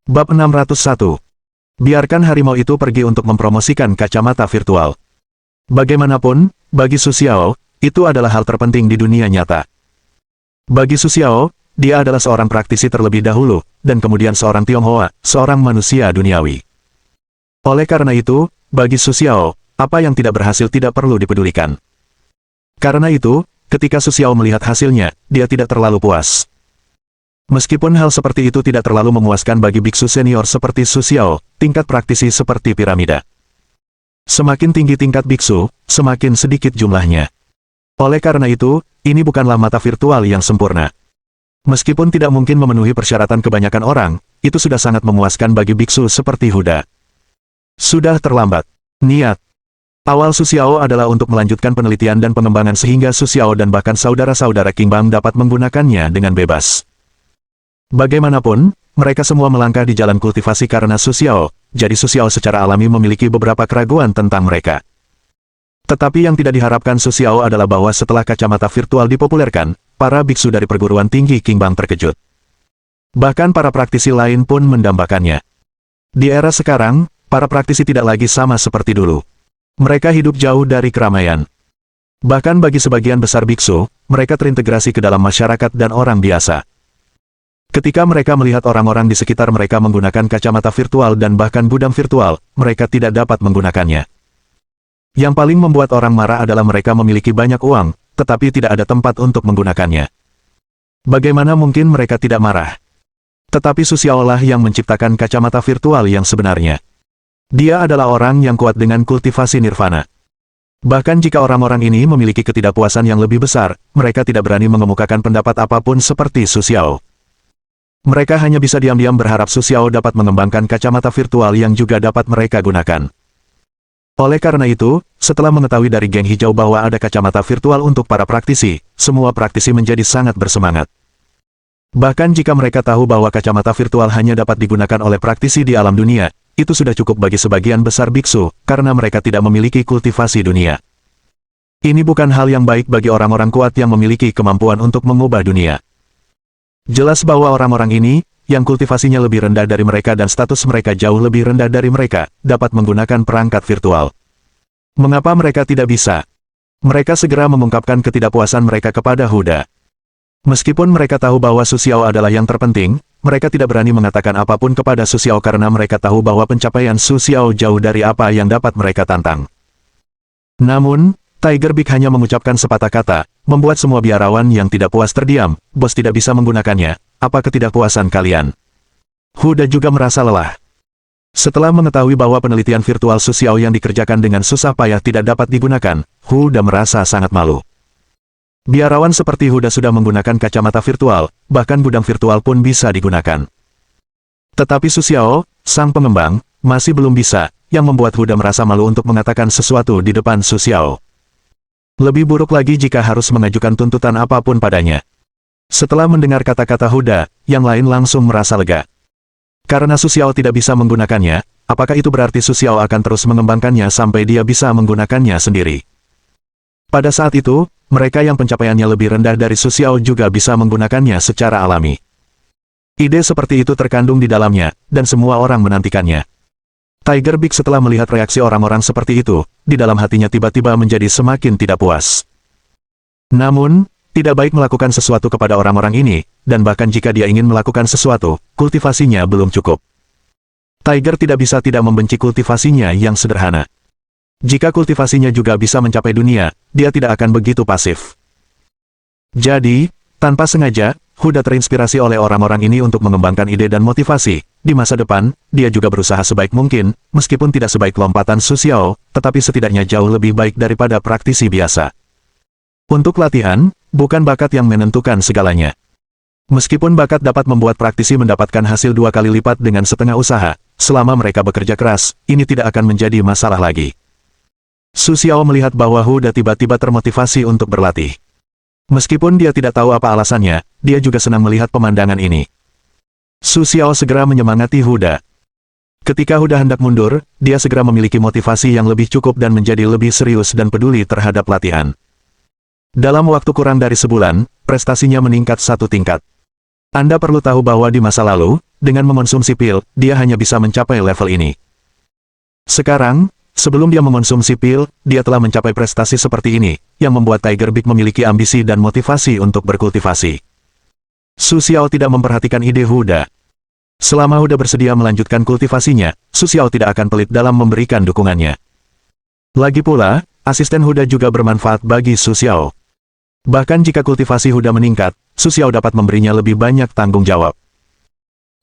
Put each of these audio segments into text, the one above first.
Bab 601. Biarkan harimau itu pergi untuk mempromosikan kacamata virtual. Bagaimanapun, bagi Su Xiao, itu adalah hal terpenting di dunia nyata. Bagi Su Xiao, dia adalah seorang praktisi terlebih dahulu, dan kemudian seorang Tionghoa, seorang manusia duniawi. Oleh karena itu, bagi Su Xiao, apa yang tidak berhasil tidak perlu dipedulikan. Karena itu, ketika Su Xiao melihat hasilnya, dia tidak terlalu puas. Meskipun hal seperti itu tidak terlalu memuaskan bagi biksu senior seperti Su Xiao, tingkat praktisi seperti piramida. Semakin tinggi tingkat biksu, semakin sedikit jumlahnya. Oleh karena itu, ini bukanlah mata virtual yang sempurna. Meskipun tidak mungkin memenuhi persyaratan kebanyakan orang, itu sudah sangat memuaskan bagi biksu seperti Huda. Sudah terlambat. Niat awal Su Xiao adalah untuk melanjutkan penelitian dan pengembangan sehingga Su Xiao dan bahkan saudara-saudara King Bang dapat menggunakannya dengan bebas. Bagaimanapun, mereka semua melangkah di jalan kultivasi karena Su Xiao, jadi Su Xiao secara alami memiliki beberapa keraguan tentang mereka. Tetapi yang tidak diharapkan Su Xiao adalah bahwa setelah kacamata virtual dipopulerkan, para biksu dari perguruan tinggi King Bang terkejut. Bahkan para praktisi lain pun mendambakannya. Di era sekarang, para praktisi tidak lagi sama seperti dulu. Mereka hidup jauh dari keramaian. Bahkan bagi sebagian besar biksu, mereka terintegrasi ke dalam masyarakat dan orang biasa. Ketika mereka melihat orang-orang di sekitar mereka menggunakan kacamata virtual dan bahkan gudang virtual, mereka tidak dapat menggunakannya. Yang paling membuat orang marah adalah mereka memiliki banyak uang, tetapi tidak ada tempat untuk menggunakannya. Bagaimana mungkin mereka tidak marah? Tetapi Su Xiao lah yang menciptakan kacamata virtual yang sebenarnya. Dia adalah orang yang kuat dengan kultivasi nirvana. Bahkan jika orang-orang ini memiliki ketidakpuasan yang lebih besar, mereka tidak berani mengemukakan pendapat apapun seperti Su Xiao. Mereka hanya bisa diam-diam berharap Su Xiao dapat mengembangkan kacamata virtual yang juga dapat mereka gunakan. Oleh karena itu, setelah mengetahui dari geng hijau bahwa ada kacamata virtual untuk para praktisi, semua praktisi menjadi sangat bersemangat. Bahkan jika mereka tahu bahwa kacamata virtual hanya dapat digunakan oleh praktisi di alam dunia, itu sudah cukup bagi sebagian besar biksu, karena mereka tidak memiliki kultivasi dunia. Ini bukan hal yang baik bagi orang-orang kuat yang memiliki kemampuan untuk mengubah dunia. Jelas bahwa orang-orang ini, yang kultivasinya lebih rendah dari mereka dan status mereka jauh lebih rendah dari mereka, dapat menggunakan perangkat virtual. Mengapa mereka tidak bisa? Mereka segera mengungkapkan ketidakpuasan mereka kepada Huda. Meskipun mereka tahu bahwa Su Xiao adalah yang terpenting, mereka tidak berani mengatakan apapun kepada Su Xiao karena mereka tahu bahwa pencapaian Su Xiao jauh dari apa yang dapat mereka tantang. Namun, Tiger Big hanya mengucapkan sepatah kata, membuat semua biarawan yang tidak puas terdiam. Bos tidak bisa menggunakannya, apa ketidakpuasan kalian? Huda juga merasa lelah. Setelah mengetahui bahwa penelitian virtual Su Xiao yang dikerjakan dengan susah payah tidak dapat digunakan, Huda merasa sangat malu. Biarawan seperti Huda sudah menggunakan kacamata virtual, bahkan gudang virtual pun bisa digunakan. Tetapi Su Xiao, sang pengembang, masih belum bisa, yang membuat Huda merasa malu untuk mengatakan sesuatu di depan Su Xiao. Lebih buruk lagi jika harus mengajukan tuntutan apapun padanya. Setelah mendengar kata-kata Huda, yang lain langsung merasa lega. Karena Su Xiao tidak bisa menggunakannya, apakah itu berarti Su Xiao akan terus mengembangkannya sampai dia bisa menggunakannya sendiri? Pada saat itu, mereka yang pencapaiannya lebih rendah dari Su Xiao juga bisa menggunakannya secara alami. Ide seperti itu terkandung di dalamnya, dan semua orang menantikannya. Tiger Big setelah melihat reaksi orang-orang seperti itu, di dalam hatinya tiba-tiba menjadi semakin tidak puas. Namun, tidak baik melakukan sesuatu kepada orang-orang ini, dan bahkan jika dia ingin melakukan sesuatu, kultivasinya belum cukup. Tiger tidak bisa tidak membenci kultivasinya yang sederhana. Jika kultivasinya juga bisa mencapai dunia, dia tidak akan begitu pasif. Jadi, tanpa sengaja, Huda terinspirasi oleh orang-orang ini untuk mengembangkan ide dan motivasi. Di masa depan, dia juga berusaha sebaik mungkin, meskipun tidak sebaik lompatan Su Xiao, tetapi setidaknya jauh lebih baik daripada praktisi biasa. Untuk latihan, bukan bakat yang menentukan segalanya. Meskipun bakat dapat membuat praktisi mendapatkan hasil 2 kali lipat dengan setengah usaha, selama mereka bekerja keras, ini tidak akan menjadi masalah lagi. Su Xiao melihat bahwa Huda tiba-tiba termotivasi untuk berlatih. Meskipun dia tidak tahu apa alasannya, dia juga senang melihat pemandangan ini. Su Xiao segera menyemangati Huda. Ketika Huda hendak mundur, dia segera memiliki motivasi yang lebih cukup dan menjadi lebih serius dan peduli terhadap latihan. Dalam waktu kurang dari sebulan, prestasinya meningkat 1 tingkat. Anda perlu tahu bahwa di masa lalu, dengan mengonsumsi pil, dia hanya bisa mencapai level ini. Sekarang, sebelum dia mengonsumsi pil, dia telah mencapai prestasi seperti ini, yang membuat Tiger Big memiliki ambisi dan motivasi untuk berkultivasi. Su Xiao tidak memperhatikan ide Huda. Selama Huda bersedia melanjutkan kultivasinya, Su Xiao tidak akan pelit dalam memberikan dukungannya. Lagi pula, asisten Huda juga bermanfaat bagi Su Xiao. Bahkan jika kultivasi Huda meningkat, Su Xiao dapat memberinya lebih banyak tanggung jawab.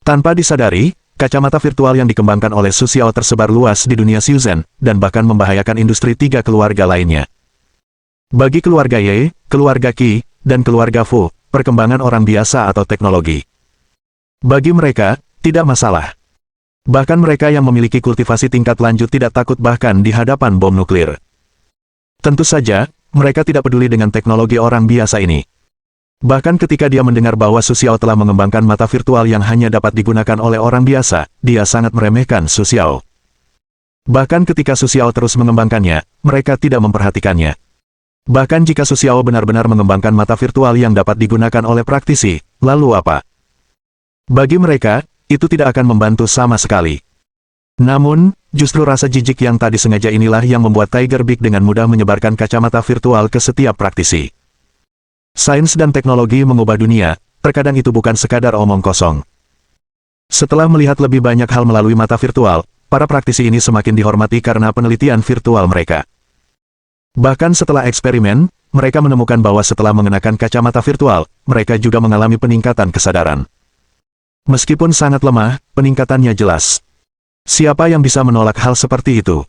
Tanpa disadari, kacamata virtual yang dikembangkan oleh Su Xiao tersebar luas di dunia Shenzhen, dan bahkan membahayakan industri 3 keluarga lainnya. Bagi keluarga Ye, keluarga Qi, dan keluarga Fu, perkembangan orang biasa atau teknologi. Bagi mereka, tidak masalah. Bahkan mereka yang memiliki kultivasi tingkat lanjut tidak takut bahkan di hadapan bom nuklir. Tentu saja, mereka tidak peduli dengan teknologi orang biasa ini. Bahkan ketika dia mendengar bahwa Su Xiao telah mengembangkan mata virtual yang hanya dapat digunakan oleh orang biasa, dia sangat meremehkan Su Xiao. Bahkan ketika Su Xiao terus mengembangkannya, mereka tidak memperhatikannya. Bahkan jika Su Xiao benar-benar mengembangkan mata virtual yang dapat digunakan oleh praktisi, lalu apa? Bagi mereka, itu tidak akan membantu sama sekali. Namun, justru rasa jijik yang tadi sengaja inilah yang membuat Tiger Big dengan mudah menyebarkan kacamata virtual ke setiap praktisi. Sains dan teknologi mengubah dunia, terkadang itu bukan sekadar omong kosong. Setelah melihat lebih banyak hal melalui mata virtual, para praktisi ini semakin dihormati karena penelitian virtual mereka. Bahkan setelah eksperimen, mereka menemukan bahwa setelah mengenakan kacamata virtual, mereka juga mengalami peningkatan kesadaran. Meskipun sangat lemah, peningkatannya jelas. Siapa yang bisa menolak hal seperti itu?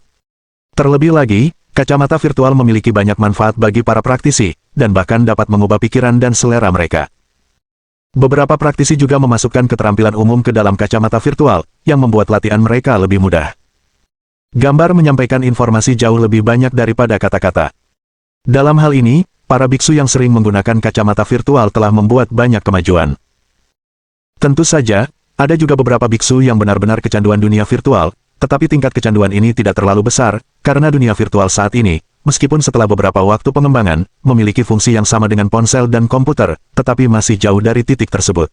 Terlebih lagi, kacamata virtual memiliki banyak manfaat bagi para praktisi, dan bahkan dapat mengubah pikiran dan selera mereka. Beberapa praktisi juga memasukkan keterampilan umum ke dalam kacamata virtual, yang membuat latihan mereka lebih mudah. Gambar menyampaikan informasi jauh lebih banyak daripada kata-kata. Dalam hal ini, para biksu yang sering menggunakan kacamata virtual telah membuat banyak kemajuan. Tentu saja, ada juga beberapa biksu yang benar-benar kecanduan dunia virtual, tetapi tingkat kecanduan ini tidak terlalu besar, karena dunia virtual saat ini, meskipun setelah beberapa waktu pengembangan, memiliki fungsi yang sama dengan ponsel dan komputer, tetapi masih jauh dari titik tersebut.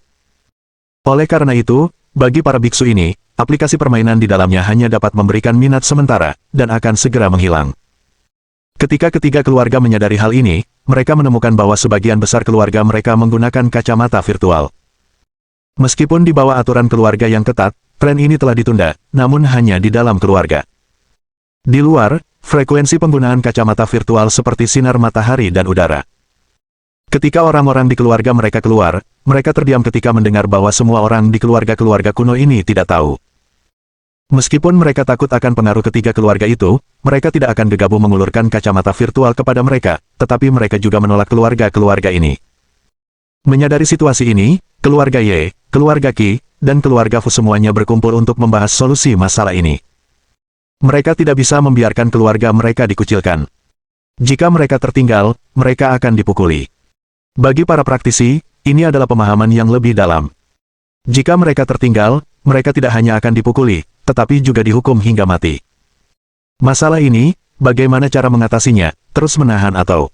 Oleh karena itu, bagi para biksu ini, aplikasi permainan di dalamnya hanya dapat memberikan minat sementara, dan akan segera menghilang. Ketika ketiga keluarga menyadari hal ini, mereka menemukan bahwa sebagian besar keluarga mereka menggunakan kacamata virtual. Meskipun di bawah aturan keluarga yang ketat, tren ini telah ditunda, namun hanya di dalam keluarga. Di luar, frekuensi penggunaan kacamata virtual seperti sinar matahari dan udara. Ketika orang-orang di keluarga mereka keluar, mereka terdiam ketika mendengar bahwa semua orang di keluarga-keluarga kuno ini tidak tahu. Meskipun mereka takut akan pengaruh ketiga keluarga itu, mereka tidak akan gegabah mengulurkan kacamata virtual kepada mereka, tetapi mereka juga menolak keluarga-keluarga ini. Menyadari situasi ini, keluarga Ye, keluarga Qi, dan keluarga Fu semuanya berkumpul untuk membahas solusi masalah ini. Mereka tidak bisa membiarkan keluarga mereka dikucilkan. Jika mereka tertinggal, mereka akan dipukuli. Bagi para praktisi, ini adalah pemahaman yang lebih dalam. Jika mereka tertinggal, mereka tidak hanya akan dipukuli, tetapi juga dihukum hingga mati. Masalah ini, bagaimana cara mengatasinya, terus menahan atau...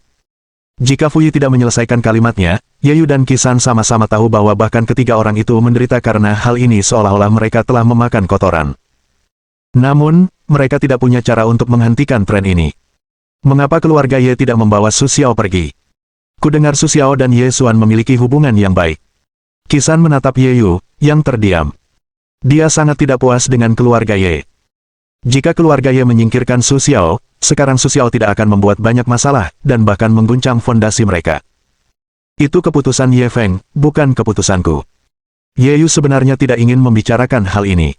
Jika Fuyi tidak menyelesaikan kalimatnya, Yeyu dan Kisan sama-sama tahu bahwa bahkan ketiga orang itu menderita karena hal ini seolah-olah mereka telah memakan kotoran. Namun, mereka tidak punya cara untuk menghentikan tren ini. Mengapa keluarga Ye tidak membawa Su Xiao pergi? Kudengar Su Xiao dan Ye Xuan memiliki hubungan yang baik. Kisan menatap Yeyu, yang terdiam. Dia sangat tidak puas dengan keluarga Ye. Jika keluarga Ye menyingkirkan Su Xiao, sekarang Su Xiao tidak akan membuat banyak masalah, dan bahkan mengguncang fondasi mereka. Itu keputusan Ye Feng, bukan keputusanku. Yeyu sebenarnya tidak ingin membicarakan hal ini.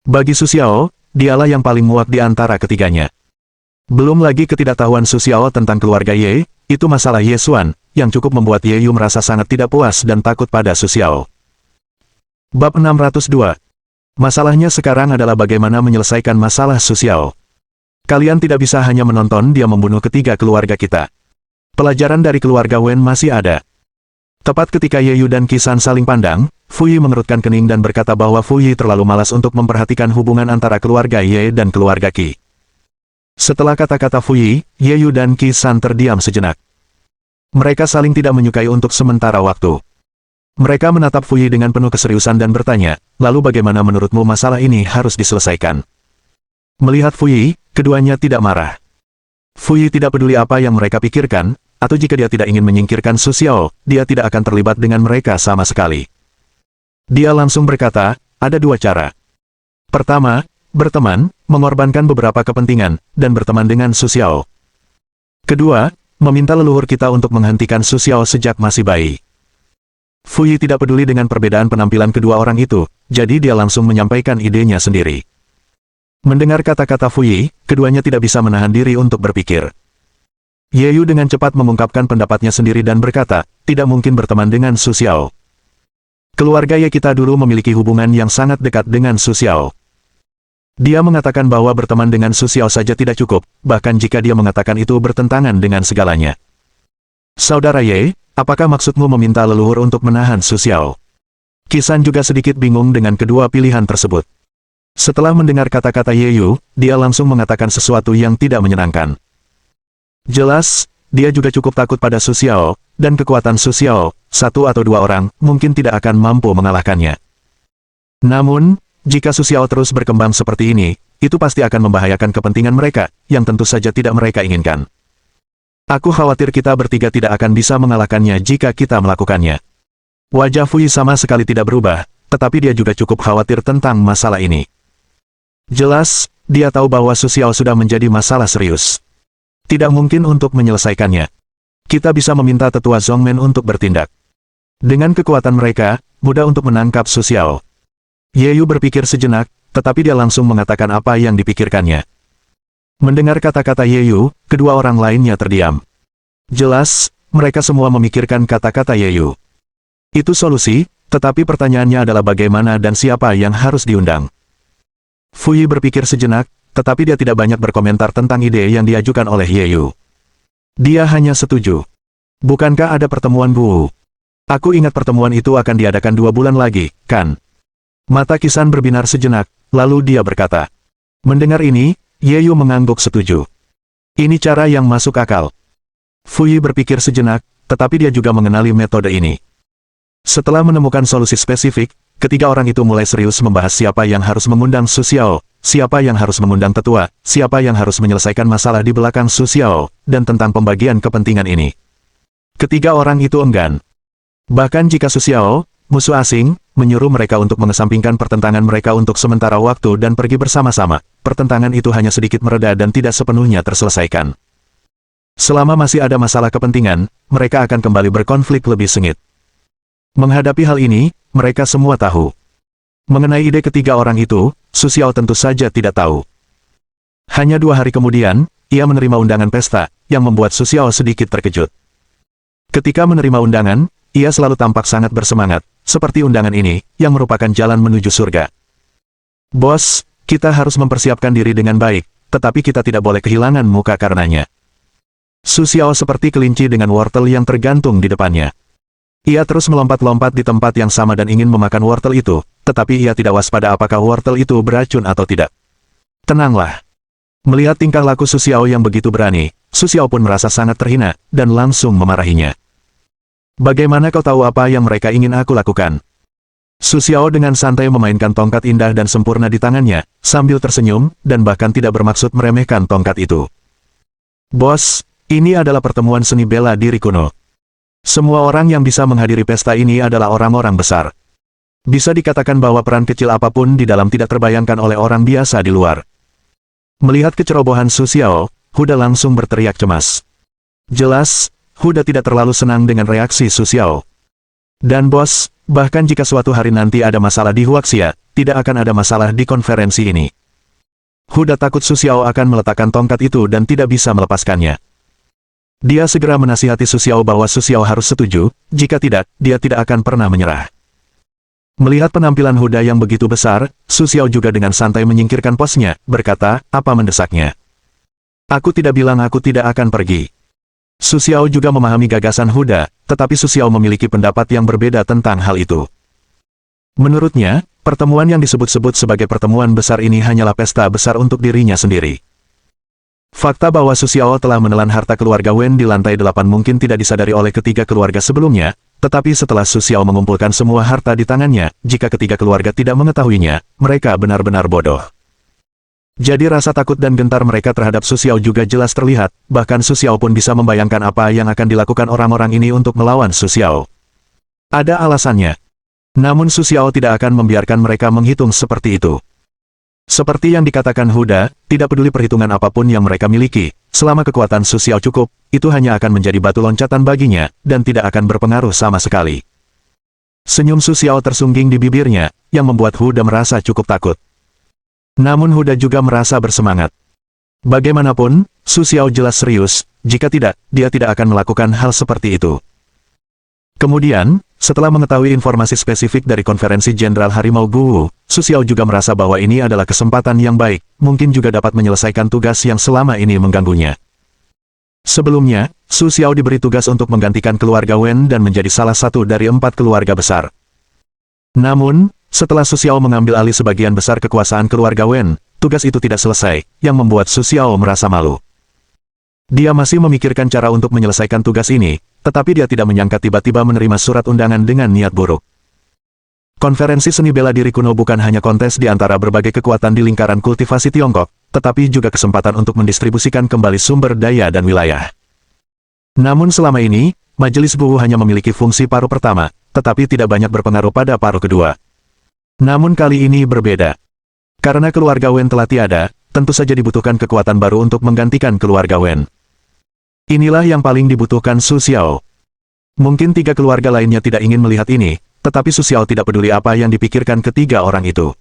Bagi Su Xiao, dialah yang paling muak di antara ketiganya. Belum lagi ketidaktahuan Su Xiao tentang keluarga Ye, itu masalah Ye Xuan, yang cukup membuat Yeyu merasa sangat tidak puas dan takut pada Su Xiao. Bab 602. Masalahnya sekarang adalah bagaimana menyelesaikan masalah Su Xiao. Kalian tidak bisa hanya menonton dia membunuh ketiga keluarga kita. Pelajaran dari keluarga Wen masih ada. Tepat ketika Yeyu dan Kisan saling pandang, Fuyi mengerutkan kening dan berkata bahwa Fuyi terlalu malas untuk memperhatikan hubungan antara keluarga Ye dan keluarga Qi. Setelah kata-kata Fuyi, Yeyu dan Kisan terdiam sejenak. Mereka saling tidak menyukai untuk sementara waktu. Mereka menatap Fu Yi dengan penuh keseriusan dan bertanya, lalu bagaimana menurutmu masalah ini harus diselesaikan? Melihat Fu Yi, keduanya tidak marah. Fu Yi tidak peduli apa yang mereka pikirkan, atau jika dia tidak ingin menyingkirkan Su Xiao, dia tidak akan terlibat dengan mereka sama sekali. Dia langsung berkata, ada dua cara. Pertama, berteman, mengorbankan beberapa kepentingan, dan berteman dengan Su Xiao. Kedua, meminta leluhur kita untuk menghentikan Su Xiao sejak masih bayi. Fu Yi tidak peduli dengan perbedaan penampilan kedua orang itu, jadi dia langsung menyampaikan idenya sendiri. Mendengar kata-kata Fu Yi, keduanya tidak bisa menahan diri untuk berpikir. Ye Yu dengan cepat mengungkapkan pendapatnya sendiri dan berkata, tidak mungkin berteman dengan Su Xiao. Keluarga Ye kita dulu memiliki hubungan yang sangat dekat dengan Su Xiao. Dia mengatakan bahwa berteman dengan Su Xiao saja tidak cukup, bahkan jika dia mengatakan itu bertentangan dengan segalanya. Saudara Ye, apakah maksudmu meminta leluhur untuk menahan Su Xiao? Qisan juga sedikit bingung dengan kedua pilihan tersebut. Setelah mendengar kata-kata Ye Yu, dia langsung mengatakan sesuatu yang tidak menyenangkan. Jelas, dia juga cukup takut pada Su Xiao, dan kekuatan Su Xiao, satu atau dua orang, mungkin tidak akan mampu mengalahkannya. Namun, jika Su Xiao terus berkembang seperti ini, itu pasti akan membahayakan kepentingan mereka, yang tentu saja tidak mereka inginkan. Aku khawatir kita bertiga tidak akan bisa mengalahkannya jika kita melakukannya. Wajah Fu Yi sama sekali tidak berubah, tetapi dia juga cukup khawatir tentang masalah ini. Jelas, dia tahu bahwa Su Xiao sudah menjadi masalah serius. Tidak mungkin untuk menyelesaikannya. Kita bisa meminta tetua Zhongmen untuk bertindak. Dengan kekuatan mereka, mudah untuk menangkap Su Xiao. Ye Yu berpikir sejenak, tetapi dia langsung mengatakan apa yang dipikirkannya. Mendengar kata-kata Ye Yu, kedua orang lainnya terdiam. Jelas, mereka semua memikirkan kata-kata Ye Yu. Itu solusi, tetapi pertanyaannya adalah bagaimana dan siapa yang harus diundang. Fu Yi berpikir sejenak, tetapi dia tidak banyak berkomentar tentang ide yang diajukan oleh Ye Yu. Dia hanya setuju. Bukankah ada pertemuan Bu? Aku ingat pertemuan itu akan diadakan 2 bulan lagi, kan? Mata Qisan berbinar sejenak, lalu dia berkata. Mendengar ini, Ye Yu mengangguk setuju. Ini cara yang masuk akal. Fu Yi berpikir sejenak, tetapi dia juga mengenali metode ini. Setelah menemukan solusi spesifik, ketiga orang itu mulai serius membahas siapa yang harus mengundang Su Xiao, siapa yang harus mengundang tetua, siapa yang harus menyelesaikan masalah di belakang Su Xiao, dan tentang pembagian kepentingan ini. Ketiga orang itu enggan. Bahkan jika Su Xiao, musuh asing, menyuruh mereka untuk mengesampingkan pertentangan mereka untuk sementara waktu dan pergi bersama-sama, pertentangan itu hanya sedikit mereda dan tidak sepenuhnya terselesaikan. Selama masih ada masalah kepentingan, mereka akan kembali berkonflik lebih sengit. Menghadapi hal ini, mereka semua tahu. Mengenai ide ketiga orang itu, Su Xiao tentu saja tidak tahu. Hanya 2 hari kemudian, ia menerima undangan pesta, yang membuat Su Xiao sedikit terkejut. Ketika menerima undangan, ia selalu tampak sangat bersemangat, seperti undangan ini, yang merupakan jalan menuju surga. Bos, kita harus mempersiapkan diri dengan baik, tetapi kita tidak boleh kehilangan muka karenanya. Su Xiao seperti kelinci dengan wortel yang tergantung di depannya. Ia terus melompat-lompat di tempat yang sama dan ingin memakan wortel itu, tetapi ia tidak waspada apakah wortel itu beracun atau tidak. Tenanglah. Melihat tingkah laku Su Xiao yang begitu berani, Su Xiao pun merasa sangat terhina, dan langsung memarahinya. Bagaimana kau tahu apa yang mereka ingin aku lakukan? Su Xiao dengan santai memainkan tongkat indah dan sempurna di tangannya, sambil tersenyum, dan bahkan tidak bermaksud meremehkan tongkat itu. Bos, ini adalah pertemuan seni bela diri kuno. Semua orang yang bisa menghadiri pesta ini adalah orang-orang besar. Bisa dikatakan bahwa peran kecil apapun di dalam tidak terbayangkan oleh orang biasa di luar. Melihat kecerobohan Su Xiao, Huda langsung berteriak cemas. Jelas, Huda tidak terlalu senang dengan reaksi Su Xiao. Dan bos, bahkan jika suatu hari nanti ada masalah di Huaxia, tidak akan ada masalah di konferensi ini. Huda takut Su Xiao akan meletakkan tongkat itu dan tidak bisa melepaskannya. Dia segera menasihati Su Xiao bahwa Su Xiao harus setuju, jika tidak, dia tidak akan pernah menyerah. Melihat penampilan Huda yang begitu besar, Su Xiao juga dengan santai menyingkirkan posnya, berkata, apa mendesaknya? Aku tidak bilang aku tidak akan pergi. Su Xiao juga memahami gagasan Huda, tetapi Su Xiao memiliki pendapat yang berbeda tentang hal itu. Menurutnya, pertemuan yang disebut-sebut sebagai pertemuan besar ini hanyalah pesta besar untuk dirinya sendiri. Fakta bahwa Su Xiao telah menelan harta keluarga Wen di lantai 8 mungkin tidak disadari oleh ketiga keluarga sebelumnya, tetapi setelah Su Xiao mengumpulkan semua harta di tangannya, jika ketiga keluarga tidak mengetahuinya, mereka benar-benar bodoh. Jadi rasa takut dan gentar mereka terhadap Su Xiao juga jelas terlihat, bahkan Su Xiao pun bisa membayangkan apa yang akan dilakukan orang-orang ini untuk melawan Su Xiao. Ada alasannya. Namun Su Xiao tidak akan membiarkan mereka menghitung seperti itu. Seperti yang dikatakan Huda, tidak peduli perhitungan apapun yang mereka miliki, selama kekuatan Su Xiao cukup, itu hanya akan menjadi batu loncatan baginya, dan tidak akan berpengaruh sama sekali. Senyum Su Xiao tersungging di bibirnya, yang membuat Huda merasa cukup takut. Namun Huda juga merasa bersemangat. Bagaimanapun, Su Xiao jelas serius, jika tidak, dia tidak akan melakukan hal seperti itu. Kemudian, setelah mengetahui informasi spesifik dari konferensi Jenderal Harimau Guwu, Su Xiao juga merasa bahwa ini adalah kesempatan yang baik, mungkin juga dapat menyelesaikan tugas yang selama ini mengganggunya. Sebelumnya, Su Xiao diberi tugas untuk menggantikan keluarga Wen dan menjadi salah satu dari 4 keluarga besar. Namun, setelah Su Xiao mengambil alih sebagian besar kekuasaan keluarga Wen, tugas itu tidak selesai, yang membuat Su Xiao merasa malu. Dia masih memikirkan cara untuk menyelesaikan tugas ini, tetapi dia tidak menyangka tiba-tiba menerima surat undangan dengan niat buruk. Konferensi seni bela diri kuno bukan hanya kontes di antara berbagai kekuatan di lingkaran kultivasi Tiongkok, tetapi juga kesempatan untuk mendistribusikan kembali sumber daya dan wilayah. Namun selama ini, Majelis Buwu hanya memiliki fungsi paruh pertama, tetapi tidak banyak berpengaruh pada paruh kedua. Namun kali ini berbeda. Karena keluarga Wen telah tiada, tentu saja dibutuhkan kekuatan baru untuk menggantikan keluarga Wen. Inilah yang paling dibutuhkan Su Xiao. Mungkin 3 keluarga lainnya tidak ingin melihat ini, tetapi Su Xiao tidak peduli apa yang dipikirkan ketiga orang itu.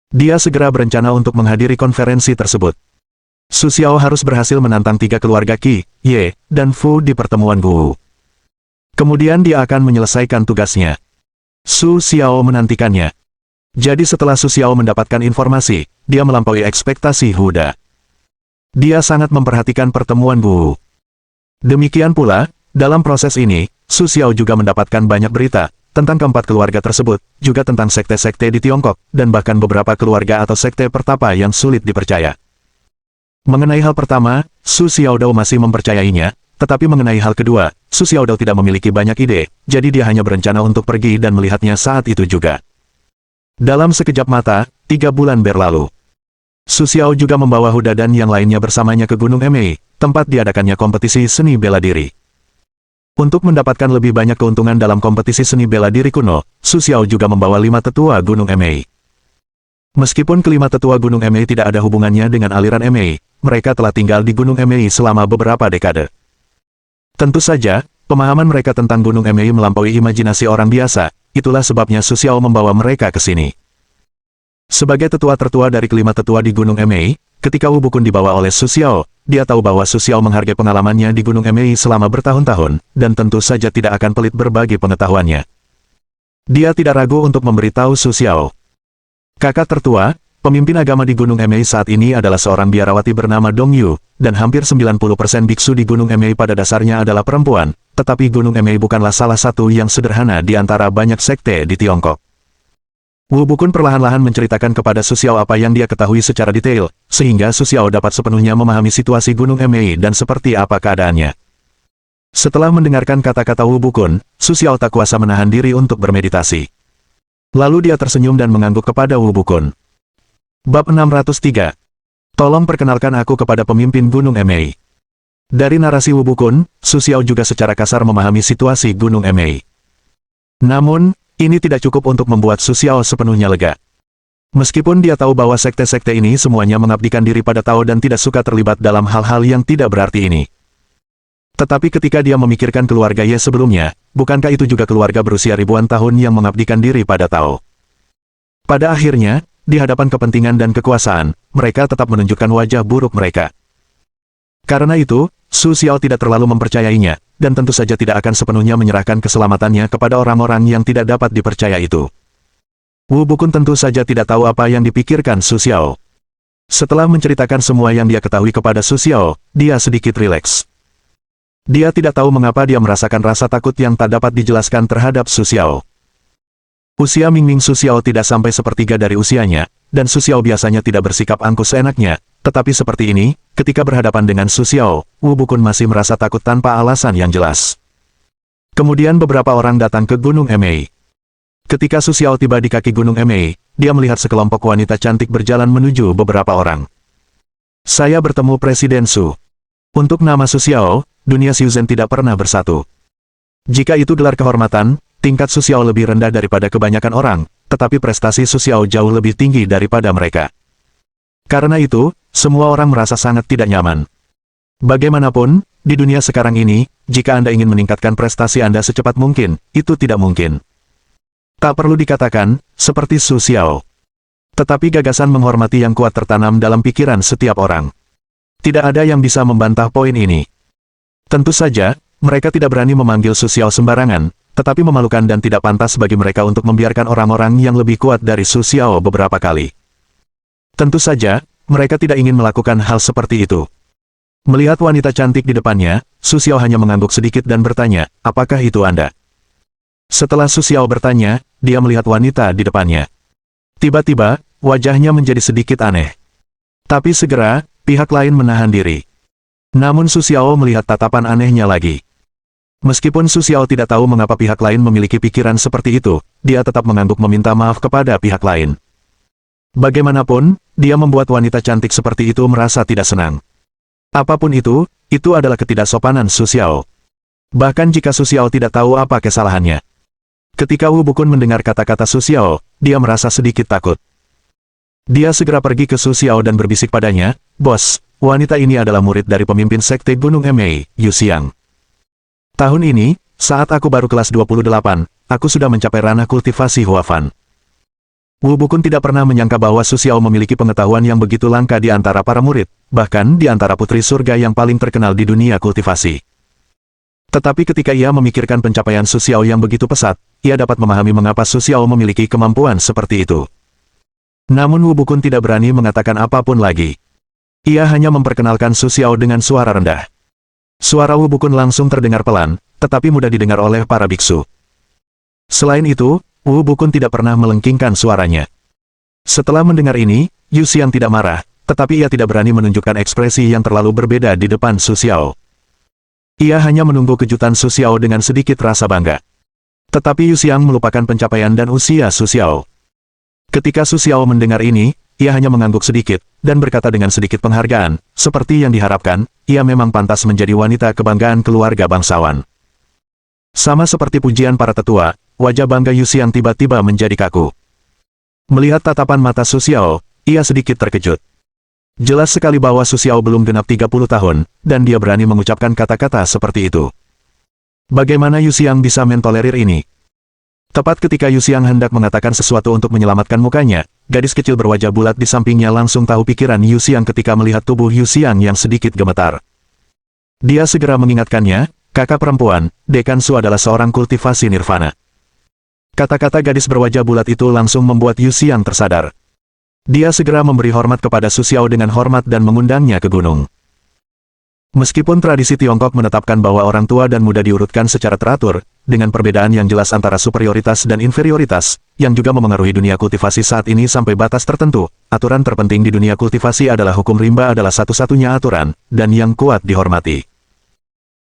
Dia segera berencana untuk menghadiri konferensi tersebut. Su Xiao harus berhasil menantang 3 keluarga Qi, Ye, dan Fu di pertemuan Guwu. Kemudian dia akan menyelesaikan tugasnya. Su Xiao menantikannya. Jadi setelah Su Xiao mendapatkan informasi, dia melampaui ekspektasi Huda. Dia sangat memperhatikan pertemuan Guwu. Demikian pula, dalam proses ini, Su Xiao juga mendapatkan banyak berita, tentang keempat keluarga tersebut, juga tentang sekte-sekte di Tiongkok, dan bahkan beberapa keluarga atau sekte pertapa yang sulit dipercaya. Mengenai hal pertama, Su Xiaodao masih mempercayainya, tetapi mengenai hal kedua, Su Xiaodao tidak memiliki banyak ide, jadi dia hanya berencana untuk pergi dan melihatnya saat itu juga. Dalam sekejap mata, 3 bulan berlalu. Su Xiao juga membawa Huda dan yang lainnya bersamanya ke Gunung Emei, tempat diadakannya kompetisi seni bela diri. Untuk mendapatkan lebih banyak keuntungan dalam kompetisi seni bela diri kuno, Su Xiao juga membawa 5 tetua Gunung Emei. Meskipun kelima tetua Gunung Emei tidak ada hubungannya dengan aliran Emei, mereka telah tinggal di Gunung Emei selama beberapa dekade. Tentu saja, pemahaman mereka tentang Gunung Emei melampaui imajinasi orang biasa, itulah sebabnya Su Xiao membawa mereka ke sini. Sebagai tetua tertua dari kelima tetua di Gunung Emei, ketika Wu Bukun dibawa oleh Su Xiao, dia tahu bahwa Su Xiao menghargai pengalamannya di Gunung Emei selama bertahun-tahun, dan tentu saja tidak akan pelit berbagi pengetahuannya. Dia tidak ragu untuk memberitahu Su Xiao. Kakak tertua, pemimpin agama di Gunung Emei saat ini adalah seorang biarawati bernama Dong Yu, dan hampir 90% biksu di Gunung Emei pada dasarnya adalah perempuan, tetapi Gunung Emei bukanlah salah satu yang sederhana di antara banyak sekte di Tiongkok. Wu Bukun perlahan-lahan menceritakan kepada Su Xiao apa yang dia ketahui secara detail, sehingga Su Xiao dapat sepenuhnya memahami situasi Gunung Emei dan seperti apa keadaannya. Setelah mendengarkan kata-kata Wu Bukun, Su Xiao tak kuasa menahan diri untuk bermeditasi. Lalu dia tersenyum dan mengangguk kepada Wu Bukun. Bab 603. Tolong perkenalkan aku kepada pemimpin Gunung Emei. Dari narasi Wu Bukun, Su Xiao juga secara kasar memahami situasi Gunung Emei. Namun, ini tidak cukup untuk membuat Su Xiao sepenuhnya lega. Meskipun dia tahu bahwa sekte-sekte ini semuanya mengabdikan diri pada Tao dan tidak suka terlibat dalam hal-hal yang tidak berarti ini. Tetapi ketika dia memikirkan keluarga Ye sebelumnya, bukankah itu juga keluarga berusia ribuan tahun yang mengabdikan diri pada Tao? Pada akhirnya, di hadapan kepentingan dan kekuasaan, mereka tetap menunjukkan wajah buruk mereka. Karena itu, Su Xiao tidak terlalu mempercayainya, dan tentu saja tidak akan sepenuhnya menyerahkan keselamatannya kepada orang-orang yang tidak dapat dipercaya itu. Wu Bukun tentu saja tidak tahu apa yang dipikirkan Su Xiao. Setelah menceritakan semua yang dia ketahui kepada Su Xiao, dia sedikit rileks. Dia tidak tahu mengapa dia merasakan rasa takut yang tak dapat dijelaskan terhadap Su Xiao. Usia Mingming Su Xiao tidak sampai sepertiga dari usianya, dan Su Xiao biasanya tidak bersikap angkuh seenaknya, tetapi seperti ini, ketika berhadapan dengan Su Xiao, Wu Bukun masih merasa takut tanpa alasan yang jelas. Kemudian beberapa orang datang ke Gunung Emei. Ketika Su Xiao tiba di kaki Gunung Emei, dia melihat sekelompok wanita cantik berjalan menuju beberapa orang. Saya bertemu Presiden Su. Untuk nama Su Xiao, dunia Xiuzhen tidak pernah bersatu. Jika itu gelar kehormatan, tingkat Su Xiao lebih rendah daripada kebanyakan orang, tetapi prestasi Su Xiao jauh lebih tinggi daripada mereka. Karena itu, semua orang merasa sangat tidak nyaman. Bagaimanapun, di dunia sekarang ini, jika Anda ingin meningkatkan prestasi Anda secepat mungkin, itu tidak mungkin. Tak perlu dikatakan, seperti Su Xiao. Tetapi gagasan menghormati yang kuat tertanam dalam pikiran setiap orang. Tidak ada yang bisa membantah poin ini. Tentu saja, mereka tidak berani memanggil Su Xiao sembarangan, tetapi memalukan dan tidak pantas bagi mereka untuk membiarkan orang-orang yang lebih kuat dari Su Xiao beberapa kali. Tentu saja, mereka tidak ingin melakukan hal seperti itu. Melihat wanita cantik di depannya, Su Xiao hanya mengangguk sedikit dan bertanya, apakah itu Anda? Setelah Su Xiao bertanya, dia melihat wanita di depannya. Tiba-tiba, wajahnya menjadi sedikit aneh. Tapi segera, pihak lain menahan diri. Namun Su Xiao melihat tatapan anehnya lagi. Meskipun Su Xiao tidak tahu mengapa pihak lain memiliki pikiran seperti itu, dia tetap mengangguk meminta maaf kepada pihak lain. Bagaimanapun, dia membuat wanita cantik seperti itu merasa tidak senang. Apapun itu adalah ketidaksopanan Su Xiao. Bahkan jika Su Xiao tidak tahu apa kesalahannya. Ketika Wu Bukun mendengar kata-kata Su Xiao, dia merasa sedikit takut. Dia segera pergi ke Su Xiao dan berbisik padanya, "Bos, wanita ini adalah murid dari pemimpin sekte Gunung Emei, Yu Xiang. Tahun ini, saat aku baru kelas 28, aku sudah mencapai ranah kultivasi Huafan." Wu Bukun tidak pernah menyangka bahwa Su Xiao memiliki pengetahuan yang begitu langka di antara para murid, bahkan di antara putri surga yang paling terkenal di dunia kultivasi. Tetapi ketika ia memikirkan pencapaian Su Xiao yang begitu pesat, ia dapat memahami mengapa Su Xiao memiliki kemampuan seperti itu. Namun Wu Bukun tidak berani mengatakan apapun lagi. Ia hanya memperkenalkan Su Xiao dengan suara rendah. Suara Wu Bukun langsung terdengar pelan, tetapi mudah didengar oleh para biksu. Selain itu, Wu Bukun tidak pernah melengkingkan suaranya. Setelah mendengar ini, Yu Xiang tidak marah, tetapi ia tidak berani menunjukkan ekspresi yang terlalu berbeda di depan Su Xiao. Ia hanya menunggu kejutan Su Xiao dengan sedikit rasa bangga. Tetapi Yu Xiang melupakan pencapaian dan usia Su Xiao. Ketika Su Xiao mendengar ini, ia hanya mengangguk sedikit, dan berkata dengan sedikit penghargaan, seperti yang diharapkan, ia memang pantas menjadi wanita kebanggaan keluarga bangsawan. Sama seperti pujian para tetua, wajah bangga Yu Xiang tiba-tiba menjadi kaku. Melihat tatapan mata Su Xiao, ia sedikit terkejut. Jelas sekali bahwa Su Xiao belum genap 30 tahun, dan dia berani mengucapkan kata-kata seperti itu. Bagaimana Yu Xiang bisa mentolerir ini? Tepat ketika Yu Xiang hendak mengatakan sesuatu untuk menyelamatkan mukanya, gadis kecil berwajah bulat di sampingnya langsung tahu pikiran Yu Xiang ketika melihat tubuh Yu Xiang yang sedikit gemetar. Dia segera mengingatkannya, kakak perempuan, Dekan Su adalah seorang kultivasi nirvana. Kata-kata gadis berwajah bulat itu langsung membuat Yu Xiang tersadar. Dia segera memberi hormat kepada Su Xiao dengan hormat dan mengundangnya ke gunung. Meskipun tradisi Tiongkok menetapkan bahwa orang tua dan muda diurutkan secara teratur, dengan perbedaan yang jelas antara superioritas dan inferioritas, yang juga memengaruhi dunia kultivasi saat ini sampai batas tertentu, aturan terpenting di dunia kultivasi adalah hukum rimba adalah satu-satunya aturan, dan yang kuat dihormati.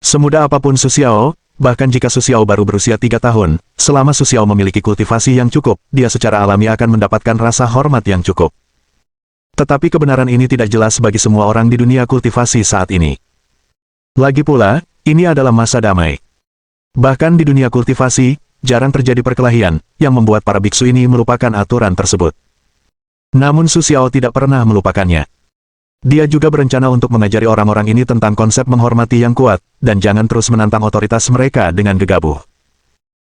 Semudah apapun Su Xiao, bahkan jika Su Xiao baru berusia 3 tahun, selama Su Xiao memiliki kultivasi yang cukup, dia secara alami akan mendapatkan rasa hormat yang cukup. Tetapi kebenaran ini tidak jelas bagi semua orang di dunia kultivasi saat ini. Lagi pula, ini adalah masa damai. Bahkan di dunia kultivasi, jarang terjadi perkelahian, yang membuat para biksu ini melupakan aturan tersebut. Namun Su Xiao tidak pernah melupakannya. Dia juga berencana untuk mengajari orang-orang ini tentang konsep menghormati yang kuat, dan jangan terus menantang otoritas mereka dengan gegabah.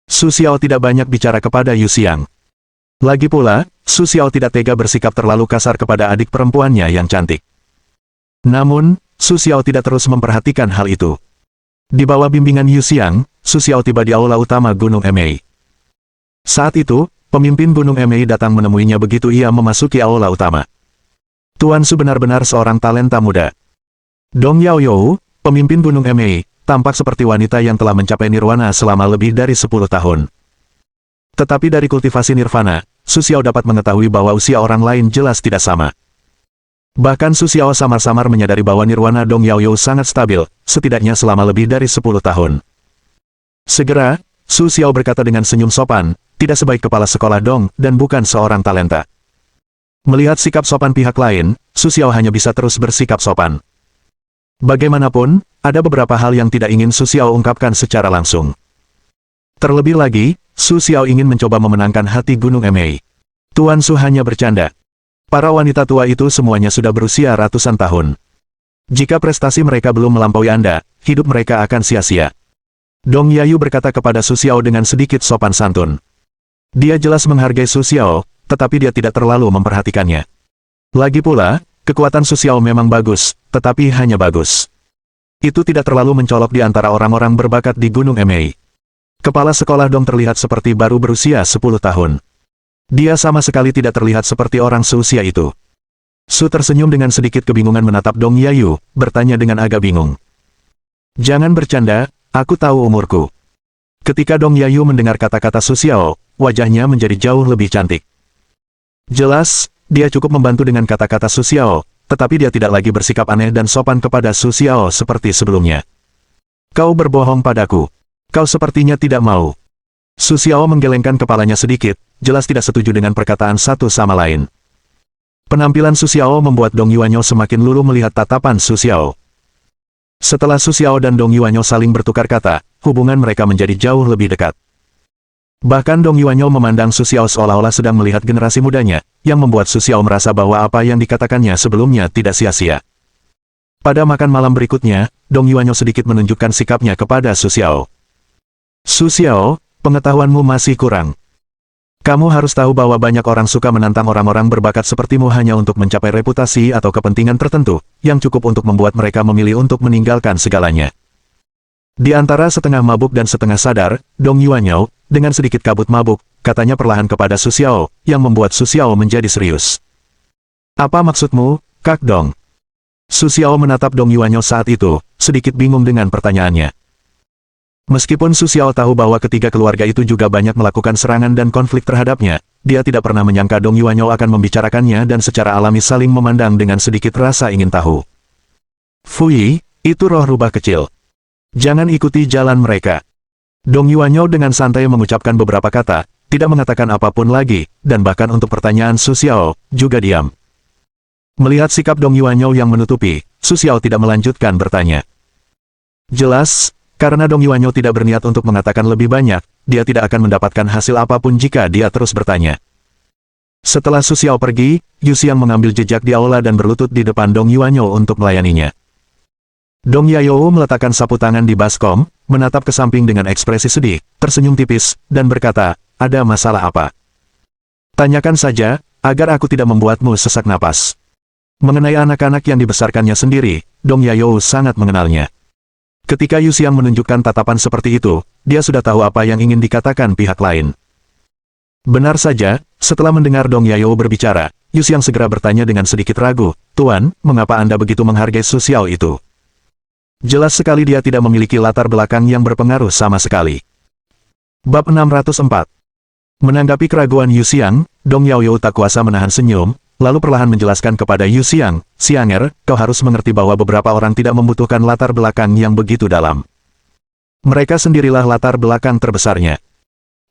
Su Xiao tidak banyak bicara kepada Yu Xiang. Lagi pula, Su Xiao tidak tega bersikap terlalu kasar kepada adik perempuannya yang cantik. Namun, Su Xiao tidak terus memperhatikan hal itu. Di bawah bimbingan Yu Xiang, Su Xiao tiba di aula utama Gunung Emei. Saat itu, pemimpin Gunung Emei datang menemuinya begitu ia memasuki aula utama. Tuan Su benar-benar seorang talenta muda. Dong Yaoyou, pemimpin Gunung Emei, tampak seperti wanita yang telah mencapai nirwana selama lebih dari 10 tahun. Tetapi dari kultivasi nirvana, Su Xiao dapat mengetahui bahwa usia orang lain jelas tidak sama. Bahkan Su Xiao samar-samar menyadari bahwa nirwana Dong Yaoyu sangat stabil, setidaknya selama lebih dari 10 tahun. Segera, Su Xiao berkata dengan senyum sopan, tidak sebaik kepala sekolah Dong, dan bukan seorang talenta. Melihat sikap sopan pihak lain, Su Xiao hanya bisa terus bersikap sopan. Bagaimanapun, ada beberapa hal yang tidak ingin Su Xiao ungkapkan secara langsung. Terlebih lagi, Su Xiao ingin mencoba memenangkan hati Gunung Emei. Tuan Su hanya bercanda. Para wanita tua itu semuanya sudah berusia ratusan tahun. Jika prestasi mereka belum melampaui Anda, hidup mereka akan sia-sia. Dong Yayu berkata kepada Su Xiao dengan sedikit sopan santun. Dia jelas menghargai Su Xiao, tetapi dia tidak terlalu memperhatikannya. Lagi pula, kekuatan Su Xiao memang bagus, tetapi hanya bagus. Itu tidak terlalu mencolok di antara orang-orang berbakat di Gunung Emei. Kepala sekolah Dong terlihat seperti baru berusia 10 tahun. Dia sama sekali tidak terlihat seperti orang seusia itu. Su tersenyum dengan sedikit kebingungan menatap Dong Yayu, bertanya dengan agak bingung. Jangan bercanda, aku tahu umurku. Ketika Dong Yayu mendengar kata-kata Su Xiao, wajahnya menjadi jauh lebih cantik. Jelas, dia cukup membantu dengan kata-kata Su Xiao, tetapi dia tidak lagi bersikap aneh dan sopan kepada Su Xiao seperti sebelumnya. Kau berbohong padaku. Kau sepertinya tidak mau. Su Xiao menggelengkan kepalanya sedikit, jelas tidak setuju dengan perkataan satu sama lain. Penampilan Su Xiao membuat Dong Yuanyo semakin luluh melihat tatapan Su Xiao. Setelah Su Xiao dan Dong Yuanyo saling bertukar kata, hubungan mereka menjadi jauh lebih dekat. Bahkan Dong Yuanyo memandang Su Xiao seolah-olah sedang melihat generasi mudanya, yang membuat Su Xiao merasa bahwa apa yang dikatakannya sebelumnya tidak sia-sia. Pada makan malam berikutnya, Dong Yuanyo sedikit menunjukkan sikapnya kepada Su Xiao. Su Xiao, pengetahuanmu masih kurang. Kamu harus tahu bahwa banyak orang suka menantang orang-orang berbakat sepertimu hanya untuk mencapai reputasi atau kepentingan tertentu, yang cukup untuk membuat mereka memilih untuk meninggalkan segalanya. Di antara setengah mabuk dan setengah sadar, Dong Yuanyo, dengan sedikit kabut mabuk, katanya perlahan kepada Su Xiao, yang membuat Su Xiao menjadi serius. Apa maksudmu, Kak Dong? Su Xiao menatap Dong Yuanyo saat itu, sedikit bingung dengan pertanyaannya. Meskipun Su Xiao tahu bahwa ketiga keluarga itu juga banyak melakukan serangan dan konflik terhadapnya, dia tidak pernah menyangka Dong Yuanyo akan membicarakannya dan secara alami saling memandang dengan sedikit rasa ingin tahu. Fui, itu roh rubah kecil. Jangan ikuti jalan mereka. Dong Yuanyo dengan santai mengucapkan beberapa kata, tidak mengatakan apapun lagi, dan bahkan untuk pertanyaan Su Xiao, juga diam. Melihat sikap Dong Yuanyo yang menutupi, Su Xiao tidak melanjutkan bertanya. Jelas, karena Dong Yuanyo tidak berniat untuk mengatakan lebih banyak, dia tidak akan mendapatkan hasil apapun jika dia terus bertanya. Setelah Su Xiao pergi, Yu Xiang mengambil jejak di aula dan berlutut di depan Dong Yuanyo untuk melayaninya. Dong Yayu meletakkan sapu tangan di baskom, menatap ke samping dengan ekspresi sedih, tersenyum tipis, dan berkata, ada masalah apa? Tanyakan saja, agar aku tidak membuatmu sesak napas. Mengenai anak-anak yang dibesarkannya sendiri, Dong Yayu sangat mengenalnya. Ketika Yu Xiang menunjukkan tatapan seperti itu, dia sudah tahu apa yang ingin dikatakan pihak lain. Benar saja, setelah mendengar Dong Yayu berbicara, Yu Xiang segera bertanya dengan sedikit ragu, Tuan, mengapa Anda begitu menghargai Su Xiao itu? Jelas sekali dia tidak memiliki latar belakang yang berpengaruh sama sekali. Bab 604. Menanggapi keraguan Yu Xiang, Dong Yayu tak kuasa menahan senyum, lalu perlahan menjelaskan kepada Yu Xiang, Xianger, kau harus mengerti bahwa beberapa orang tidak membutuhkan latar belakang yang begitu dalam. Mereka sendirilah latar belakang terbesarnya.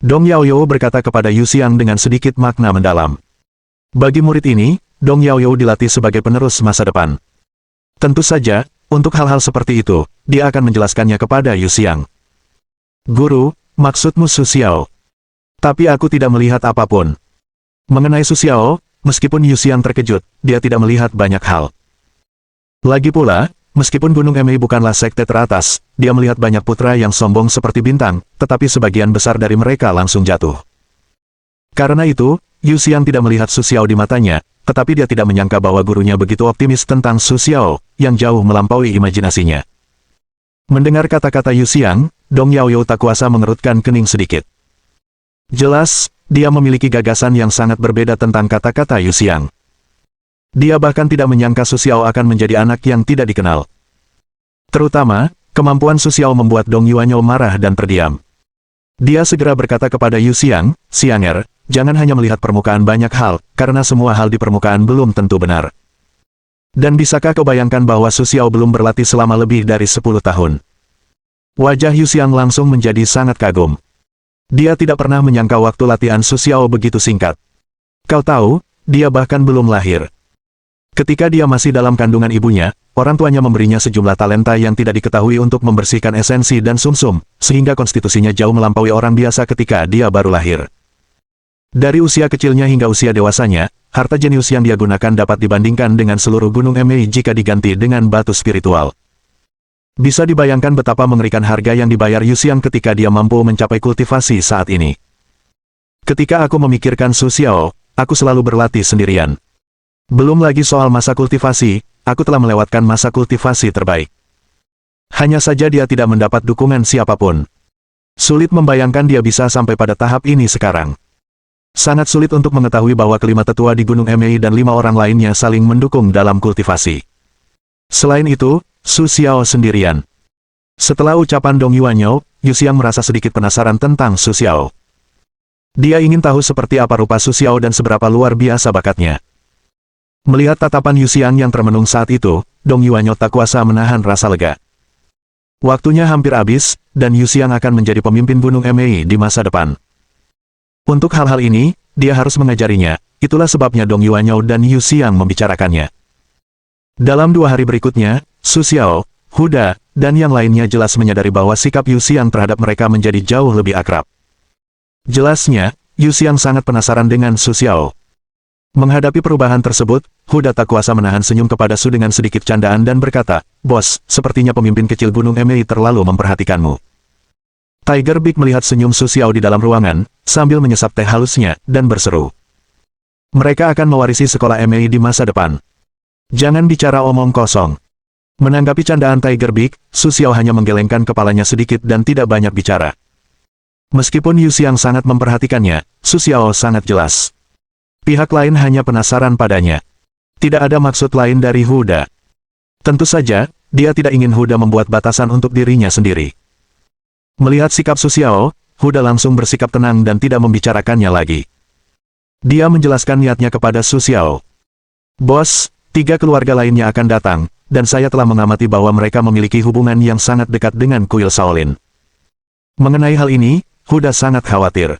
Dong Yaoyu berkata kepada Yu Xiang dengan sedikit makna mendalam. Bagi murid ini, Dong Yaoyu dilatih sebagai penerus masa depan. Tentu saja, untuk hal-hal seperti itu, dia akan menjelaskannya kepada Yu Xiang. Guru, maksudmu Su Xiao. Tapi aku tidak melihat apapun. Mengenai Su Xiao, meskipun Yu Xiang terkejut, dia tidak melihat banyak hal. Lagi pula, meskipun Gunung Emei bukanlah sekte teratas, dia melihat banyak putra yang sombong seperti bintang, tetapi sebagian besar dari mereka langsung jatuh. Karena itu, Yu Xiang tidak melihat Su Xiao di matanya, tetapi dia tidak menyangka bahwa gurunya begitu optimis tentang Su Xiao, yang jauh melampaui imajinasinya. Mendengar kata-kata Yu Xiang, Dong Yaoyu tak kuasa mengerutkan kening sedikit. Jelas, dia memiliki gagasan yang sangat berbeda tentang kata-kata Yu Xiang. Dia bahkan tidak menyangka Su Xiao akan menjadi anak yang tidak dikenal. Terutama, kemampuan Su Xiao membuat Dong Yuanyo marah dan terdiam. Dia segera berkata kepada Yu Xiang, "Xianger, jangan hanya melihat permukaan banyak hal, karena semua hal di permukaan belum tentu benar. Dan bisakah kau bayangkan bahwa Su Xiao belum berlatih selama lebih dari 10 tahun?" Wajah Yu Xiang langsung menjadi sangat kagum. Dia tidak pernah menyangka waktu latihan Su Xiao begitu singkat. Kau tahu, dia bahkan belum lahir. Ketika dia masih dalam kandungan ibunya, orang tuanya memberinya sejumlah talenta yang tidak diketahui untuk membersihkan esensi dan sumsum, sehingga konstitusinya jauh melampaui orang biasa ketika dia baru lahir. Dari usia kecilnya hingga usia dewasanya, harta jenius yang dia gunakan dapat dibandingkan dengan seluruh gunung Emei jika diganti dengan batu spiritual. Bisa dibayangkan betapa mengerikan harga yang dibayar Yu Xiang ketika dia mampu mencapai kultivasi saat ini. Ketika aku memikirkan Su Xiao, aku selalu berlatih sendirian. Belum lagi soal masa kultivasi, aku telah melewatkan masa kultivasi terbaik. Hanya saja dia tidak mendapat dukungan siapapun. Sulit membayangkan dia bisa sampai pada tahap ini sekarang. Sangat sulit untuk mengetahui bahwa kelima tetua di Gunung Emei dan 5 orang lainnya saling mendukung dalam kultivasi. Selain itu, Su Xiao sendirian. Setelah ucapan Dong Yuanyo, Yu Xiang merasa sedikit penasaran tentang Su Xiao. Dia ingin tahu seperti apa rupa Su Xiao dan seberapa luar biasa bakatnya. Melihat tatapan Yu Xiang yang termenung saat itu, Dong Yuanyo tak kuasa menahan rasa lega. Waktunya hampir habis, dan Yu Xiang akan menjadi pemimpin Gunung Emei di masa depan. Untuk hal-hal ini, dia harus mengajarinya, itulah sebabnya Dong Yuanyo dan Yu Xiang membicarakannya. Dalam 2 hari berikutnya, Su Xiao, Huda, dan yang lainnya jelas menyadari bahwa sikap Yu Xiang terhadap mereka menjadi jauh lebih akrab. Jelasnya, Yu Xiang sangat penasaran dengan Su Xiao. Menghadapi perubahan tersebut, Huda tak kuasa menahan senyum kepada Su dengan sedikit candaan dan berkata, "Bos, sepertinya pemimpin kecil Gunung Emei terlalu memperhatikanmu." Tiger Big melihat senyum Su Xiao di dalam ruangan, sambil menyesap teh halusnya, dan berseru. Mereka akan mewarisi sekolah Emei di masa depan. Jangan bicara omong kosong. Menanggapi candaan Tiger Big, Su Xiao hanya menggelengkan kepalanya sedikit dan tidak banyak bicara. Meskipun Yu Xiang sangat memperhatikannya, Su Xiao sangat jelas. Pihak lain hanya penasaran padanya. Tidak ada maksud lain dari Huda. Tentu saja, dia tidak ingin Huda membuat batasan untuk dirinya sendiri. Melihat sikap Su Xiao, Huda langsung bersikap tenang dan tidak membicarakannya lagi. Dia menjelaskan niatnya kepada Su Xiao. "Bos, 3 keluarga lainnya akan datang, dan saya telah mengamati bahwa mereka memiliki hubungan yang sangat dekat dengan kuil Shaolin." Mengenai hal ini, Huda sangat khawatir.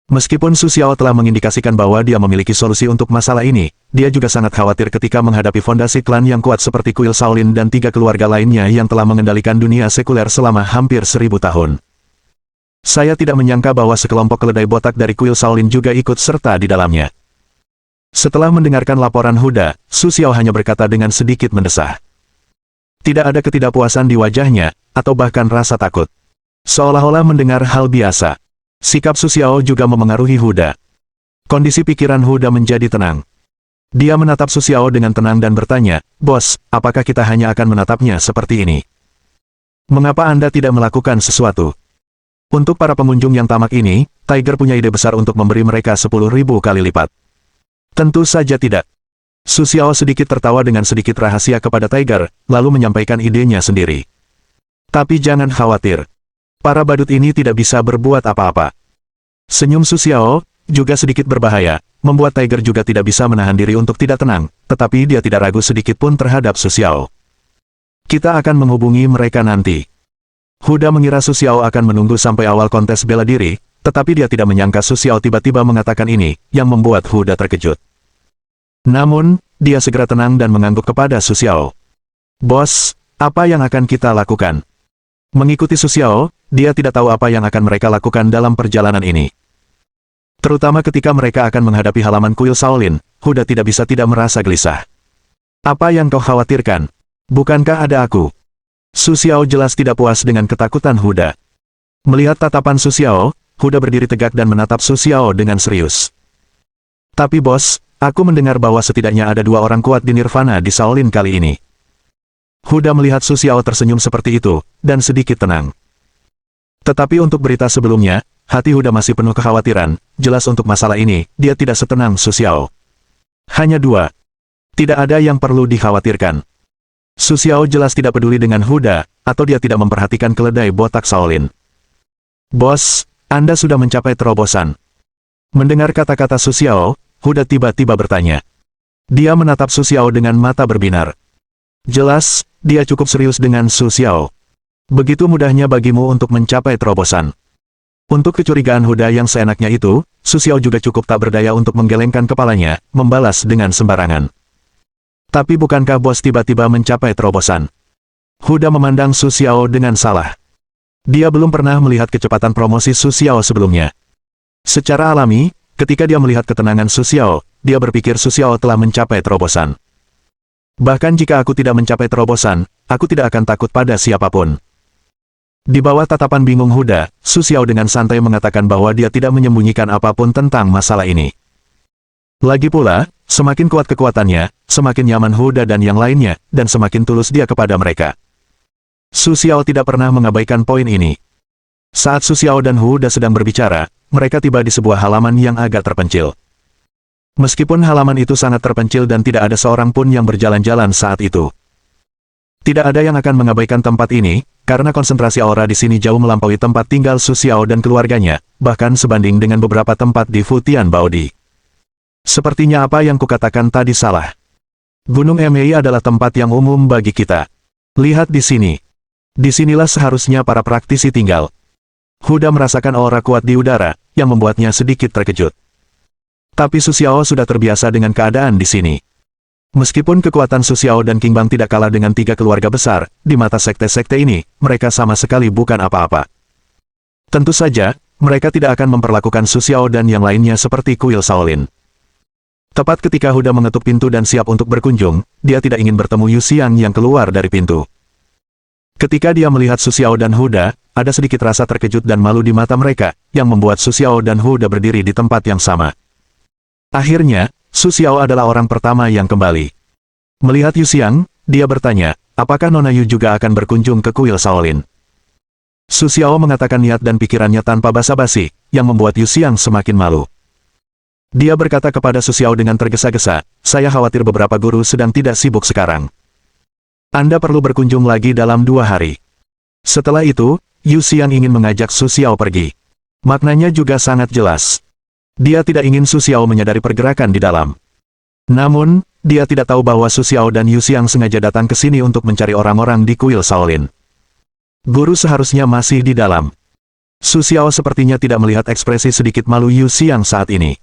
Meskipun Su Xiao telah mengindikasikan bahwa dia memiliki solusi untuk masalah ini, dia juga sangat khawatir ketika menghadapi fondasi klan yang kuat seperti kuil Shaolin dan 3 keluarga lainnya yang telah mengendalikan dunia sekuler selama hampir 1000 tahun. Saya tidak menyangka bahwa sekelompok keledai botak dari kuil Shaolin juga ikut serta di dalamnya. Setelah mendengarkan laporan Huda, Su Xiao hanya berkata dengan sedikit mendesah. Tidak ada ketidakpuasan di wajahnya, atau bahkan rasa takut. Seolah-olah mendengar hal biasa. Sikap Su Xiao juga memengaruhi Huda. Kondisi pikiran Huda menjadi tenang. Dia menatap Su Xiao dengan tenang dan bertanya, "Bos, apakah kita hanya akan menatapnya seperti ini? Mengapa Anda tidak melakukan sesuatu?" Untuk para pengunjung yang tamak ini, Tiger punya ide besar untuk memberi mereka 10.000 kali lipat. Tentu saja tidak. Su Xiao sedikit tertawa dengan sedikit rahasia kepada Tiger, lalu menyampaikan idenya sendiri. "Tapi jangan khawatir. Para badut ini tidak bisa berbuat apa-apa." Senyum Su Xiao, juga sedikit berbahaya, membuat Tiger juga tidak bisa menahan diri untuk tidak tenang, tetapi dia tidak ragu sedikit pun terhadap Su Xiao. "Kita akan menghubungi mereka nanti." Huda mengira Su Xiao akan menunggu sampai awal kontes bela diri, tetapi dia tidak menyangka Su Xiao tiba-tiba mengatakan ini, yang membuat Huda terkejut. Namun, dia segera tenang dan mengangguk kepada Su Xiao. "Bos, apa yang akan kita lakukan?" Mengikuti Su Xiao, dia tidak tahu apa yang akan mereka lakukan dalam perjalanan ini. Terutama ketika mereka akan menghadapi halaman kuil Shaolin, Huda tidak bisa tidak merasa gelisah. "Apa yang kau khawatirkan? Bukankah ada aku?" Su Xiao jelas tidak puas dengan ketakutan Huda. Melihat tatapan Su Xiao, Huda berdiri tegak dan menatap Su Xiao dengan serius. "Tapi bos, aku mendengar bahwa setidaknya ada 2 orang kuat di Nirvana di Shaolin kali ini." Huda melihat Su Xiao tersenyum seperti itu, dan sedikit tenang. Tetapi untuk berita sebelumnya, hati Huda masih penuh kekhawatiran, jelas untuk masalah ini, dia tidak setenang Su Xiao. Hanya 2. Tidak ada yang perlu dikhawatirkan. Su Xiao jelas tidak peduli dengan Huda, atau dia tidak memperhatikan keledai botak Shaolin. "Bos, Anda sudah mencapai terobosan. Mendengar kata-kata Su Xiao, Huda tiba-tiba bertanya. Dia menatap Su Xiao dengan mata berbinar. Jelas, dia cukup serius dengan Su Xiao. Begitu mudahnya bagimu untuk mencapai terobosan. Untuk kecurigaan Huda yang seenaknya itu, Su Xiao juga cukup tak berdaya untuk menggelengkan kepalanya, membalas dengan sembarangan. Tapi bukankah bos tiba-tiba mencapai terobosan? Huda memandang Su Xiao dengan salah. Dia belum pernah melihat kecepatan promosi Su Xiao sebelumnya. Secara alami, ketika dia melihat ketenangan Su Xiao, dia berpikir Su Xiao telah mencapai terobosan. Bahkan jika aku tidak mencapai terobosan, aku tidak akan takut pada siapapun. Di bawah tatapan bingung Huda, Su Xiao dengan santai mengatakan bahwa dia tidak menyembunyikan apapun tentang masalah ini. Lagi pula, semakin kuat kekuatannya, semakin nyaman Huda dan yang lainnya, dan semakin tulus dia kepada mereka. Su Xiao tidak pernah mengabaikan poin ini. Saat Su Xiao dan Huda sedang berbicara, mereka tiba di sebuah halaman yang agak terpencil. Meskipun halaman itu sangat terpencil dan tidak ada seorang pun yang berjalan-jalan saat itu. Tidak ada yang akan mengabaikan tempat ini, karena konsentrasi aura di sini jauh melampaui tempat tinggal Su Xiao dan keluarganya, bahkan sebanding dengan beberapa tempat di Futian Baodi. Sepertinya apa yang kukatakan tadi salah. Gunung Emei adalah tempat yang umum bagi kita. Lihat di sini. Disinilah seharusnya para praktisi tinggal. Huda merasakan aura kuat di udara, yang membuatnya sedikit terkejut. Tapi Su Xiao sudah terbiasa dengan keadaan di sini. Meskipun kekuatan Su Xiao dan Qingbang tidak kalah dengan 3 keluarga besar, di mata sekte-sekte ini, mereka sama sekali bukan apa-apa. Tentu saja, mereka tidak akan memperlakukan Su Xiao dan yang lainnya seperti kuil Shaolin. Tepat ketika Huda mengetuk pintu dan siap untuk berkunjung, dia tidak ingin bertemu Yu Xiang yang keluar dari pintu. Ketika dia melihat Su Xiao dan Huda, ada sedikit rasa terkejut dan malu di mata mereka, yang membuat Su Xiao dan Huda berdiri di tempat yang sama. Akhirnya, Su Xiao adalah orang pertama yang kembali. Melihat Yu Xiang, dia bertanya, apakah Nona Yu juga akan berkunjung ke kuil Shaolin? Su Xiao mengatakan niat dan pikirannya tanpa basa-basi, yang membuat Yu Xiang semakin malu. Dia berkata kepada Su Xiao dengan tergesa-gesa, saya khawatir beberapa guru sedang tidak sibuk sekarang. Anda perlu berkunjung lagi dalam 2 hari. Setelah itu, Yu Xiang ingin mengajak Su Xiao pergi. Maknanya juga sangat jelas. Dia tidak ingin Su Xiao menyadari pergerakan di dalam. Namun, dia tidak tahu bahwa Su Xiao dan Yu Xiang sengaja datang ke sini untuk mencari orang-orang di kuil Shaolin. Guru seharusnya masih di dalam. Su Xiao sepertinya tidak melihat ekspresi sedikit malu Yu Xiang saat ini.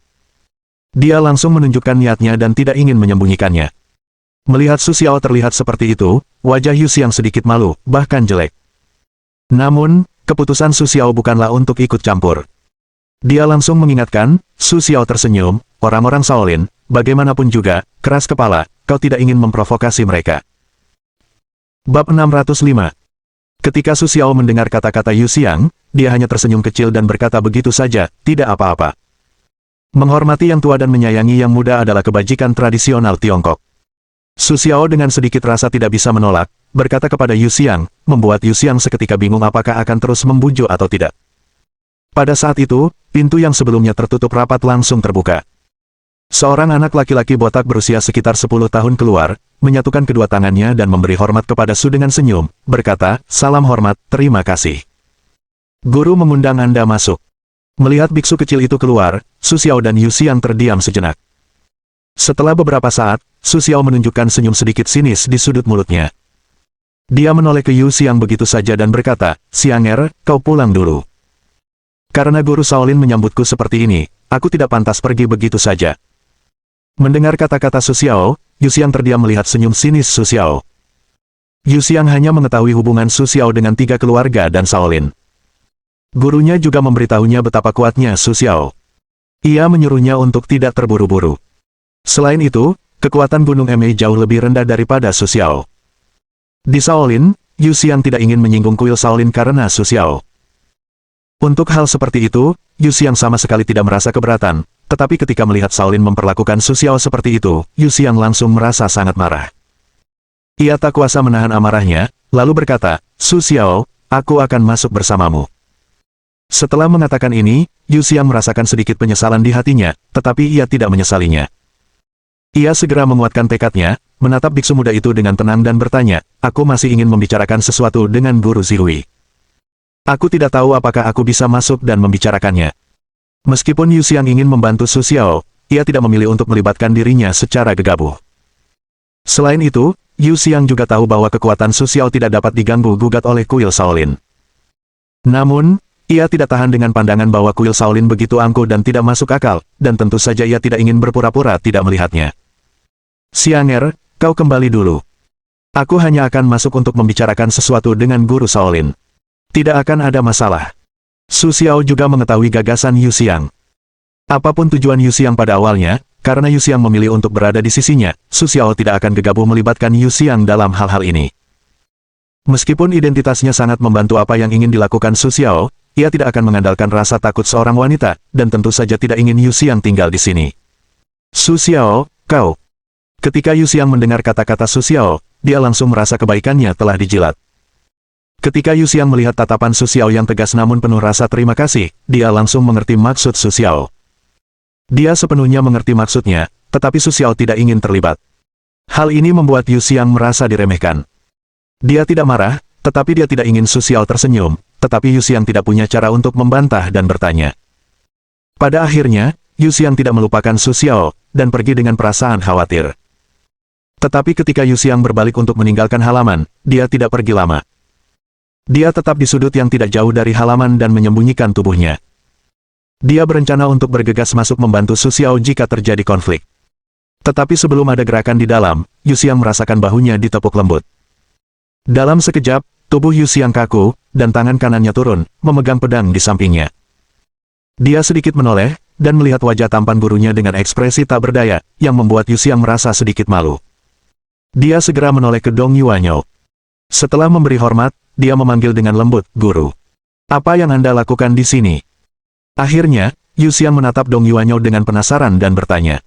Dia langsung menunjukkan niatnya dan tidak ingin menyembunyikannya. Melihat Su Xiao terlihat seperti itu, wajah Yu Xiang sedikit malu, bahkan jelek. Namun, keputusan Su Xiao bukanlah untuk ikut campur. Dia langsung mengingatkan, Su Xiao tersenyum, orang-orang Shaolin, bagaimanapun juga, keras kepala, kau tidak ingin memprovokasi mereka. Bab 605. Ketika Su Xiao mendengar kata-kata Yu Xiang, dia hanya tersenyum kecil dan berkata begitu saja, tidak apa-apa. Menghormati yang tua dan menyayangi yang muda adalah kebajikan tradisional Tiongkok. Su Xiao dengan sedikit rasa tidak bisa menolak, berkata kepada Yu Xiang, membuat Yu Xiang seketika bingung apakah akan terus membujuk atau tidak. Pada saat itu, pintu yang sebelumnya tertutup rapat langsung terbuka. Seorang anak laki-laki botak berusia sekitar 10 tahun keluar, menyatukan kedua tangannya dan memberi hormat kepada Su dengan senyum, berkata, salam hormat, terima kasih. Guru mengundang Anda masuk. Melihat biksu kecil itu keluar, Su Xiao dan Yu Xiang terdiam sejenak. Setelah beberapa saat, Su Xiao menunjukkan senyum sedikit sinis di sudut mulutnya. Dia menoleh ke Yu Xiang begitu saja dan berkata, Xianger, kau pulang dulu. Karena guru Shaolin menyambutku seperti ini, aku tidak pantas pergi begitu saja. Mendengar kata-kata Su Xiao, Yu Xiang terdiam melihat senyum sinis Su Xiao. Yu Xiang hanya mengetahui hubungan Su Xiao dengan 3 keluarga dan Shaolin. Gurunya juga memberitahunya betapa kuatnya Su Xiao. Ia menyuruhnya untuk tidak terburu-buru. Selain itu, kekuatan Gunung Emei jauh lebih rendah daripada Su Xiao. Di Shaolin, Yu Xiang tidak ingin menyinggung kuil Shaolin karena Su Xiao. Untuk hal seperti itu, Yu Xiang sama sekali tidak merasa keberatan, tetapi ketika melihat Shaolin memperlakukan Su Xiao seperti itu, Yu Xiang langsung merasa sangat marah. Ia tak kuasa menahan amarahnya, lalu berkata, Su Xiao, aku akan masuk bersamamu. Setelah mengatakan ini, Yu Xiang merasakan sedikit penyesalan di hatinya, tetapi ia tidak menyesalinya. Ia segera menguatkan tekadnya, menatap biksu muda itu dengan tenang dan bertanya, aku masih ingin membicarakan sesuatu dengan Guru Zihui. Aku tidak tahu apakah aku bisa masuk dan membicarakannya. Meskipun Yu Xiang ingin membantu Su Xiao, ia tidak memilih untuk melibatkan dirinya secara gegabah. Selain itu, Yu Xiang juga tahu bahwa kekuatan Su Xiao tidak dapat diganggu-gugat oleh kuil Shaolin. Namun, ia tidak tahan dengan pandangan bahwa kuil Shaolin begitu angkuh dan tidak masuk akal, dan tentu saja ia tidak ingin berpura-pura tidak melihatnya. Xianger, kau kembali dulu. Aku hanya akan masuk untuk membicarakan sesuatu dengan guru Shaolin. Tidak akan ada masalah. Su Xiao juga mengetahui gagasan Yu Xiang. Apapun tujuan Yu Xiang pada awalnya, karena Yu Xiang memilih untuk berada di sisinya, Su Xiao tidak akan gegabah melibatkan Yu Xiang dalam hal-hal ini. Meskipun identitasnya sangat membantu apa yang ingin dilakukan Su Xiao, ia tidak akan mengandalkan rasa takut seorang wanita, dan tentu saja tidak ingin Yu Xiang tinggal di sini. Su Xiao, kau. Ketika Yu Xiang mendengar kata-kata Su Xiao, dia langsung merasa kebaikannya telah dijilat. Ketika Yu Xiang melihat tatapan Su Xiao yang tegas namun penuh rasa terima kasih, dia langsung mengerti maksud Su Xiao. Dia sepenuhnya mengerti maksudnya, tetapi Su Xiao tidak ingin terlibat. Hal ini membuat Yu Xiang merasa diremehkan. Dia tidak marah, tetapi dia tidak ingin Su Xiao tersenyum, tetapi Yu Xiang tidak punya cara untuk membantah dan bertanya. Pada akhirnya, Yu Xiang tidak melupakan Su Xiao, dan pergi dengan perasaan khawatir. Tetapi ketika Yu Xiang berbalik untuk meninggalkan halaman, dia tidak pergi lama. Dia tetap di sudut yang tidak jauh dari halaman dan menyembunyikan tubuhnya. Dia berencana untuk bergegas masuk membantu Su Xiao jika terjadi konflik. Tetapi sebelum ada gerakan di dalam, Yu Xiang merasakan bahunya ditepuk lembut. Dalam sekejap, tubuh Yu Xiang kaku, dan tangan kanannya turun, memegang pedang di sampingnya. Dia sedikit menoleh, dan melihat wajah tampan gurunya dengan ekspresi tak berdaya, yang membuat Yu Xiang merasa sedikit malu. Dia segera menoleh ke Dong Yuanyo. Setelah memberi hormat, dia memanggil dengan lembut, "Guru. Apa yang Anda lakukan di sini?" Akhirnya, Yu Xiang menatap Dong Yuanyo dengan penasaran dan bertanya.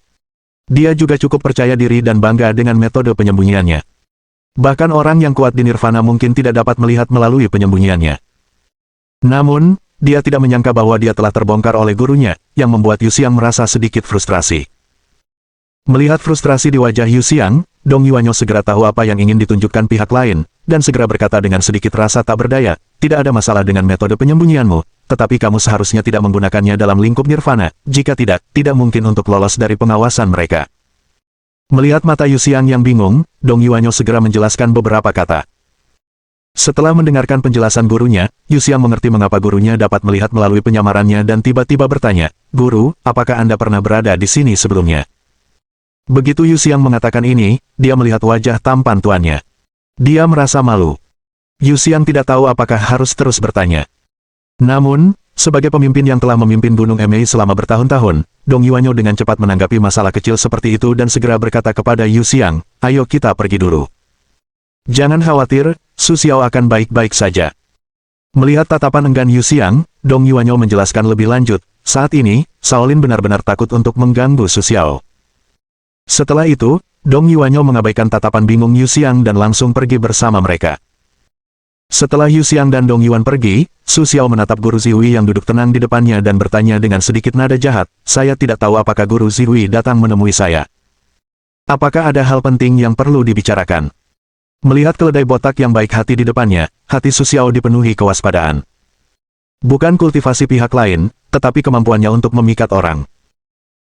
Dia juga cukup percaya diri dan bangga dengan metode penyembunyiannya. Bahkan orang yang kuat di Nirvana mungkin tidak dapat melihat melalui penyembunyiannya. Namun, dia tidak menyangka bahwa dia telah terbongkar oleh gurunya, yang membuat Yu Xiang merasa sedikit frustrasi. Melihat frustrasi di wajah Yu Xiang, Dong Yuanyo segera tahu apa yang ingin ditunjukkan pihak lain, dan segera berkata dengan sedikit rasa tak berdaya, "Tidak ada masalah dengan metode penyembunyianmu, tetapi kamu seharusnya tidak menggunakannya dalam lingkup Nirvana, jika tidak, tidak mungkin untuk lolos dari pengawasan mereka." Melihat mata Yu Xiang yang bingung, Dong Yuanyo segera menjelaskan beberapa kata. Setelah mendengarkan penjelasan gurunya, Yu Xiang mengerti mengapa gurunya dapat melihat melalui penyamarannya dan tiba-tiba bertanya, "Guru, apakah Anda pernah berada di sini sebelumnya?" Begitu Yu Xiang mengatakan ini, dia melihat wajah tampan tuannya. Dia merasa malu. Yu Xiang tidak tahu apakah harus terus bertanya. Namun, sebagai pemimpin yang telah memimpin Gunung Emei selama bertahun-tahun, Dong Yuanyo dengan cepat menanggapi masalah kecil seperti itu dan segera berkata kepada Yu Xiang, "Ayo kita pergi dulu. Jangan khawatir, Su Xiao akan baik-baik saja." Melihat tatapan enggan Yu Xiang, Dong Yuanyo menjelaskan lebih lanjut, "Saat ini, Shaolin benar-benar takut untuk mengganggu Su Xiao." Setelah itu, Dong Yuanyo mengabaikan tatapan bingung Yu Xiang dan langsung pergi bersama mereka. Setelah Yu Xiang dan Dong Yuan pergi, Su Xiao menatap Guru Zihui yang duduk tenang di depannya dan bertanya dengan sedikit nada jahat, "Saya tidak tahu apakah Guru Zihui datang menemui saya. Apakah ada hal penting yang perlu dibicarakan?" Melihat keledai botak yang baik hati di depannya, hati Su Xiao dipenuhi kewaspadaan. Bukan kultivasi pihak lain, tetapi kemampuannya untuk memikat orang.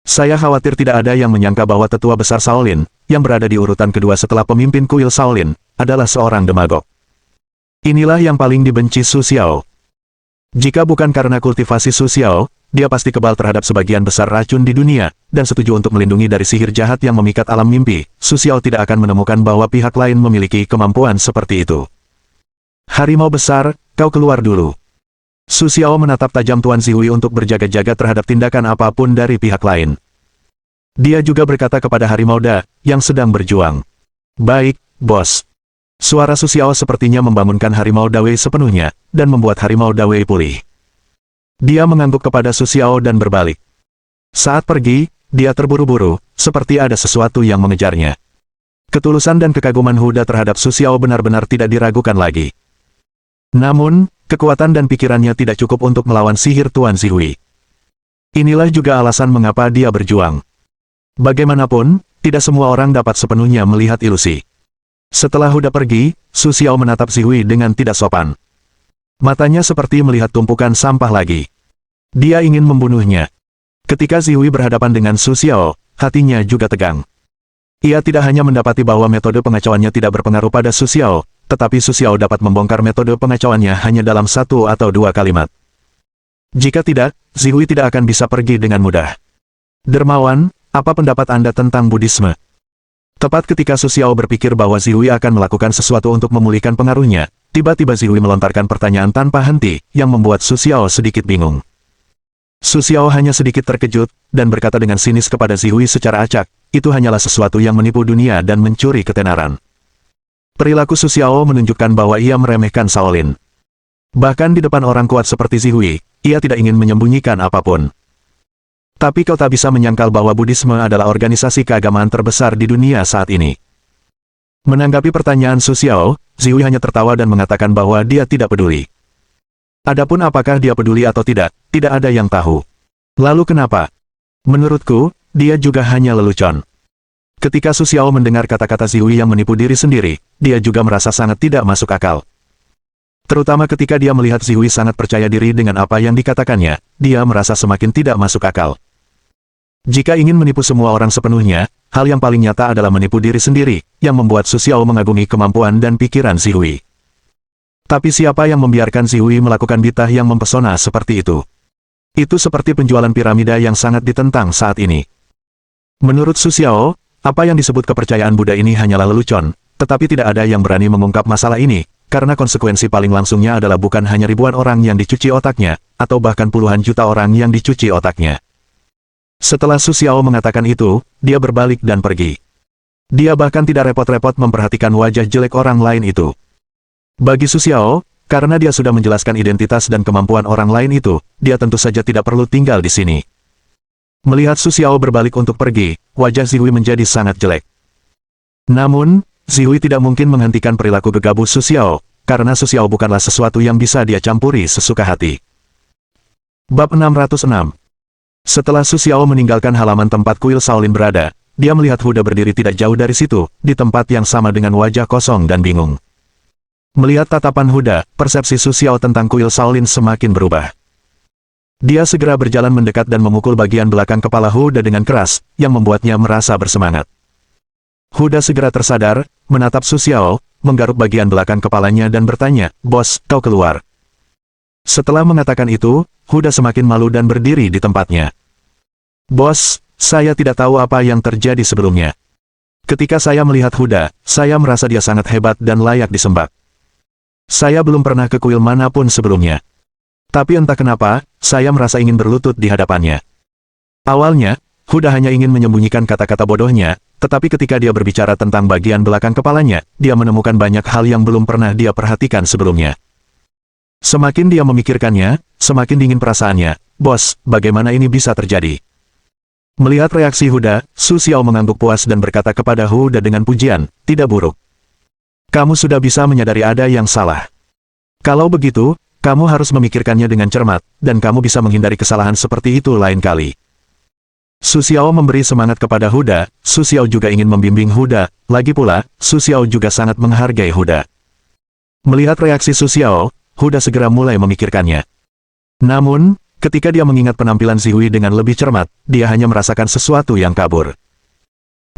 "Saya khawatir tidak ada yang menyangka bahwa tetua besar Shaolin, yang berada di urutan kedua setelah pemimpin kuil Shaolin, adalah seorang demagog. Inilah yang paling dibenci Su Xiao. Jika bukan karena kultivasi Su Xiao, dia pasti kebal terhadap sebagian besar racun di dunia, dan setuju untuk melindungi dari sihir jahat yang memikat alam mimpi. Su Xiao tidak akan menemukan bahwa pihak lain memiliki kemampuan seperti itu. Harimau besar, kau keluar dulu." Su Xiao menatap tajam Tuan Zihui untuk berjaga-jaga terhadap tindakan apapun dari pihak lain. Dia juga berkata kepada Harimau Da, yang sedang berjuang, "Baik, bos." Suara Su Xiao sepertinya membangunkan Harimau Dawei sepenuhnya, dan membuat Harimau Dawei pulih. Dia mengangguk kepada Su Xiao dan berbalik. Saat pergi, dia terburu-buru, seperti ada sesuatu yang mengejarnya. Ketulusan dan kekaguman Huda terhadap Su Xiao benar-benar tidak diragukan lagi. Namun, kekuatan dan pikirannya tidak cukup untuk melawan sihir Tuan Zihui. Inilah juga alasan mengapa dia berjuang. Bagaimanapun, tidak semua orang dapat sepenuhnya melihat ilusi. Setelah Huda pergi, Su Xiao menatap Zihui dengan tidak sopan. Matanya seperti melihat tumpukan sampah lagi. Dia ingin membunuhnya. Ketika Zihui berhadapan dengan Su Xiao, hatinya juga tegang. Ia tidak hanya mendapati bahwa metode pengacauannya tidak berpengaruh pada Su Xiao, tetapi Su Xiao dapat membongkar metode pengacauannya hanya dalam 1 atau 2 kalimat. Jika tidak, Zihui tidak akan bisa pergi dengan mudah. Dermawan, apa pendapat Anda tentang Buddhisme? Tepat ketika Su Xiao berpikir bahwa Zihui akan melakukan sesuatu untuk memulihkan pengaruhnya, tiba-tiba Zihui melontarkan pertanyaan tanpa henti, yang membuat Su Xiao sedikit bingung. Su Xiao hanya sedikit terkejut, dan berkata dengan sinis kepada Zihui secara acak, itu hanyalah sesuatu yang menipu dunia dan mencuri ketenaran. Perilaku Su Xiao menunjukkan bahwa ia meremehkan Shaolin. Bahkan di depan orang kuat seperti Zihui, ia tidak ingin menyembunyikan apapun. Tapi kau tak bisa menyangkal bahwa Buddhisme adalah organisasi keagamaan terbesar di dunia saat ini. Menanggapi pertanyaan Su Xiao, Zihui hanya tertawa dan mengatakan bahwa dia tidak peduli. Adapun apakah dia peduli atau tidak ada yang tahu. Lalu kenapa? Menurutku, dia juga hanya lelucon. Ketika Su Xiao mendengar kata-kata Zihui yang menipu diri sendiri, dia juga merasa sangat tidak masuk akal. Terutama ketika dia melihat Zihui sangat percaya diri dengan apa yang dikatakannya, dia merasa semakin tidak masuk akal. Jika ingin menipu semua orang sepenuhnya, hal yang paling nyata adalah menipu diri sendiri, yang membuat Su Xiao mengagumi kemampuan dan pikiran Zihui. Tapi siapa yang membiarkan Zihui melakukan bitah yang mempesona seperti itu? Itu seperti penjualan piramida yang sangat ditentang saat ini. Menurut Su Xiao, apa yang disebut kepercayaan Buddha ini hanyalah lelucon, tetapi tidak ada yang berani mengungkap masalah ini, karena konsekuensi paling langsungnya adalah bukan hanya ribuan orang yang dicuci otaknya, atau bahkan puluhan juta orang yang dicuci otaknya. Setelah Su Xiao mengatakan itu, dia berbalik dan pergi. Dia bahkan tidak repot-repot memperhatikan wajah jelek orang lain itu. Bagi Su Xiao, karena dia sudah menjelaskan identitas dan kemampuan orang lain itu, dia tentu saja tidak perlu tinggal di sini. Melihat Su Xiao berbalik untuk pergi, wajah Zihui menjadi sangat jelek. Namun, Zihui tidak mungkin menghentikan perilaku gegabah Su Xiao, karena Su Xiao bukanlah sesuatu yang bisa dia campuri sesuka hati. Bab 606. Setelah Su Xiao meninggalkan halaman tempat kuil Shaolin berada, dia melihat Huda berdiri tidak jauh dari situ, di tempat yang sama dengan wajah kosong dan bingung. Melihat tatapan Huda, persepsi Su Xiao tentang kuil Shaolin semakin berubah. Dia segera berjalan mendekat dan memukul bagian belakang kepala Huda dengan keras, yang membuatnya merasa bersemangat. Huda segera tersadar, menatap Su Xiao, menggaruk bagian belakang kepalanya dan bertanya, "Bos, kau keluar." Setelah mengatakan itu, Huda semakin malu dan berdiri di tempatnya. "Bos, saya tidak tahu apa yang terjadi sebelumnya. Ketika saya melihat Huda, saya merasa dia sangat hebat dan layak disembah. Saya belum pernah ke kuil manapun sebelumnya. Tapi entah kenapa, saya merasa ingin berlutut di hadapannya." Awalnya, Huda hanya ingin menyembunyikan kata-kata bodohnya, tetapi ketika dia berbicara tentang bagian belakang kepalanya, dia menemukan banyak hal yang belum pernah dia perhatikan sebelumnya. Semakin dia memikirkannya, semakin dingin perasaannya. "Bos, bagaimana ini bisa terjadi?" Melihat reaksi Huda, Su Xiao mengangguk puas dan berkata kepada Huda dengan pujian, "Tidak buruk. Kamu sudah bisa menyadari ada yang salah. Kalau begitu, kamu harus memikirkannya dengan cermat, dan kamu bisa menghindari kesalahan seperti itu lain kali." Su Xiao memberi semangat kepada Huda, Su Xiao juga ingin membimbing Huda, lagi pula, Su Xiao juga sangat menghargai Huda. Melihat reaksi Su Xiao, Huda segera mulai memikirkannya. Namun, ketika dia mengingat penampilan Zihui dengan lebih cermat, dia hanya merasakan sesuatu yang kabur.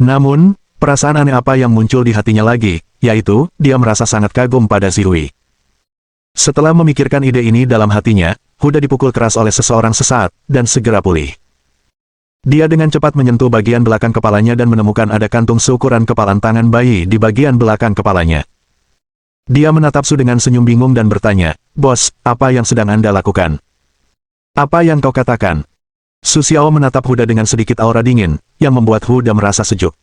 Namun, perasaan aneh apa yang muncul di hatinya lagi, yaitu, dia merasa sangat kagum pada Zihui. Setelah memikirkan ide ini dalam hatinya, Huda dipukul keras oleh seseorang sesaat, dan segera pulih. Dia dengan cepat menyentuh bagian belakang kepalanya dan menemukan ada kantung seukuran kepalan tangan bayi di bagian belakang kepalanya. Dia menatap Su dengan senyum bingung dan bertanya, "Bos, apa yang sedang Anda lakukan? Apa yang kau katakan?" Su Xiao menatap Huda dengan sedikit aura dingin, yang membuat Huda merasa sejuk.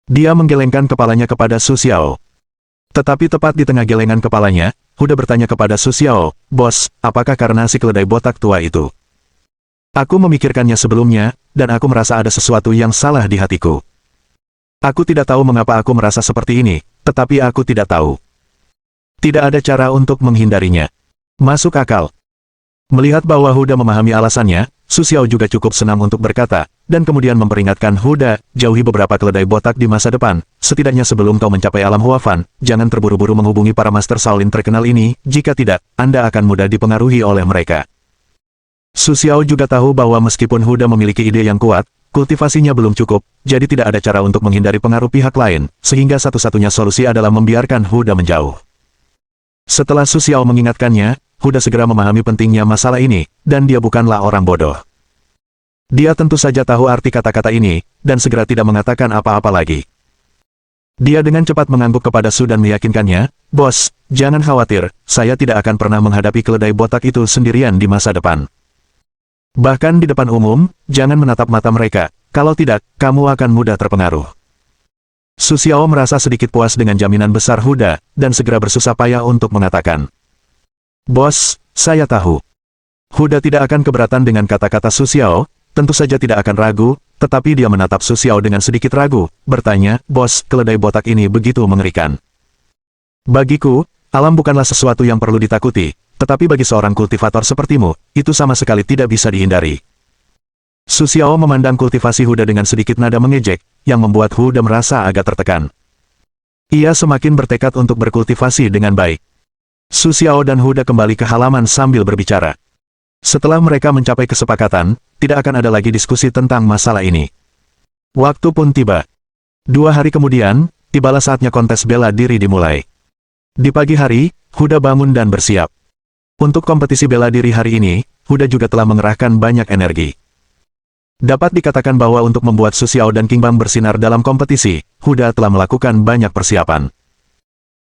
Dia menggelengkan kepalanya kepada Su Xiao. Tetapi tepat di tengah gelengan kepalanya, Huda bertanya kepada Su Xiao, "Bos, apakah karena si keledai botak tua itu? Aku memikirkannya sebelumnya, dan aku merasa ada sesuatu yang salah di hatiku. Aku tidak tahu mengapa aku merasa seperti ini, tetapi aku tidak tahu. Tidak ada cara untuk menghindarinya. Masuk akal." Melihat bahwa Huda memahami alasannya, Su Xiao juga cukup senang untuk berkata, dan kemudian memperingatkan Huda, jauhi beberapa keledai botak di masa depan, setidaknya sebelum kau mencapai alam Huafan, jangan terburu-buru menghubungi para Master Shaolin terkenal ini, jika tidak, Anda akan mudah dipengaruhi oleh mereka. Su Xiao juga tahu bahwa meskipun Huda memiliki ide yang kuat, kultivasinya belum cukup, jadi tidak ada cara untuk menghindari pengaruh pihak lain, sehingga satu-satunya solusi adalah membiarkan Huda menjauh. Setelah Su Xiao mengingatkannya, Huda segera memahami pentingnya masalah ini, dan dia bukanlah orang bodoh. Dia tentu saja tahu arti kata-kata ini, dan segera tidak mengatakan apa-apa lagi. Dia dengan cepat mengangguk kepada Su dan meyakinkannya, "Bos, jangan khawatir, saya tidak akan pernah menghadapi keledai botak itu sendirian di masa depan. Bahkan di depan umum, jangan menatap mata mereka, kalau tidak, kamu akan mudah terpengaruh." Su Xiao merasa sedikit puas dengan jaminan besar Huda, dan segera bersusah payah untuk mengatakan, "Bos, saya tahu." Huda tidak akan keberatan dengan kata-kata Su Xiao, tentu saja tidak akan ragu, tetapi dia menatap Su Xiao dengan sedikit ragu, bertanya, "Bos, keledai botak ini begitu mengerikan. Bagiku, alam bukanlah sesuatu yang perlu ditakuti, tetapi bagi seorang kultivator sepertimu, itu sama sekali tidak bisa dihindari." Su Xiao memandang kultivasi Huda dengan sedikit nada mengejek, yang membuat Huda merasa agak tertekan. Ia semakin bertekad untuk berkultivasi dengan baik. Su Xiao dan Huda kembali ke halaman sambil berbicara. Setelah mereka mencapai kesepakatan, tidak akan ada lagi diskusi tentang masalah ini. Waktu pun tiba. 2 hari kemudian, tibalah saatnya kontes bela diri dimulai. Di pagi hari, Huda bangun dan bersiap. Untuk kompetisi bela diri hari ini, Huda juga telah mengerahkan banyak energi. Dapat dikatakan bahwa untuk membuat Su Xiao dan Qingbang bersinar dalam kompetisi, Huda telah melakukan banyak persiapan.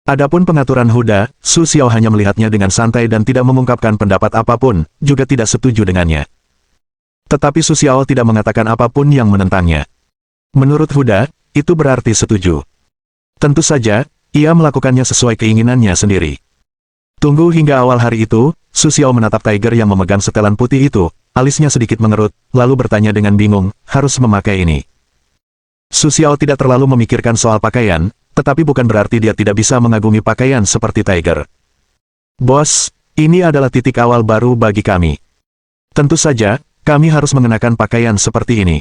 Adapun pengaturan Huda, Su Xiao hanya melihatnya dengan santai dan tidak mengungkapkan pendapat apapun, juga tidak setuju dengannya. Tetapi Su Xiao tidak mengatakan apapun yang menentangnya. Menurut Huda, itu berarti setuju. Tentu saja, ia melakukannya sesuai keinginannya sendiri. Tunggu hingga awal hari itu, Su Xiao menatap Tiger yang memegang setelan putih itu, alisnya sedikit mengerut, lalu bertanya dengan bingung, harus memakai ini. Su Xiao tidak terlalu memikirkan soal pakaian, tetapi bukan berarti dia tidak bisa mengagumi pakaian seperti Tiger. "Bos, ini adalah titik awal baru bagi kami. Tentu saja, kami harus mengenakan pakaian seperti ini.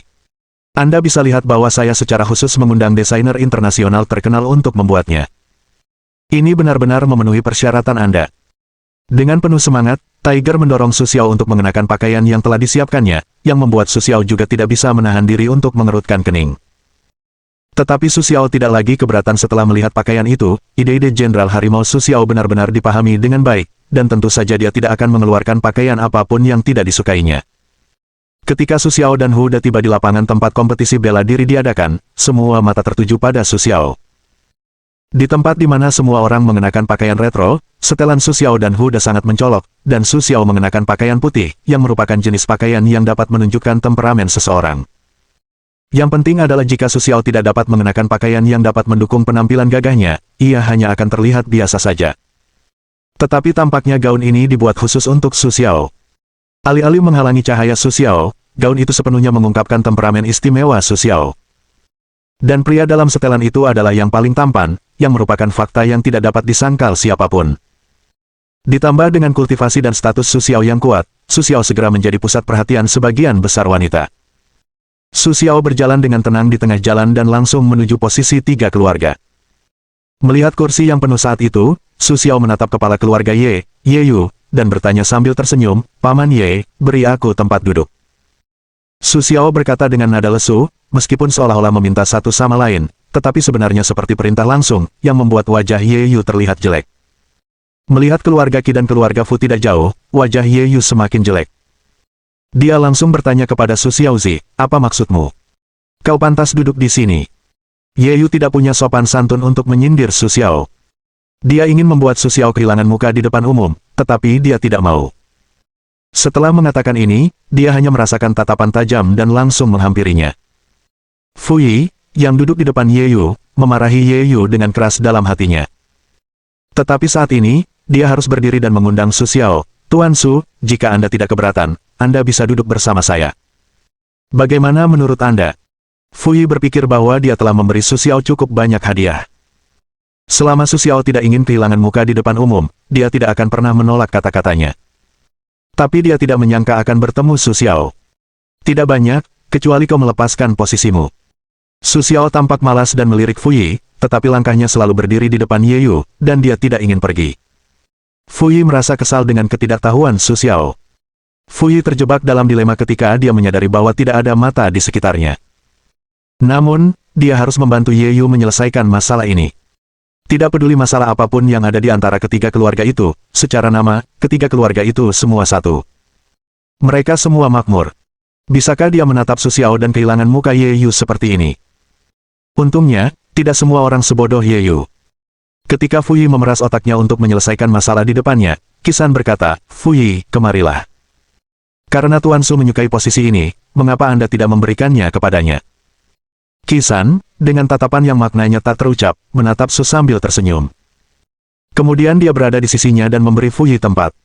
Anda bisa lihat bahwa saya secara khusus mengundang desainer internasional terkenal untuk membuatnya. Ini benar-benar memenuhi persyaratan Anda." Dengan penuh semangat, Tiger mendorong Su Xiao untuk mengenakan pakaian yang telah disiapkannya, yang membuat Su Xiao juga tidak bisa menahan diri untuk mengerutkan kening. Tetapi Su Xiao tidak lagi keberatan setelah melihat pakaian itu, ide-ide Jenderal Harimau Su Xiao benar-benar dipahami dengan baik, dan tentu saja dia tidak akan mengeluarkan pakaian apapun yang tidak disukainya. Ketika Su Xiao dan Huda tiba di lapangan tempat kompetisi bela diri diadakan, semua mata tertuju pada Su Xiao. Di tempat di mana semua orang mengenakan pakaian retro, setelan Su Xiao dan Huda sangat mencolok, dan Su Xiao mengenakan pakaian putih, yang merupakan jenis pakaian yang dapat menunjukkan temperamen seseorang. Yang penting adalah jika Su Xiao tidak dapat mengenakan pakaian yang dapat mendukung penampilan gagahnya, ia hanya akan terlihat biasa saja. Tetapi tampaknya gaun ini dibuat khusus untuk Su Xiao. Alih-alih menghalangi cahaya Su Xiao, gaun itu sepenuhnya mengungkapkan temperamen istimewa Su Xiao. Dan pria dalam setelan itu adalah yang paling tampan, yang merupakan fakta yang tidak dapat disangkal siapapun. Ditambah dengan kultivasi dan status Su Xiao yang kuat, Su Xiao segera menjadi pusat perhatian sebagian besar wanita. Su Xiao berjalan dengan tenang di tengah jalan dan langsung menuju posisi 3 keluarga. Melihat kursi yang penuh saat itu, Su Xiao menatap kepala keluarga Ye Yu, dan bertanya sambil tersenyum, "Paman Ye, beri aku tempat duduk." Su Xiao berkata dengan nada lesu, meskipun seolah-olah meminta satu sama lain, tetapi sebenarnya seperti perintah langsung, yang membuat wajah Ye Yu terlihat jelek. Melihat keluarga Qi dan keluarga Fu tidak jauh, wajah Ye Yu semakin jelek. Dia langsung bertanya kepada Su Xiaozi, "Apa maksudmu? Kau pantas duduk di sini." Ye Yu tidak punya sopan santun untuk menyindir Su Xiao. Dia ingin membuat Su Xiao kehilangan muka di depan umum, tetapi dia tidak mau. Setelah mengatakan ini, dia hanya merasakan tatapan tajam dan langsung menghampirinya. Fu Yi, yang duduk di depan Ye Yu, memarahi Ye Yu dengan keras dalam hatinya. Tetapi saat ini, dia harus berdiri dan mengundang Su Xiao, "Tuan Su, jika Anda tidak keberatan, Anda bisa duduk bersama saya. Bagaimana menurut Anda?" Fu Yi berpikir bahwa dia telah memberi Su Xiao cukup banyak hadiah. Selama Su Xiao tidak ingin kehilangan muka di depan umum, dia tidak akan pernah menolak kata-katanya. Tapi dia tidak menyangka akan bertemu Su Xiao. Tidak banyak, kecuali kau melepaskan posisimu. Su Xiao tampak malas dan melirik Fu Yi, tetapi langkahnya selalu berdiri di depan Ye Yu, dan dia tidak ingin pergi. Fu Yi merasa kesal dengan ketidaktahuan Su Xiao. Fu Yi terjebak dalam dilema ketika dia menyadari bahwa tidak ada mata di sekitarnya. Namun, dia harus membantu Ye Yu menyelesaikan masalah ini. Tidak peduli masalah apapun yang ada di antara ketiga keluarga itu, secara nama, ketiga keluarga itu semua satu. Mereka semua makmur. Bisakah dia menatap Su Xiao dan kehilangan muka Ye Yu seperti ini? Untungnya, tidak semua orang sebodoh Ye Yu. Ketika Fu Yi memeras otaknya untuk menyelesaikan masalah di depannya, Qisan berkata, "Fu Yi, kemarilah. Karena Tuan Su menyukai posisi ini, mengapa Anda tidak memberikannya kepadanya?" Qisan, dengan tatapan yang maknanya tak terucap, menatap Su sambil tersenyum. Kemudian dia berada di sisinya dan memberi Fu Yi tempat.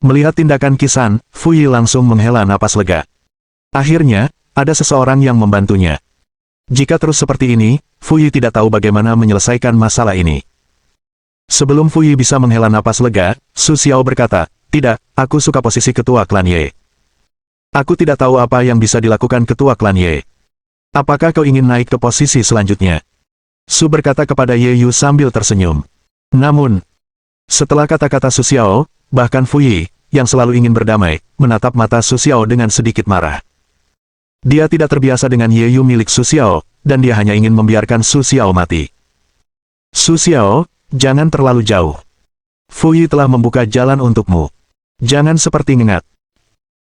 Melihat tindakan Qisan, Fu Yi langsung menghela napas lega. Akhirnya, ada seseorang yang membantunya. Jika terus seperti ini, Fu Yi tidak tahu bagaimana menyelesaikan masalah ini. Sebelum Fu Yi bisa menghela napas lega, Su Xiao berkata, "Tidak, aku suka posisi ketua klan Ye. Aku tidak tahu apa yang bisa dilakukan ketua klan Ye. Apakah kau ingin naik ke posisi selanjutnya?" Su berkata kepada Ye Yu sambil tersenyum. Namun, setelah kata-kata Su Xiao, bahkan Fu Yi, yang selalu ingin berdamai, menatap mata Su Xiao dengan sedikit marah. Dia tidak terbiasa dengan Ye Yu milik Su Xiao, dan dia hanya ingin membiarkan Su Xiao mati. "Su Xiao, jangan terlalu jauh. Fu Yi telah membuka jalan untukmu. Jangan seperti ngengat."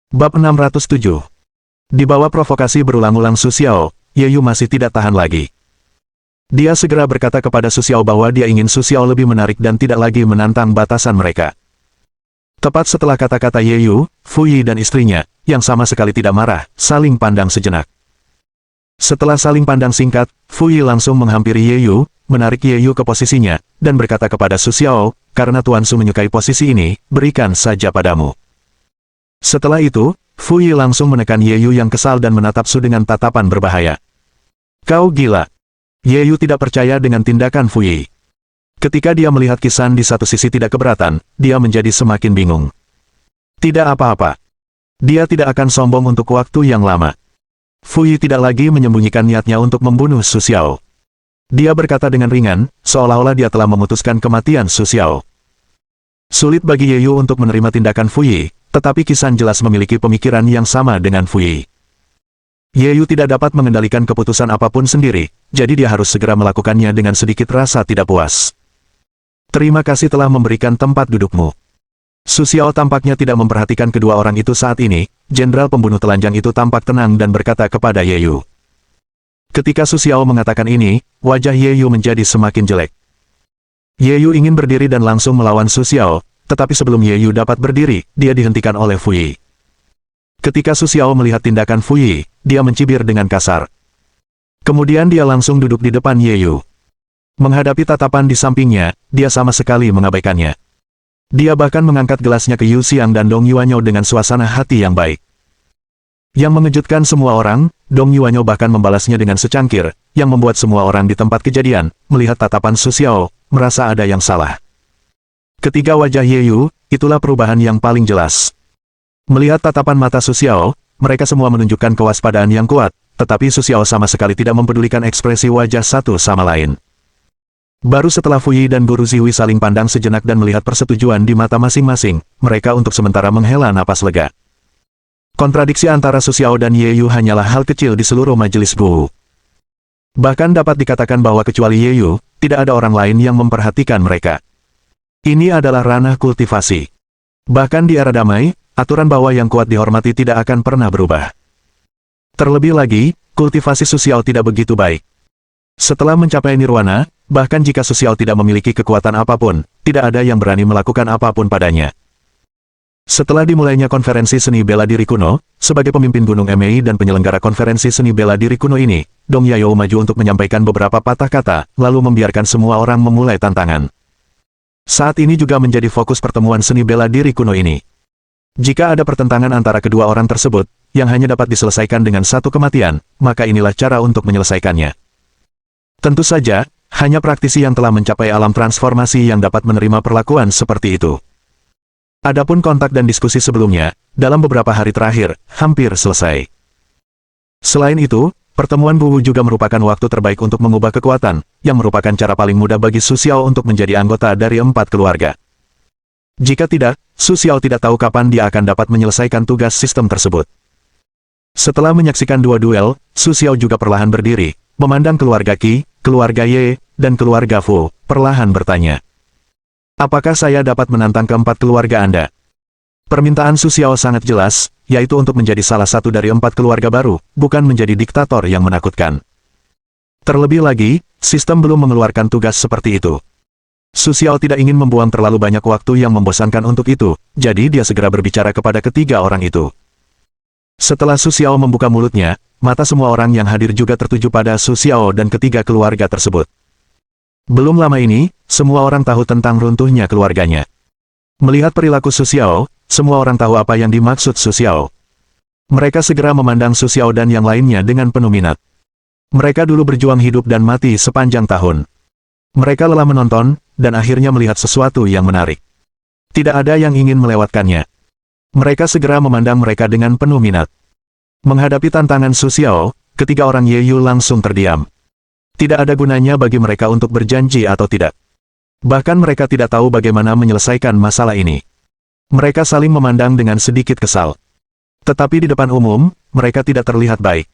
Bab 607. Di bawah provokasi berulang-ulang Su Xiao, Ye Yu masih tidak tahan lagi. Dia segera berkata kepada Su Xiao bahwa dia ingin Su Xiao lebih menarik dan tidak lagi menantang batasan mereka. Tepat setelah kata-kata Ye Yu, Fu Yi dan istrinya, yang sama sekali tidak marah, saling pandang sejenak. Setelah saling pandang singkat, Fu Yi langsung menghampiri Ye Yu, menarik Ye Yu ke posisinya, dan berkata kepada Su Xiao, "Karena Tuan Su menyukai posisi ini, berikan saja padamu." Setelah itu, Fu Yi langsung menekan Ye Yu yang kesal dan menatap Su dengan tatapan berbahaya. "Kau gila." Ye Yu tidak percaya dengan tindakan Fu Yi. Ketika dia melihat Qisan di satu sisi tidak keberatan, dia menjadi semakin bingung. Tidak apa-apa. Dia tidak akan sombong untuk waktu yang lama. Fu Yi tidak lagi menyembunyikan niatnya untuk membunuh Su Xiao. Dia berkata dengan ringan, seolah-olah dia telah memutuskan kematian Su Xiao. Sulit bagi Ye Yu untuk menerima tindakan Fu Yi, tetapi Qisan jelas memiliki pemikiran yang sama dengan Fu Yi. Ye Yu tidak dapat mengendalikan keputusan apapun sendiri, jadi dia harus segera melakukannya dengan sedikit rasa tidak puas. "Terima kasih telah memberikan tempat dudukmu." Su Xiao tampaknya tidak memperhatikan kedua orang itu saat ini. Jenderal pembunuh telanjang itu tampak tenang dan berkata kepada Ye Yu. Ketika Su Xiao mengatakan ini, wajah Ye Yu menjadi semakin jelek. Ye Yu ingin berdiri dan langsung melawan Su Xiao, tetapi sebelum Ye Yu dapat berdiri, dia dihentikan oleh Fu Yi. Ketika Su Xiao melihat tindakan Fu Yi, dia mencibir dengan kasar. Kemudian dia langsung duduk di depan Ye Yu. Menghadapi tatapan di sampingnya, dia sama sekali mengabaikannya. Dia bahkan mengangkat gelasnya ke Yu Xiang dan Dong Yuanyo dengan suasana hati yang baik. Yang mengejutkan semua orang, Dong Yuanyo bahkan membalasnya dengan secangkir, yang membuat semua orang di tempat kejadian, melihat tatapan Su Xiao, merasa ada yang salah. Ketiga wajah Ye Yu, itulah perubahan yang paling jelas. Melihat tatapan mata Su Xiao, mereka semua menunjukkan kewaspadaan yang kuat, tetapi Su Xiao sama sekali tidak mempedulikan ekspresi wajah satu sama lain. Baru setelah Fu Yi dan Guru Zihui saling pandang sejenak dan melihat persetujuan di mata masing-masing, mereka untuk sementara menghela napas lega. Kontradiksi antara Su Xiao dan Ye Yu hanyalah hal kecil di seluruh majelis Gu. Bahkan dapat dikatakan bahwa kecuali Ye Yu, tidak ada orang lain yang memperhatikan mereka. Ini adalah ranah kultivasi. Bahkan di era damai, aturan bahwa yang kuat dihormati tidak akan pernah berubah. Terlebih lagi, kultivasi Su Xiao tidak begitu baik. Setelah mencapai nirwana, bahkan jika Su Xiao tidak memiliki kekuatan apapun, tidak ada yang berani melakukan apapun padanya. Setelah dimulainya konferensi seni bela diri kuno, sebagai pemimpin Gunung Emei dan penyelenggara konferensi seni bela diri kuno ini, Dong Yayo maju untuk menyampaikan beberapa patah kata, lalu membiarkan semua orang memulai tantangan. Saat ini juga menjadi fokus pertemuan seni bela diri kuno ini. Jika ada pertentangan antara kedua orang tersebut, yang hanya dapat diselesaikan dengan satu kematian, maka inilah cara untuk menyelesaikannya. Tentu saja, hanya praktisi yang telah mencapai alam transformasi yang dapat menerima perlakuan seperti itu. Adapun kontak dan diskusi sebelumnya, dalam beberapa hari terakhir, hampir selesai. Selain itu, pertemuan Wu juga merupakan waktu terbaik untuk mengubah kekuatan, yang merupakan cara paling mudah bagi Su Xiao untuk menjadi anggota dari 4 keluarga. Jika tidak, Su Xiao tidak tahu kapan dia akan dapat menyelesaikan tugas sistem tersebut. Setelah menyaksikan 2 duel, Su Xiao juga perlahan berdiri, memandang keluarga Qi, keluarga Ye, dan keluarga Fu, perlahan bertanya. Apakah saya dapat menantang keempat keluarga Anda? Permintaan Su Xiao sangat jelas, yaitu untuk menjadi salah satu dari 4 keluarga baru, bukan menjadi diktator yang menakutkan. Terlebih lagi, sistem belum mengeluarkan tugas seperti itu. Su Xiao tidak ingin membuang terlalu banyak waktu yang membosankan untuk itu, jadi dia segera berbicara kepada ketiga orang itu. Setelah Su Xiao membuka mulutnya, mata semua orang yang hadir juga tertuju pada Su Xiao dan ketiga keluarga tersebut. Belum lama ini, semua orang tahu tentang runtuhnya keluarganya. Melihat perilaku Su Xiao, semua orang tahu apa yang dimaksud Su Xiao. Mereka segera memandang Su Xiao dan yang lainnya dengan penuh minat. Mereka dulu berjuang hidup dan mati sepanjang tahun. Mereka lelah menonton, dan akhirnya melihat sesuatu yang menarik. Tidak ada yang ingin melewatkannya. Mereka segera memandang mereka dengan penuh minat. Menghadapi tantangan Su Xiao, ketiga orang Ye Yu langsung terdiam. Tidak ada gunanya bagi mereka untuk berjanji atau tidak. Bahkan mereka tidak tahu bagaimana menyelesaikan masalah ini. Mereka saling memandang dengan sedikit kesal. Tetapi di depan umum, mereka tidak terlihat baik.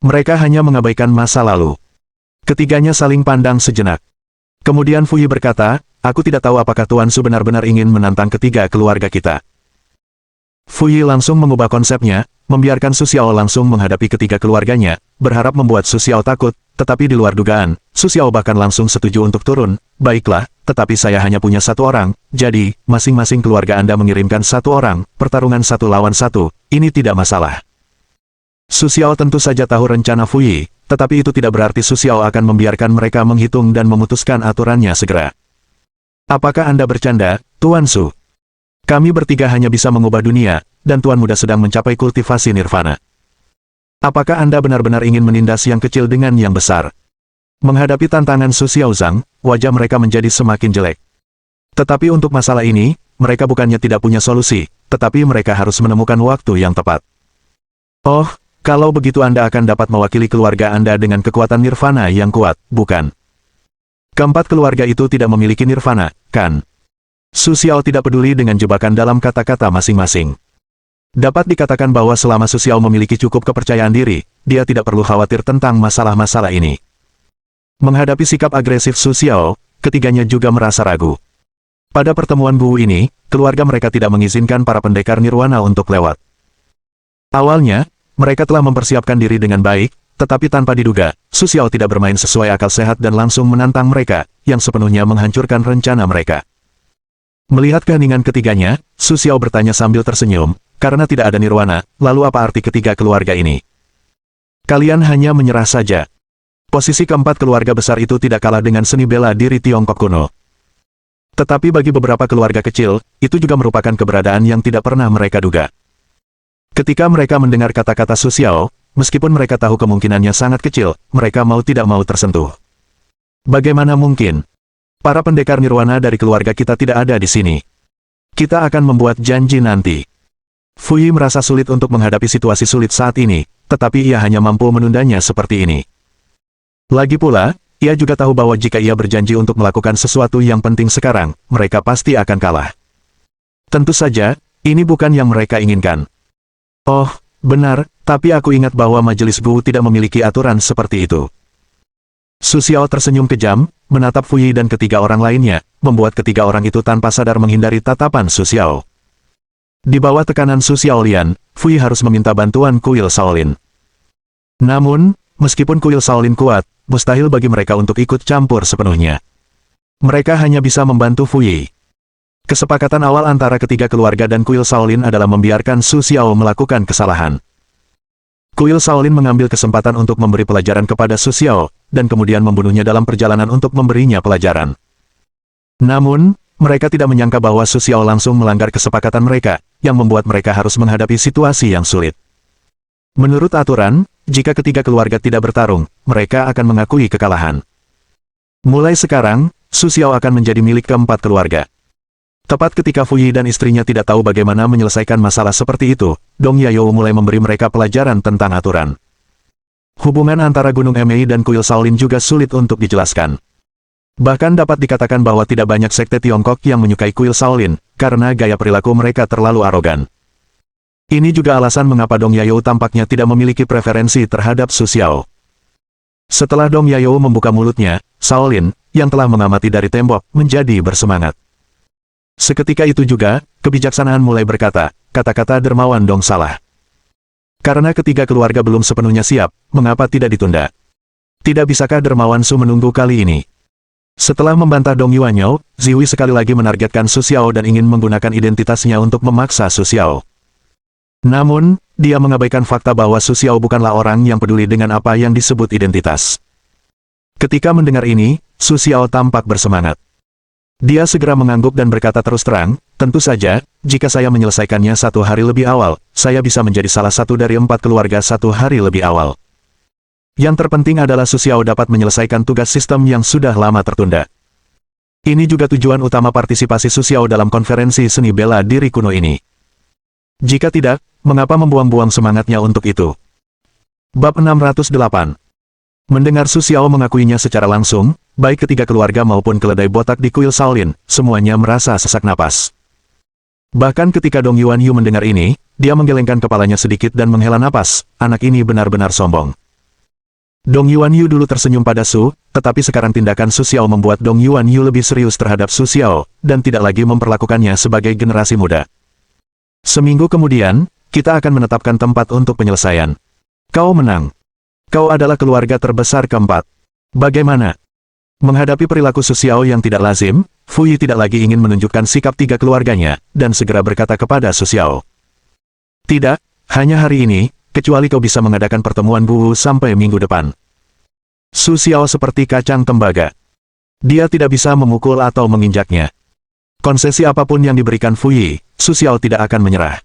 Mereka hanya mengabaikan masa lalu. Ketiganya saling pandang sejenak. Kemudian Fu Yi berkata, aku tidak tahu apakah Tuan Su benar-benar ingin menantang ketiga keluarga kita. Fu Yi langsung mengubah konsepnya, membiarkan Su Xiao langsung menghadapi ketiga keluarganya, berharap membuat Su Xiao takut, tetapi di luar dugaan, Su Xiao bahkan langsung setuju untuk turun. Baiklah, tetapi saya hanya punya 1 orang, jadi, masing-masing keluarga Anda mengirimkan 1 orang, pertarungan 1 lawan 1, ini tidak masalah. Su Xiao tentu saja tahu rencana Fu Yi, tetapi itu tidak berarti Su Xiao akan membiarkan mereka menghitung dan memutuskan aturannya segera. Apakah Anda bercanda, Tuan Su? Kami bertiga hanya bisa mengubah dunia, dan Tuan Muda sedang mencapai kultivasi nirvana. Apakah Anda benar-benar ingin menindas yang kecil dengan yang besar? Menghadapi tantangan Su Xiaozang, wajah mereka menjadi semakin jelek. Tetapi untuk masalah ini, mereka bukannya tidak punya solusi, tetapi mereka harus menemukan waktu yang tepat. Oh, kalau begitu Anda akan dapat mewakili keluarga Anda dengan kekuatan nirvana yang kuat, bukan? Keempat keluarga itu tidak memiliki nirvana, kan? Su Xiao tidak peduli dengan jebakan dalam kata-kata masing-masing. Dapat dikatakan bahwa selama Su Xiao memiliki cukup kepercayaan diri, dia tidak perlu khawatir tentang masalah-masalah ini. Menghadapi sikap agresif Su Xiao, ketiganya juga merasa ragu. Pada pertemuan Wu ini, keluarga mereka tidak mengizinkan para pendekar nirwana untuk lewat. Awalnya, mereka telah mempersiapkan diri dengan baik, tetapi tanpa diduga, Su Xiao tidak bermain sesuai akal sehat dan langsung menantang mereka, yang sepenuhnya menghancurkan rencana mereka. Melihat keheningan ketiganya, Su Xiao bertanya sambil tersenyum, karena tidak ada nirwana, lalu apa arti ketiga keluarga ini? Kalian hanya menyerah saja. Posisi keempat keluarga besar itu tidak kalah dengan seni bela diri Tiongkok kuno. Tetapi bagi beberapa keluarga kecil, itu juga merupakan keberadaan yang tidak pernah mereka duga. Ketika mereka mendengar kata-kata Su Xiao, meskipun mereka tahu kemungkinannya sangat kecil, mereka mau tidak mau tersentuh. Bagaimana mungkin? Para pendekar nirwana dari keluarga kita tidak ada di sini. Kita akan membuat janji nanti. Fu Yi merasa sulit untuk menghadapi situasi sulit saat ini, tetapi ia hanya mampu menundanya seperti ini. Lagi pula, ia juga tahu bahwa jika ia berjanji untuk melakukan sesuatu yang penting sekarang, mereka pasti akan kalah. Tentu saja, ini bukan yang mereka inginkan. Oh, benar, tapi aku ingat bahwa Majelis Gu tidak memiliki aturan seperti itu. Su Xiao tersenyum kejam, menatap Fu Yi dan ketiga orang lainnya, membuat ketiga orang itu tanpa sadar menghindari tatapan Su Xiao. Di bawah tekanan Su Xiaolian, Fu Yi harus meminta bantuan kuil Shaolin. Namun, meskipun kuil Shaolin kuat, mustahil bagi mereka untuk ikut campur sepenuhnya. Mereka hanya bisa membantu Fu Yi. Kesepakatan awal antara ketiga keluarga dan kuil Shaolin adalah membiarkan Su Xiao melakukan kesalahan. Kuil Shaolin mengambil kesempatan untuk memberi pelajaran kepada Su Xiao, dan kemudian membunuhnya dalam perjalanan untuk memberinya pelajaran. Namun, mereka tidak menyangka bahwa Su Xiao langsung melanggar kesepakatan mereka, yang membuat mereka harus menghadapi situasi yang sulit. Menurut aturan, jika ketiga keluarga tidak bertarung, mereka akan mengakui kekalahan. Mulai sekarang, Su Xiao akan menjadi milik keempat keluarga. Tepat ketika Fu Yi dan istrinya tidak tahu bagaimana menyelesaikan masalah seperti itu, Dong Yayou mulai memberi mereka pelajaran tentang aturan. Hubungan antara Gunung Emei dan kuil Shaolin juga sulit untuk dijelaskan. Bahkan dapat dikatakan bahwa tidak banyak sekte Tiongkok yang menyukai kuil Shaolin, karena gaya perilaku mereka terlalu arogan. Ini juga alasan mengapa Dong Yayou tampaknya tidak memiliki preferensi terhadap Su Xiao. Setelah Dong Yayou membuka mulutnya, Shaolin, yang telah mengamati dari tembok, menjadi bersemangat. Seketika itu juga, kebijaksanaan mulai berkata, kata-kata dermawan Dong salah. Karena ketiga keluarga belum sepenuhnya siap, mengapa tidak ditunda? Tidak bisakah dermawan Su menunggu kali ini? Setelah membantah Dong Yuanyou, Zihui sekali lagi menargetkan Su Xiao dan ingin menggunakan identitasnya untuk memaksa Su Xiao. Namun, dia mengabaikan fakta bahwa Su Xiao bukanlah orang yang peduli dengan apa yang disebut identitas. Ketika mendengar ini, Su Xiao tampak bersemangat. Dia segera mengangguk dan berkata terus terang, tentu saja, jika saya menyelesaikannya 1 hari lebih awal, saya bisa menjadi salah satu dari 4 keluarga 1 hari lebih awal. Yang terpenting adalah Su Xiao dapat menyelesaikan tugas sistem yang sudah lama tertunda. Ini juga tujuan utama partisipasi Su Xiao dalam konferensi seni bela diri kuno ini. Jika tidak, mengapa membuang-buang semangatnya untuk itu? Bab 608. Mendengar Su Xiao mengakuinya secara langsung, baik ketiga keluarga maupun keledai botak di kuil Shaolin, semuanya merasa sesak napas. Bahkan ketika Dong Yuanyu mendengar ini, dia menggelengkan kepalanya sedikit dan menghela napas, anak ini benar-benar sombong. Dong Yuanyu dulu tersenyum pada Su, tetapi sekarang tindakan Su Xiao membuat Dong Yuanyu lebih serius terhadap Su Xiao, dan tidak lagi memperlakukannya sebagai generasi muda. Seminggu kemudian, kita akan menetapkan tempat untuk penyelesaian. Kau menang. Kau adalah keluarga terbesar keempat. Bagaimana? Menghadapi perilaku Su Xiao yang tidak lazim, Fu Yi tidak lagi ingin menunjukkan sikap tiga keluarganya, dan segera berkata kepada Su Xiao. Tidak, hanya hari ini, kecuali kau bisa mengadakan pertemuan Wu sampai minggu depan. Su Xiao seperti kacang tembaga. Dia tidak bisa memukul atau menginjaknya. Konsesi apapun yang diberikan Fu Yi, Su Xiao tidak akan menyerah.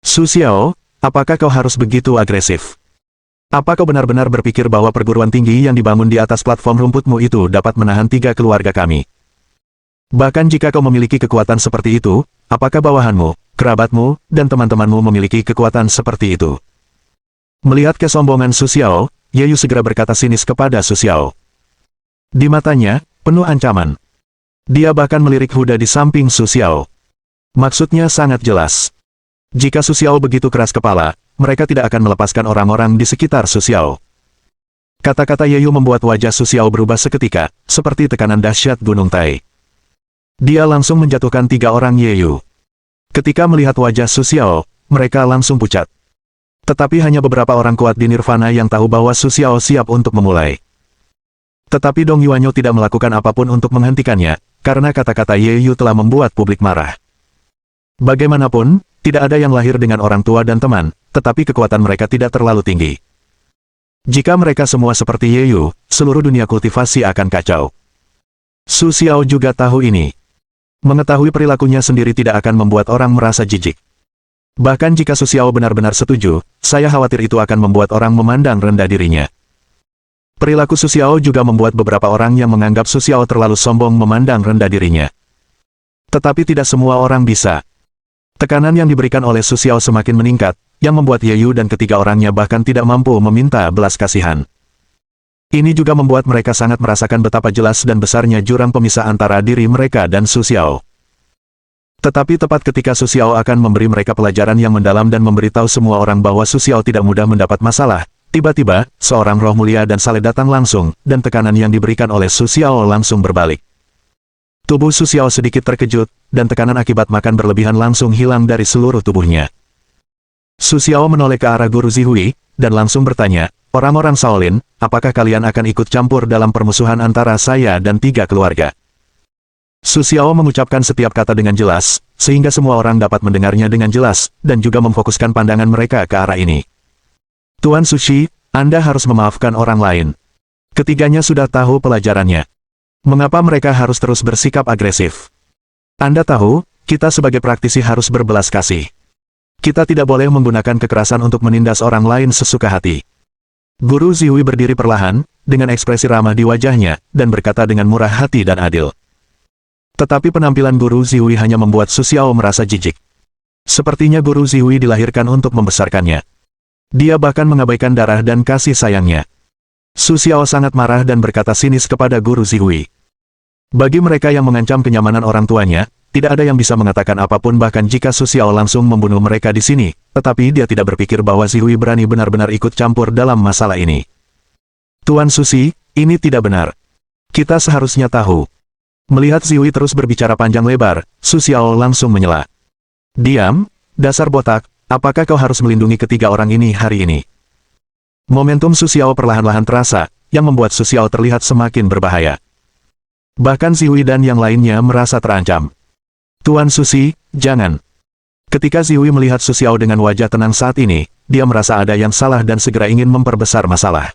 Su Xiao, apakah kau harus begitu agresif? Apa kau benar-benar berpikir bahwa perguruan tinggi yang dibangun di atas platform rumputmu itu dapat menahan 3 keluarga kami? Bahkan jika kau memiliki kekuatan seperti itu, apakah bawahanmu, kerabatmu, dan teman-temanmu memiliki kekuatan seperti itu? Melihat kesombongan Su Xiao, Ye Yu segera berkata sinis kepada Su Xiao. Di matanya, penuh ancaman. Dia bahkan melirik Huda di samping Su Xiao. Maksudnya sangat jelas. Jika Su Xiao begitu keras kepala, mereka tidak akan melepaskan orang-orang di sekitar Su Xiao. Kata-kata Ye Yu membuat wajah Su Xiao berubah seketika, seperti tekanan dahsyat gunung Tai. Dia langsung menjatuhkan 3 orang Ye Yu. Ketika melihat wajah Su Xiao, mereka langsung pucat. Tetapi hanya beberapa orang kuat di Nirvana yang tahu bahwa Su Xiao siap untuk memulai. Tetapi Dong Yuanyu tidak melakukan apapun untuk menghentikannya, karena kata-kata Ye Yu telah membuat publik marah. Bagaimanapun, tidak ada yang lahir dengan orang tua dan teman, tetapi kekuatan mereka tidak terlalu tinggi. Jika mereka semua seperti Ye Yu, seluruh dunia kultivasi akan kacau. Su Xiao juga tahu ini. Mengetahui perilakunya sendiri tidak akan membuat orang merasa jijik. Bahkan jika Su Xiao benar-benar setuju, saya khawatir itu akan membuat orang memandang rendah dirinya. Perilaku Su Xiao juga membuat beberapa orang yang menganggap Su Xiao terlalu sombong memandang rendah dirinya. Tetapi tidak semua orang bisa. Tekanan yang diberikan oleh Su Xiao semakin meningkat, yang membuat Ye Yu dan ketiga orangnya bahkan tidak mampu meminta belas kasihan. Ini juga membuat mereka sangat merasakan betapa jelas dan besarnya jurang pemisah antara diri mereka dan Su Xiao. Tetapi tepat ketika Su Xiao akan memberi mereka pelajaran yang mendalam dan memberitahu semua orang bahwa Su Xiao tidak mudah mendapat masalah, tiba-tiba, seorang roh mulia dan saleh datang langsung, dan tekanan yang diberikan oleh Su Xiao langsung berbalik. Tubuh Su Xiao sedikit terkejut, dan tekanan akibat makan berlebihan langsung hilang dari seluruh tubuhnya. Su Xiao menoleh ke arah Guru Zihui, dan langsung bertanya, orang-orang Shaolin, apakah kalian akan ikut campur dalam permusuhan antara saya dan 3 keluarga? Su Xiao mengucapkan setiap kata dengan jelas, sehingga semua orang dapat mendengarnya dengan jelas, dan juga memfokuskan pandangan mereka ke arah ini. Tuan Sushi, Anda harus memaafkan orang lain. Ketiganya sudah tahu pelajarannya. Mengapa mereka harus terus bersikap agresif? Anda tahu, kita sebagai praktisi harus berbelas kasih. Kita tidak boleh menggunakan kekerasan untuk menindas orang lain sesuka hati. Guru Zihui berdiri perlahan, dengan ekspresi ramah di wajahnya, dan berkata dengan murah hati dan adil. Tetapi penampilan Guru Zihui hanya membuat Su Xiao merasa jijik. Sepertinya Guru Zihui dilahirkan untuk membesarkannya. Dia bahkan mengabaikan darah dan kasih sayangnya. Su Xiao sangat marah dan berkata sinis kepada guru Zihui. Bagi mereka yang mengancam kenyamanan orang tuanya, tidak ada yang bisa mengatakan apapun bahkan jika Su Xiao langsung membunuh mereka di sini, tetapi dia tidak berpikir bahwa Zihui berani benar-benar ikut campur dalam masalah ini. Tuan Susi, ini tidak benar. Kita seharusnya tahu. Melihat Zihui terus berbicara panjang lebar, Su Xiao langsung menyela. Diam, dasar botak, apakah kau harus melindungi ketiga orang ini hari ini? Momentum Su Xiao perlahan-lahan terasa, yang membuat Su Xiao terlihat semakin berbahaya. Bahkan Zihui dan yang lainnya merasa terancam. Tuan Susi, jangan. Ketika Zihui melihat Su Xiao dengan wajah tenang saat ini, dia merasa ada yang salah dan segera ingin memperbesar masalah.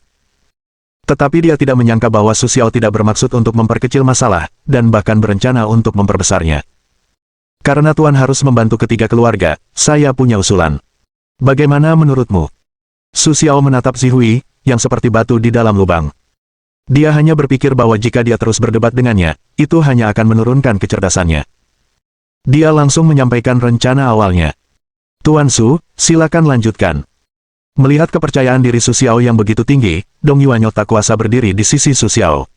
Tetapi dia tidak menyangka bahwa Su Xiao tidak bermaksud untuk memperkecil masalah, dan bahkan berencana untuk memperbesarnya. Karena Tuan harus membantu ketiga keluarga, saya punya usulan. Bagaimana menurutmu? Su Xiao menatap Zihui, yang seperti batu di dalam lubang. Dia hanya berpikir bahwa jika dia terus berdebat dengannya, itu hanya akan menurunkan kecerdasannya. Dia langsung menyampaikan rencana awalnya. Tuan Su, silakan lanjutkan. Melihat kepercayaan diri Su Xiao yang begitu tinggi, Dong Yuanyo tak kuasa berdiri di sisi Su Xiao.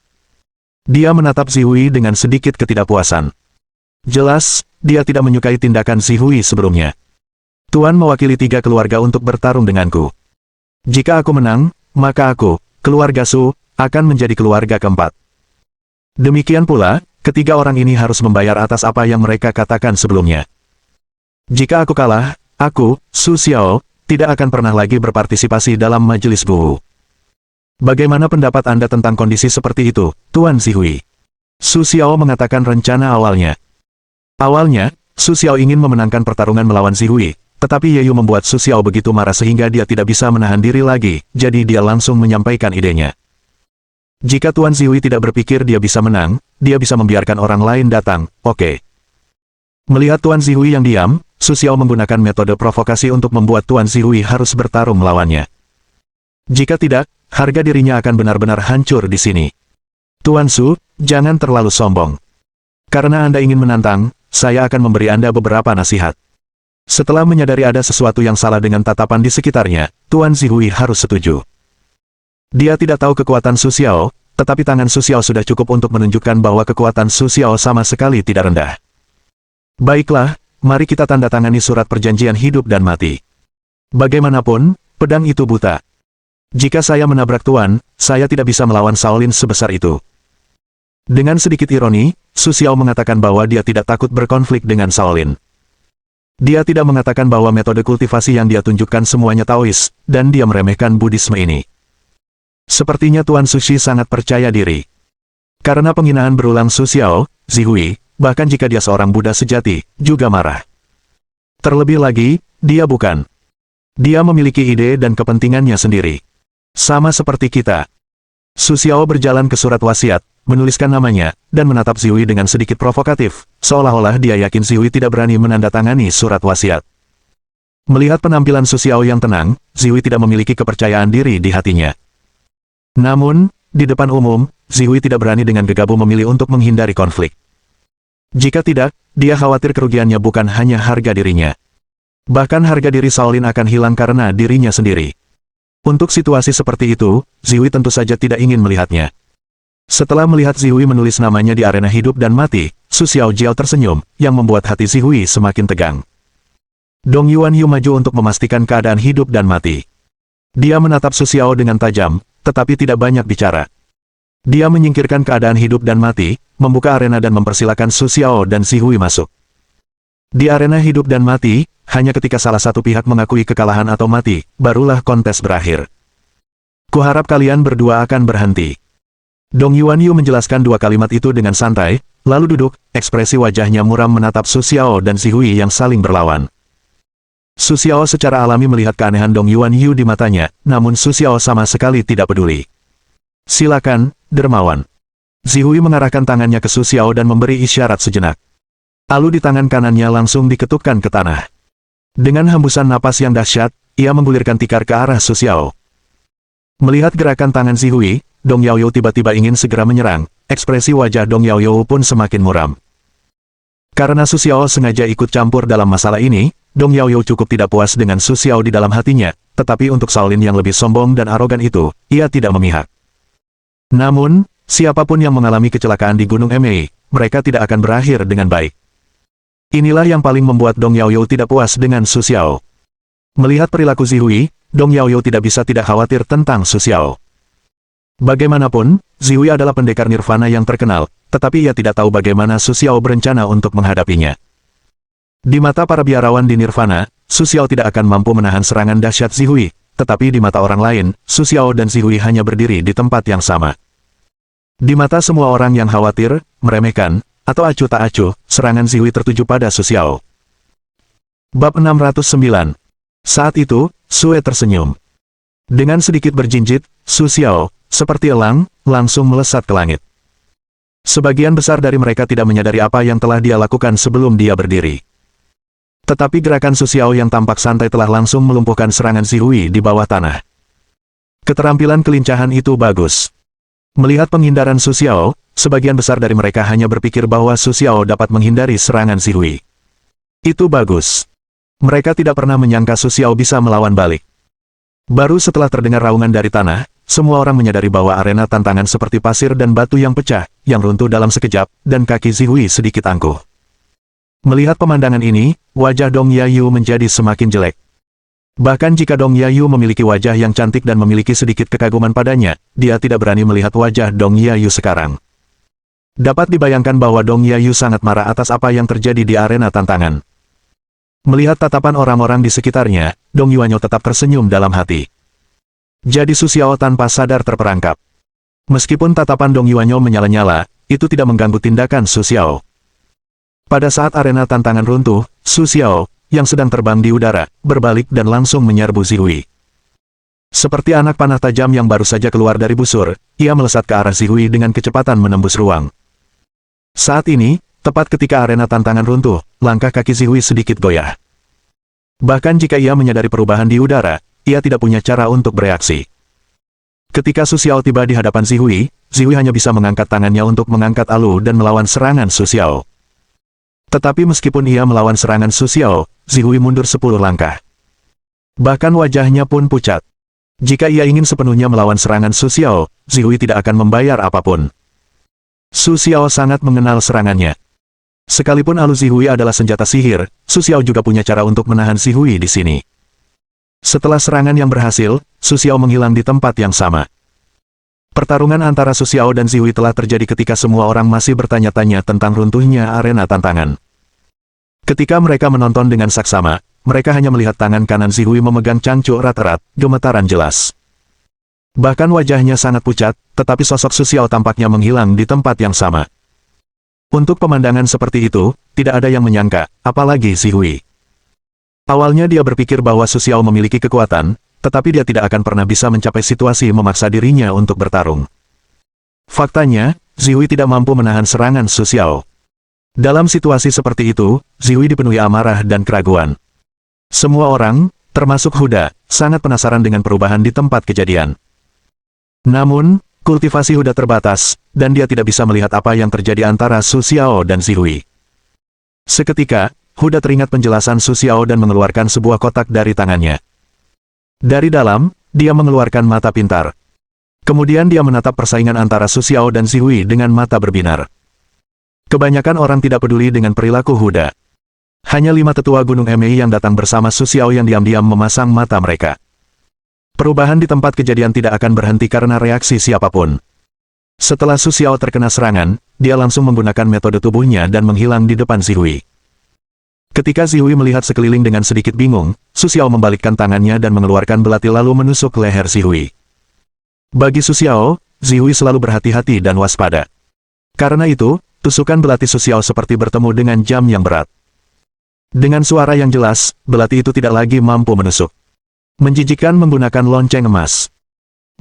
Dia menatap Zihui dengan sedikit ketidakpuasan. Jelas, dia tidak menyukai tindakan Zihui sebelumnya. Tuan mewakili tiga keluarga untuk bertarung denganku. Jika aku menang, maka aku, keluarga Su, akan menjadi keluarga keempat. Demikian pula, ketiga orang ini harus membayar atas apa yang mereka katakan sebelumnya. Jika aku kalah, aku, Su Xiao, tidak akan pernah lagi berpartisipasi dalam majelis buhu. Bagaimana pendapat Anda tentang kondisi seperti itu, Tuan Zihui? Su Xiao mengatakan rencana awalnya. Awalnya, Su Xiao ingin memenangkan pertarungan melawan Zihui, tetapi Ye Yu membuat Su Xiao begitu marah sehingga dia tidak bisa menahan diri lagi, jadi dia langsung menyampaikan idenya. Jika Tuan Zihui tidak berpikir dia bisa menang, dia bisa membiarkan orang lain datang, oke. Melihat Tuan Zihui yang diam, Su Xiao menggunakan metode provokasi untuk membuat Tuan Zihui harus bertarung melawannya. Jika tidak, harga dirinya akan benar-benar hancur di sini. Tuan Su, jangan terlalu sombong. Karena Anda ingin menantang, saya akan memberi Anda beberapa nasihat. Setelah menyadari ada sesuatu yang salah dengan tatapan di sekitarnya, Tuan Zihui harus setuju. Dia tidak tahu kekuatan Su Xiao, tetapi tangan Su Xiao sudah cukup untuk menunjukkan bahwa kekuatan Su Xiao sama sekali tidak rendah. Baiklah, mari kita tanda tangani surat perjanjian hidup dan mati. Bagaimanapun, pedang itu buta. Jika saya menabrak Tuan, saya tidak bisa melawan Shaolin sebesar itu. Dengan sedikit ironi, Su Xiao mengatakan bahwa dia tidak takut berkonflik dengan Shaolin. Dia tidak mengatakan bahwa metode kultivasi yang dia tunjukkan semuanya Taois, dan dia meremehkan Buddhisme ini. Sepertinya Tuan Sushi sangat percaya diri. Karena penghinaan berulang Su Xiao, Zihui, bahkan jika dia seorang Buddha sejati, juga marah. Terlebih lagi, dia bukan. Dia memiliki ide dan kepentingannya sendiri. Sama seperti kita. Su Xiao berjalan ke surat wasiat, menuliskan namanya, dan menatap Zihui dengan sedikit provokatif, seolah-olah dia yakin Zihui tidak berani menandatangani surat wasiat. Melihat penampilan Su Xiao yang tenang, Zihui tidak memiliki kepercayaan diri di hatinya. Namun, di depan umum, Zihui tidak berani dengan gegabah memilih untuk menghindari konflik. Jika tidak, dia khawatir kerugiannya bukan hanya harga dirinya. Bahkan harga diri Shaolin akan hilang karena dirinya sendiri. Untuk situasi seperti itu, Zihui tentu saja tidak ingin melihatnya. Setelah melihat Zihui menulis namanya di arena hidup dan mati, Su Xiao Jiao tersenyum, yang membuat hati Zihui semakin tegang. Dong Yuanyu maju untuk memastikan keadaan hidup dan mati. Dia menatap Su Xiao dengan tajam, tetapi tidak banyak bicara. Dia menyingkirkan keadaan hidup dan mati, membuka arena dan mempersilakan Su Xiao dan Zihui masuk. Di arena hidup dan mati, hanya ketika salah satu pihak mengakui kekalahan atau mati, barulah kontes berakhir. Kuharap kalian berdua akan berhenti. Dong Yuanyu menjelaskan dua kalimat itu dengan santai, lalu duduk, ekspresi wajahnya muram menatap Su Xiao dan Zihui yang saling berlawan. Su Xiao secara alami melihat keanehan Dong Yuanyu di matanya, namun Su Xiao sama sekali tidak peduli. Silakan, dermawan. Zihui mengarahkan tangannya ke Su Xiao dan memberi isyarat sejenak. Lalu di tangan kanannya langsung diketukkan ke tanah. Dengan hembusan napas yang dahsyat, ia menggulirkan tikar ke arah Su Xiao. Melihat gerakan tangan Zihui, Dong Yaoyu tiba-tiba ingin segera menyerang, ekspresi wajah Dong Yaoyu pun semakin muram. Karena Su Xiao sengaja ikut campur dalam masalah ini, Dong Yaoyu cukup tidak puas dengan Su Xiao di dalam hatinya, tetapi untuk Shaolin yang lebih sombong dan arogan itu, ia tidak memihak. Namun, siapapun yang mengalami kecelakaan di Gunung Emei, mereka tidak akan berakhir dengan baik. Inilah yang paling membuat Dong Yaoyu tidak puas dengan Su Xiao. Melihat perilaku Zihui, Dong Yaoyu tidak bisa tidak khawatir tentang Su Xiao. Bagaimanapun, Zihui adalah pendekar nirvana yang terkenal, tetapi ia tidak tahu bagaimana Su Xiao berencana untuk menghadapinya. Di mata para biarawan di nirvana, Su Xiao tidak akan mampu menahan serangan dahsyat Zihui, tetapi di mata orang lain, Su Xiao dan Zihui hanya berdiri di tempat yang sama. Di mata semua orang yang khawatir, meremehkan, atau acuh tak acuh, serangan Zihui tertuju pada Su Xiao. Bab 609. Saat itu, Sue tersenyum. Dengan sedikit berjinjit, Su Xiao, seperti elang, langsung melesat ke langit. Sebagian besar dari mereka tidak menyadari apa yang telah dia lakukan sebelum dia berdiri. Tetapi gerakan Su Xiao yang tampak santai telah langsung melumpuhkan serangan Zihui di bawah tanah. Keterampilan kelincahan itu bagus. Melihat penghindaran Su Xiao, sebagian besar dari mereka hanya berpikir bahwa Su Xiao dapat menghindari serangan Zihui. Itu bagus. Mereka tidak pernah menyangka Su Xiao bisa melawan balik. Baru setelah terdengar raungan dari tanah, semua orang menyadari bahwa arena tantangan seperti pasir dan batu yang pecah, yang runtuh dalam sekejap, dan kaki Zihui sedikit angkuh. Melihat pemandangan ini, wajah Dong Yayu menjadi semakin jelek. Bahkan jika Dong Yayu memiliki wajah yang cantik dan memiliki sedikit kekaguman padanya, dia tidak berani melihat wajah Dong Yayu sekarang. Dapat dibayangkan bahwa Dong Yayu sangat marah atas apa yang terjadi di arena tantangan. Melihat tatapan orang-orang di sekitarnya, Dong Yuanyo tetap tersenyum dalam hati. Jadi Su Xiao tanpa sadar terperangkap. Meskipun tatapan Dong Yuanyo menyala-nyala, itu tidak mengganggu tindakan Su Xiao. Pada saat arena tantangan runtuh, Su Xiao, yang sedang terbang di udara, berbalik dan langsung menyerbu Zihui. Seperti anak panah tajam yang baru saja keluar dari busur, ia melesat ke arah Zihui dengan kecepatan menembus ruang. Saat ini, tepat ketika arena tantangan runtuh, langkah kaki Zihui sedikit goyah. Bahkan jika ia menyadari perubahan di udara, ia tidak punya cara untuk bereaksi. Ketika Su Xiao tiba di hadapan Zihui, Zihui hanya bisa mengangkat tangannya untuk mengangkat alu dan melawan serangan Su Xiao. Tetapi meskipun ia melawan serangan Su Xiao, Zihui mundur 10 langkah. Bahkan wajahnya pun pucat. Jika ia ingin sepenuhnya melawan serangan Su Xiao, Zihui tidak akan membayar apapun. Su Xiao sangat mengenal serangannya. Sekalipun alu Zihui adalah senjata sihir, Su Xiao juga punya cara untuk menahan Zihui di sini. Setelah serangan yang berhasil, Su Xiao menghilang di tempat yang sama. Pertarungan antara Su Xiao dan Zihui telah terjadi ketika semua orang masih bertanya-tanya tentang runtuhnya arena tantangan. Ketika mereka menonton dengan saksama, mereka hanya melihat tangan kanan Zihui memegang cangkuk erat-erat, gemetaran jelas. Bahkan wajahnya sangat pucat, tetapi sosok Su Xiao tampaknya menghilang di tempat yang sama. Untuk pemandangan seperti itu, tidak ada yang menyangka, apalagi Zihui. Awalnya dia berpikir bahwa Su Xiao memiliki kekuatan, tetapi dia tidak akan pernah bisa mencapai situasi memaksa dirinya untuk bertarung. Faktanya, Zihui tidak mampu menahan serangan Su Xiao. Dalam situasi seperti itu, Zihui dipenuhi amarah dan keraguan. Semua orang, termasuk Huda, sangat penasaran dengan perubahan di tempat kejadian. Namun, kultivasi Huda terbatas, dan dia tidak bisa melihat apa yang terjadi antara Su Xiao dan Zihui. Seketika, Huda teringat penjelasan Su Xiao dan mengeluarkan sebuah kotak dari tangannya. Dari dalam, dia mengeluarkan mata pintar. Kemudian dia menatap persaingan antara Su Xiao dan Zihui dengan mata berbinar. Kebanyakan orang tidak peduli dengan perilaku Huda. Hanya 5 tetua Gunung Emei yang datang bersama Su Xiao yang diam-diam memasang mata mereka. Perubahan di tempat kejadian tidak akan berhenti karena reaksi siapapun. Setelah Su Xiao terkena serangan, dia langsung menggunakan metode tubuhnya dan menghilang di depan Zihui. Ketika Zihui melihat sekeliling dengan sedikit bingung, Su Xiao membalikkan tangannya dan mengeluarkan belati lalu menusuk leher Zihui. Bagi Su Xiao, Zihui selalu berhati-hati dan waspada. Karena itu, tusukan belati Su Xiao seperti bertemu dengan jam yang berat. Dengan suara yang jelas, belati itu tidak lagi mampu menusuk. Menjijikkan menggunakan lonceng emas.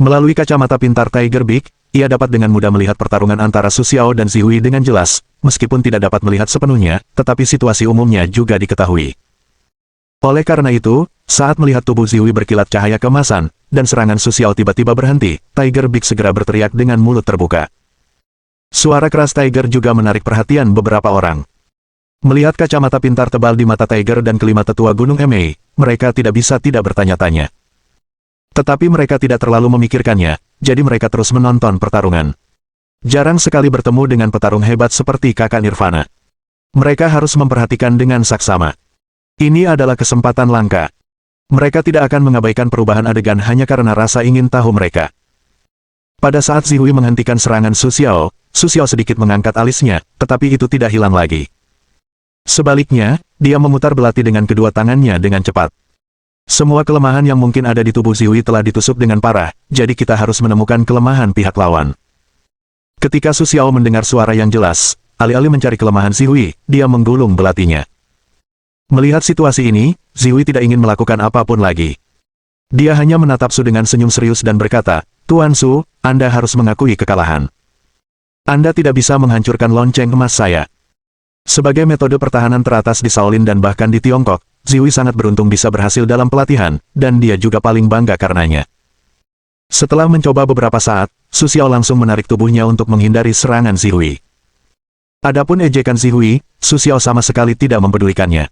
Melalui kacamata pintar Tiger Beak, ia dapat dengan mudah melihat pertarungan antara Su Xiao dan Zihui dengan jelas, meskipun tidak dapat melihat sepenuhnya, tetapi situasi umumnya juga diketahui. Oleh karena itu, saat melihat tubuh Zihui berkilat cahaya keemasan, dan serangan Su Xiao tiba-tiba berhenti, Tiger Beak segera berteriak dengan mulut terbuka. Suara keras Tiger juga menarik perhatian beberapa orang. Melihat kacamata pintar tebal di mata Tiger dan kelima tetua Gunung Emei, mereka tidak bisa tidak bertanya-tanya. Tetapi mereka tidak terlalu memikirkannya, jadi mereka terus menonton pertarungan. Jarang sekali bertemu dengan petarung hebat seperti kakak Nirvana. Mereka harus memperhatikan dengan saksama. Ini adalah kesempatan langka. Mereka tidak akan mengabaikan perubahan adegan hanya karena rasa ingin tahu mereka. Pada saat Zihui menghentikan serangan Su Xiao sedikit mengangkat alisnya, tetapi itu tidak hilang lagi. Sebaliknya, dia memutar belati dengan kedua tangannya dengan cepat. Semua kelemahan yang mungkin ada di tubuh Zihui telah ditusuk dengan parah, jadi kita harus menemukan kelemahan pihak lawan. Ketika Su Xiao mendengar suara yang jelas, alih-alih mencari kelemahan Zihui, dia menggulung belatinya. Melihat situasi ini, Zihui tidak ingin melakukan apapun lagi. Dia hanya menatap Su dengan senyum serius dan berkata, "Tuan Su, Anda harus mengakui kekalahan. Anda tidak bisa menghancurkan lonceng emas saya." Sebagai metode pertahanan teratas di Shaolin dan bahkan di Tiongkok, Zihui sangat beruntung bisa berhasil dalam pelatihan, dan dia juga paling bangga karenanya. Setelah mencoba beberapa saat, Su Xiao langsung menarik tubuhnya untuk menghindari serangan Zihui. Adapun ejekan Zihui, Su Xiao sama sekali tidak mempedulikannya.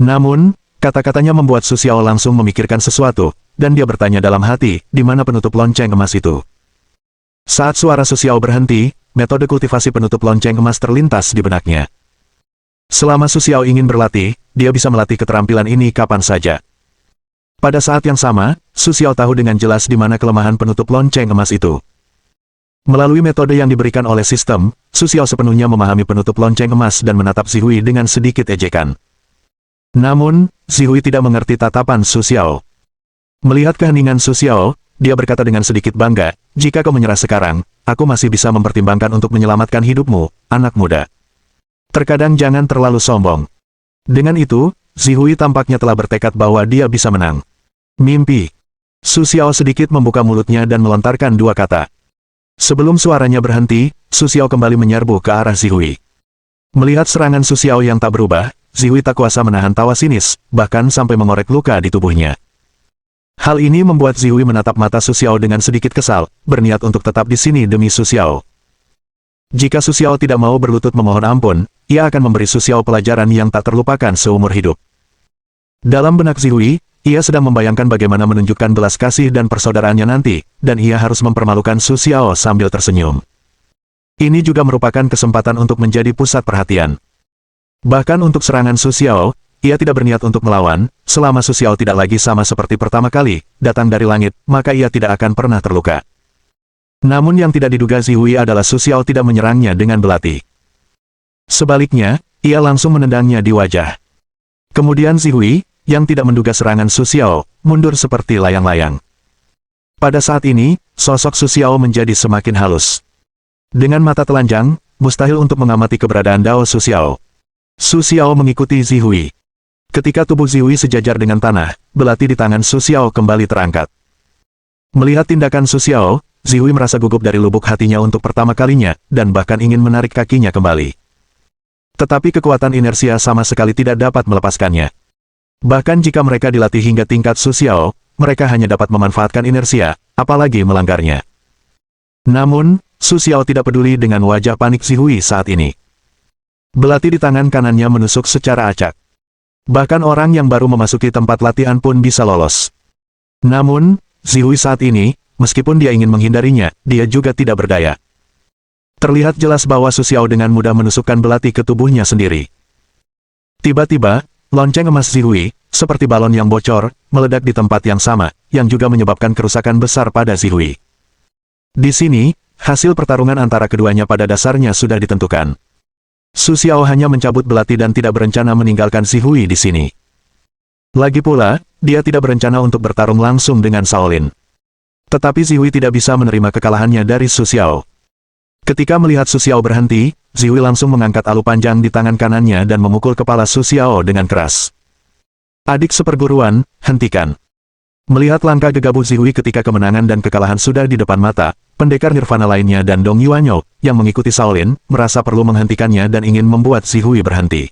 Namun, kata-katanya membuat Su Xiao langsung memikirkan sesuatu, dan dia bertanya dalam hati, di mana penutup lonceng emas itu. Saat suara Su Xiao berhenti, metode kultivasi penutup lonceng emas terlintas di benaknya. Selama Su Xiao ingin berlatih, dia bisa melatih keterampilan ini kapan saja. Pada saat yang sama, Su Xiao tahu dengan jelas di mana kelemahan penutup lonceng emas itu. Melalui metode yang diberikan oleh sistem, Su Xiao sepenuhnya memahami penutup lonceng emas dan menatap Zihui dengan sedikit ejekan. Namun, Zihui tidak mengerti tatapan Su Xiao. Melihat keheningan Su Xiao, dia berkata dengan sedikit bangga, "Jika kau menyerah sekarang, aku masih bisa mempertimbangkan untuk menyelamatkan hidupmu, anak muda. Terkadang jangan terlalu sombong." Dengan itu, Zihui tampaknya telah bertekad bahwa dia bisa menang. Mimpi. Su Xiao sedikit membuka mulutnya dan melontarkan dua kata. Sebelum suaranya berhenti, Su Xiao kembali menyerbu ke arah Zihui. Melihat serangan Su Xiao yang tak berubah, Zihui tak kuasa menahan tawa sinis, bahkan sampai mengorek luka di tubuhnya. Hal ini membuat Zihui menatap mata Su Xiao dengan sedikit kesal, berniat untuk tetap di sini demi Su Xiao. Jika Su Xiao tidak mau berlutut memohon ampun, ia akan memberi Su Xiao pelajaran yang tak terlupakan seumur hidup. Dalam benak Zihui, ia sedang membayangkan bagaimana menunjukkan belas kasih dan persaudaraannya nanti, dan ia harus mempermalukan Su Xiao sambil tersenyum. Ini juga merupakan kesempatan untuk menjadi pusat perhatian. Bahkan untuk serangan Su Xiao, ia tidak berniat untuk melawan, selama Su Xiao tidak lagi sama seperti pertama kali, datang dari langit, maka ia tidak akan pernah terluka. Namun yang tidak diduga Zihui adalah Su Xiao tidak menyerangnya dengan belati. Sebaliknya, ia langsung menendangnya di wajah. Kemudian Zihui, yang tidak menduga serangan Su Xiao, mundur seperti layang-layang. Pada saat ini, sosok Su Xiao menjadi semakin halus. Dengan mata telanjang, mustahil untuk mengamati keberadaan Dao Su Xiao. Su Xiao mengikuti Zihui. Ketika tubuh Zihui sejajar dengan tanah, belati di tangan Su Xiao kembali terangkat. Melihat tindakan Su Xiao, Zihui merasa gugup dari lubuk hatinya untuk pertama kalinya, dan bahkan ingin menarik kakinya kembali. Tetapi kekuatan inersia sama sekali tidak dapat melepaskannya. Bahkan jika mereka dilatih hingga tingkat Su Xiao, mereka hanya dapat memanfaatkan inersia, apalagi melanggarnya. Namun, Su Xiao tidak peduli dengan wajah panik Zihui saat ini. Belati di tangan kanannya menusuk secara acak. Bahkan orang yang baru memasuki tempat latihan pun bisa lolos. Namun, Zihui saat ini, meskipun dia ingin menghindarinya, dia juga tidak berdaya. Terlihat jelas bahwa Su Xiao dengan mudah menusukkan belati ke tubuhnya sendiri. Tiba-tiba, lonceng emas Zihui, seperti balon yang bocor, meledak di tempat yang sama, yang juga menyebabkan kerusakan besar pada Zihui. Di sini, hasil pertarungan antara keduanya pada dasarnya sudah ditentukan. Su Xiao hanya mencabut belati dan tidak berencana meninggalkan Zihui di sini. Lagi pula, dia tidak berencana untuk bertarung langsung dengan Shaolin. Tetapi Zihui tidak bisa menerima kekalahannya dari Su Xiao. Ketika melihat Su Xiao berhenti, Zihui langsung mengangkat alu panjang di tangan kanannya dan memukul kepala Su Xiao dengan keras. "Adik seperguruan, hentikan." Melihat langkah gegabah Zihui ketika kemenangan dan kekalahan sudah di depan mata, pendekar Nirvana lainnya dan Dong Yuanyo, yang mengikuti Shaolin, merasa perlu menghentikannya dan ingin membuat Zihui berhenti.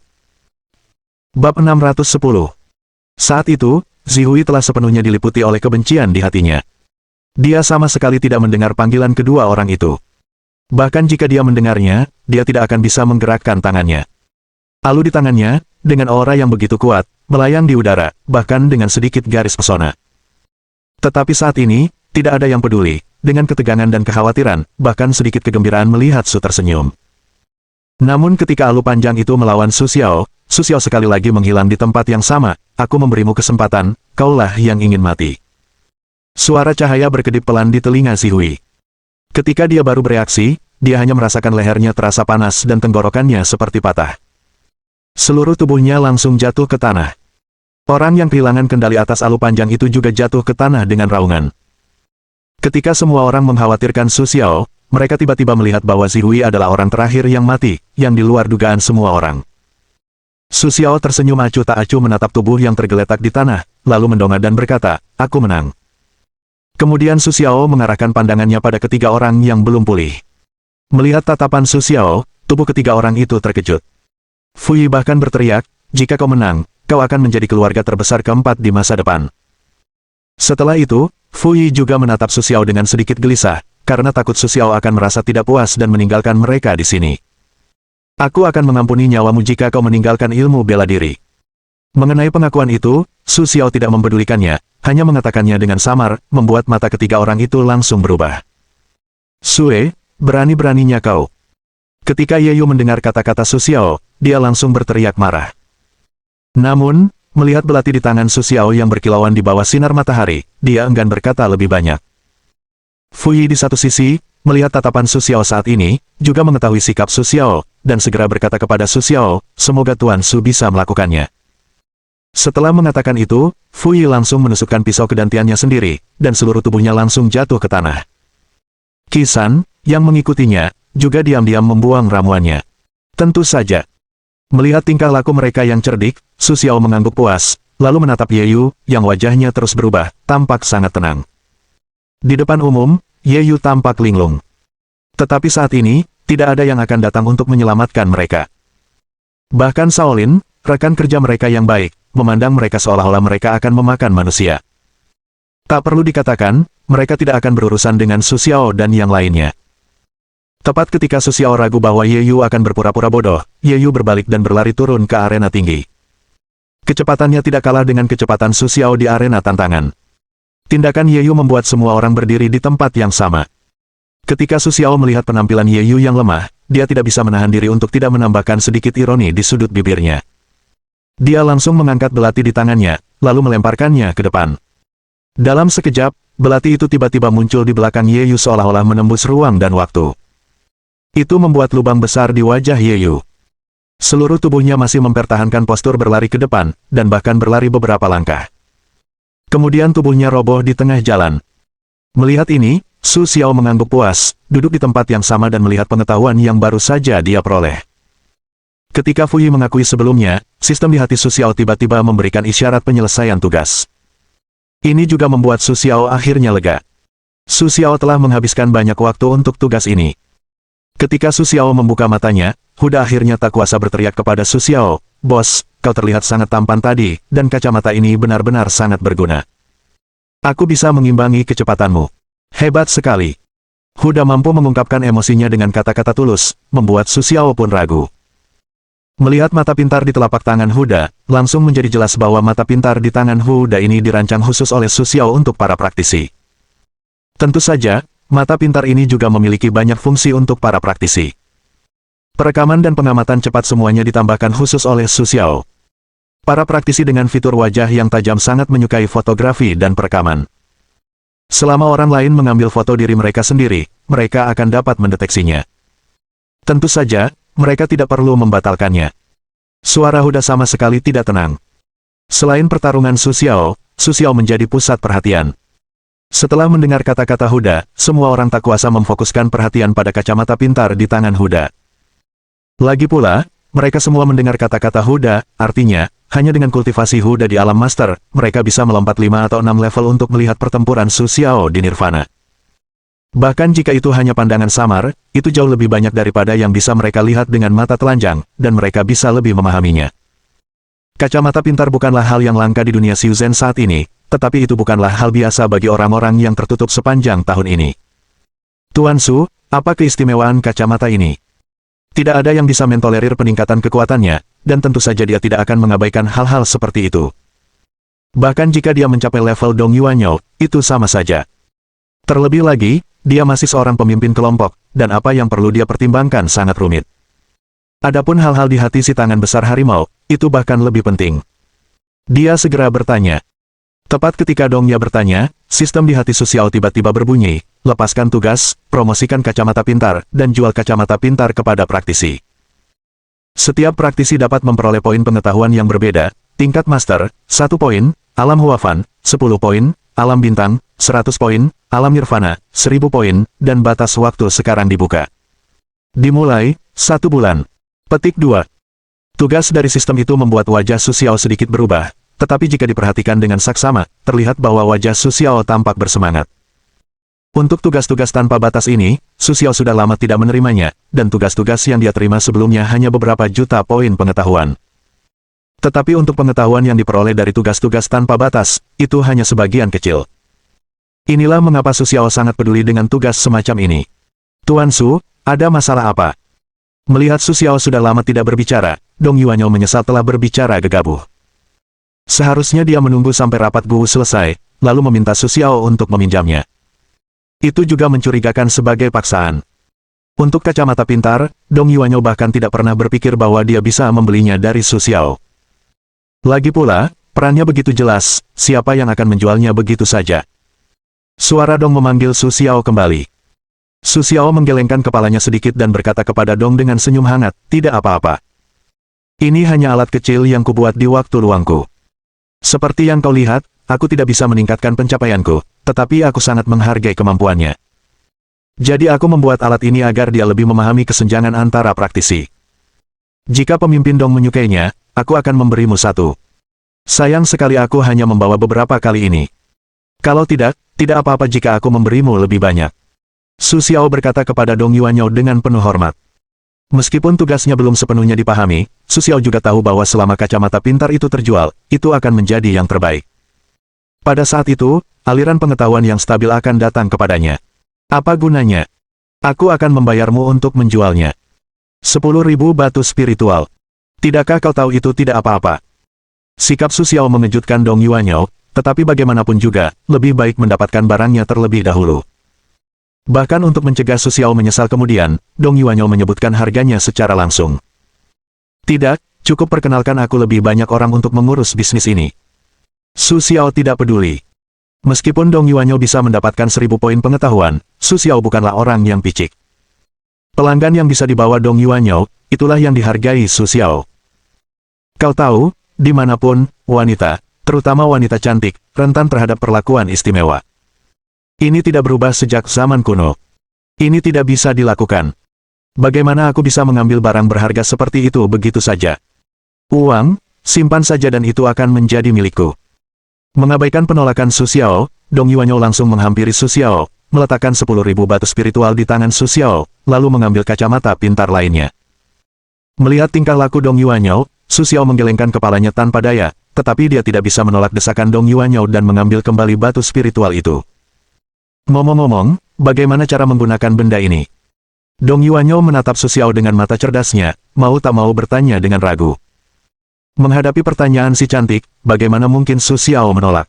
Bab 610. Saat itu, Zihui telah sepenuhnya diliputi oleh kebencian di hatinya. Dia sama sekali tidak mendengar panggilan kedua orang itu. Bahkan jika dia mendengarnya, dia tidak akan bisa menggerakkan tangannya. Alu di tangannya, dengan aura yang begitu kuat, melayang di udara, bahkan dengan sedikit garis pesona. Tetapi saat ini, tidak ada yang peduli, dengan ketegangan dan kekhawatiran, bahkan sedikit kegembiraan melihat Su tersenyum. Namun ketika alu panjang itu melawan Su Xiao sekali lagi menghilang di tempat yang sama, aku memberimu kesempatan, kaulah yang ingin mati. Suara cahaya berkedip pelan di telinga Si Hui. Ketika dia baru bereaksi, dia hanya merasakan lehernya terasa panas dan tenggorokannya seperti patah. Seluruh tubuhnya langsung jatuh ke tanah. Orang yang kehilangan kendali atas alu panjang itu juga jatuh ke tanah dengan raungan. Ketika semua orang mengkhawatirkan Su Xiao, mereka tiba-tiba melihat bahwa Si Hui adalah orang terakhir yang mati, yang di luar dugaan semua orang. Su Xiao tersenyum acuh tak acuh menatap tubuh yang tergeletak di tanah, lalu mendongak dan berkata, "Aku menang." Kemudian Su Xiao mengarahkan pandangannya pada ketiga orang yang belum pulih. Melihat tatapan Su Xiao, tubuh ketiga orang itu terkejut. Fui bahkan berteriak, "Jika kau menang, kau akan menjadi keluarga terbesar keempat di masa depan." Setelah itu, Fui juga menatap Su Xiao dengan sedikit gelisah, karena takut Su Xiao akan merasa tidak puas dan meninggalkan mereka di sini. "Aku akan mengampuni nyawamu jika kau meninggalkan ilmu bela diri." Mengenai pengakuan itu, Su Xiao tidak mempedulikannya, hanya mengatakannya dengan samar, membuat mata ketiga orang itu langsung berubah. "Sue, berani-beraninya kau." Ketika Ye Yu mendengar kata-kata Su Xiao, dia langsung berteriak marah. Namun, melihat belati di tangan Su Xiao yang berkilauan di bawah sinar matahari, dia enggan berkata lebih banyak. Fui di satu sisi, melihat tatapan Su Xiao saat ini, juga mengetahui sikap Su Xiao, dan segera berkata kepada Su Xiao, "Semoga Tuan Su bisa melakukannya." Setelah mengatakan itu, Fui langsung menusukkan pisau kedantiannya sendiri, dan seluruh tubuhnya langsung jatuh ke tanah. Qisan, yang mengikutinya, juga diam-diam membuang ramuannya. Tentu saja. Melihat tingkah laku mereka yang cerdik, Su Xiao mengangguk puas, lalu menatap Ye Yu, yang wajahnya terus berubah, tampak sangat tenang. Di depan umum, Ye Yu tampak linglung. Tetapi saat ini, tidak ada yang akan datang untuk menyelamatkan mereka. Bahkan Shaolin, rekan kerja mereka yang baik, memandang mereka seolah-olah mereka akan memakan manusia. Tak perlu dikatakan, mereka tidak akan berurusan dengan Su Xiao dan yang lainnya. Tepat ketika Su Xiao ragu bahwa Ye Yu akan berpura-pura bodoh, Ye Yu berbalik dan berlari turun ke arena tinggi. Kecepatannya tidak kalah dengan kecepatan Su Xiao di arena tantangan. Tindakan Ye Yu membuat semua orang berdiri di tempat yang sama. Ketika Su Xiao melihat penampilan Ye Yu yang lemah, dia tidak bisa menahan diri untuk tidak menambahkan sedikit ironi di sudut bibirnya. Dia langsung mengangkat belati di tangannya, lalu melemparkannya ke depan. Dalam sekejap, belati itu tiba-tiba muncul di belakang Ye Yu seolah-olah menembus ruang dan waktu. Itu membuat lubang besar di wajah Ye Yu. Seluruh tubuhnya masih mempertahankan postur berlari ke depan, dan bahkan berlari beberapa langkah. Kemudian tubuhnya roboh di tengah jalan. Melihat ini, Su Xiao mengangguk puas, duduk di tempat yang sama dan melihat pengetahuan yang baru saja dia peroleh. Ketika Fui mengakui sebelumnya, sistem di hati Su Xiao tiba-tiba memberikan isyarat penyelesaian tugas. Ini juga membuat Su Xiao akhirnya lega. Su Xiao telah menghabiskan banyak waktu untuk tugas ini. Ketika Su Xiao membuka matanya, Huda akhirnya tak kuasa berteriak kepada Su Xiao, "Bos, kau terlihat sangat tampan tadi, dan kacamata ini benar-benar sangat berguna. Aku bisa mengimbangi kecepatanmu. Hebat sekali." Huda mampu mengungkapkan emosinya dengan kata-kata tulus, membuat Su Xiao pun ragu. Melihat mata pintar di telapak tangan Huda, langsung menjadi jelas bahwa mata pintar di tangan Huda ini dirancang khusus oleh Su Xiao untuk para praktisi. Tentu saja, mata pintar ini juga memiliki banyak fungsi untuk para praktisi. Perekaman dan pengamatan cepat semuanya ditambahkan khusus oleh Su Xiao. Para praktisi dengan fitur wajah yang tajam sangat menyukai fotografi dan perekaman. Selama orang lain mengambil foto diri mereka sendiri, mereka akan dapat mendeteksinya. Tentu saja, mereka tidak perlu membatalkannya. Suara Huda sama sekali tidak tenang. Selain pertarungan Su Xiao menjadi pusat perhatian. Setelah mendengar kata-kata Huda, semua orang tak kuasa memfokuskan perhatian pada kacamata pintar di tangan Huda. Lagi pula, mereka semua mendengar kata-kata Huda, artinya, hanya dengan kultivasi Huda di alam master, mereka bisa melompat 5 atau 6 level untuk melihat pertempuran Su Xiao di Nirvana. Bahkan jika itu hanya pandangan samar, itu jauh lebih banyak daripada yang bisa mereka lihat dengan mata telanjang, dan mereka bisa lebih memahaminya. Kacamata pintar bukanlah hal yang langka di dunia Xiuzhen saat ini, tetapi itu bukanlah hal biasa bagi orang-orang yang tertutup sepanjang tahun ini. Tuan Su, apa keistimewaan kacamata ini? Tidak ada yang bisa mentolerir peningkatan kekuatannya, dan tentu saja dia tidak akan mengabaikan hal-hal seperti itu. Bahkan jika dia mencapai level Dong Yuanyo, itu sama saja. Terlebih lagi, dia masih seorang pemimpin kelompok, dan apa yang perlu dia pertimbangkan sangat rumit. Adapun hal-hal di hati si tangan besar harimau, itu bahkan lebih penting. Dia segera bertanya. Tepat ketika Dong Ya bertanya, sistem di hati Su Xiao tiba-tiba berbunyi, lepaskan tugas, promosikan kacamata pintar, dan jual kacamata pintar kepada praktisi. Setiap praktisi dapat memperoleh poin pengetahuan yang berbeda, tingkat master, 1 poin, alam huafan, 10 poin, alam bintang, 100 poin, alam nirvana, 1000 poin, dan batas waktu sekarang dibuka. Dimulai, 1 bulan. Petik 2. Tugas dari sistem itu membuat wajah Su Xiao sedikit berubah. Tetapi jika diperhatikan dengan saksama, terlihat bahwa wajah Su Xiao tampak bersemangat. Untuk tugas-tugas tanpa batas ini, Su Xiao sudah lama tidak menerimanya, dan tugas-tugas yang dia terima sebelumnya hanya beberapa juta poin pengetahuan. Tetapi untuk pengetahuan yang diperoleh dari tugas-tugas tanpa batas, itu hanya sebagian kecil. Inilah mengapa Su Xiao sangat peduli dengan tugas semacam ini. Tuan Su, ada masalah apa? Melihat Su Xiao sudah lama tidak berbicara, Dong Yuanyo menyesal telah berbicara gegabah. Seharusnya dia menunggu sampai rapat Guwu selesai, lalu meminta Su Xiao untuk meminjamnya. Itu juga mencurigakan sebagai paksaan. Untuk kacamata pintar, Dong Yuanyo bahkan tidak pernah berpikir bahwa dia bisa membelinya dari Su Xiao. Lagi pula, perannya begitu jelas, siapa yang akan menjualnya begitu saja. Suara Dong memanggil Su Xiao kembali. Su Xiao menggelengkan kepalanya sedikit dan berkata kepada Dong dengan senyum hangat, tidak apa-apa. Ini hanya alat kecil yang kubuat di waktu luangku. Seperti yang kau lihat, aku tidak bisa meningkatkan pencapaianku, tetapi aku sangat menghargai kemampuannya. Jadi aku membuat alat ini agar dia lebih memahami kesenjangan antara praktisi. Jika pemimpin Dong menyukainya, aku akan memberimu 1. Sayang sekali aku hanya membawa beberapa kali ini. Kalau tidak apa-apa jika aku memberimu lebih banyak. Su Xiao berkata kepada Dong Yuanyo dengan penuh hormat. Meskipun tugasnya belum sepenuhnya dipahami, Su Xiao juga tahu bahwa selama kacamata pintar itu terjual, itu akan menjadi yang terbaik. Pada saat itu, aliran pengetahuan yang stabil akan datang kepadanya. Apa gunanya? Aku akan membayarmu untuk menjualnya. 10.000 batu spiritual. Tidakkah kau tahu itu tidak apa-apa? Sikap Su Xiao mengejutkan Dong Yuanyo, tetapi bagaimanapun juga, lebih baik mendapatkan barangnya terlebih dahulu. Bahkan untuk mencegah Su Xiao menyesal kemudian, Dong Yuanyo menyebutkan harganya secara langsung. Tidak, cukup perkenalkan aku lebih banyak orang untuk mengurus bisnis ini. Su Xiao tidak peduli. Meskipun Dong Yuanyo bisa mendapatkan 1000 poin pengetahuan, Su Xiao bukanlah orang yang picik. Pelanggan yang bisa dibawa Dong Yuanyo, itulah yang dihargai Su Xiao. Kau tahu, dimanapun, wanita, terutama wanita cantik, rentan terhadap perlakuan istimewa. Ini tidak berubah sejak zaman kuno. Ini tidak bisa dilakukan. Bagaimana aku bisa mengambil barang berharga seperti itu begitu saja? Uang, simpan saja dan itu akan menjadi milikku. Mengabaikan penolakan Su Xiao, Dong Yuanyo langsung menghampiri Su Xiao, meletakkan 10.000 batu spiritual di tangan Su Xiao, lalu mengambil kacamata pintar lainnya. Melihat tingkah laku Dong Yuanyo, Su Xiao menggelengkan kepalanya tanpa daya, tetapi dia tidak bisa menolak desakan Dong Yuanyo dan mengambil kembali batu spiritual itu. Ngomong-ngomong, bagaimana cara menggunakan benda ini? Dong Yuanyo menatap Su Xiao dengan mata cerdasnya, mau tak mau bertanya dengan ragu. Menghadapi pertanyaan si cantik, bagaimana mungkin Su Xiao menolak?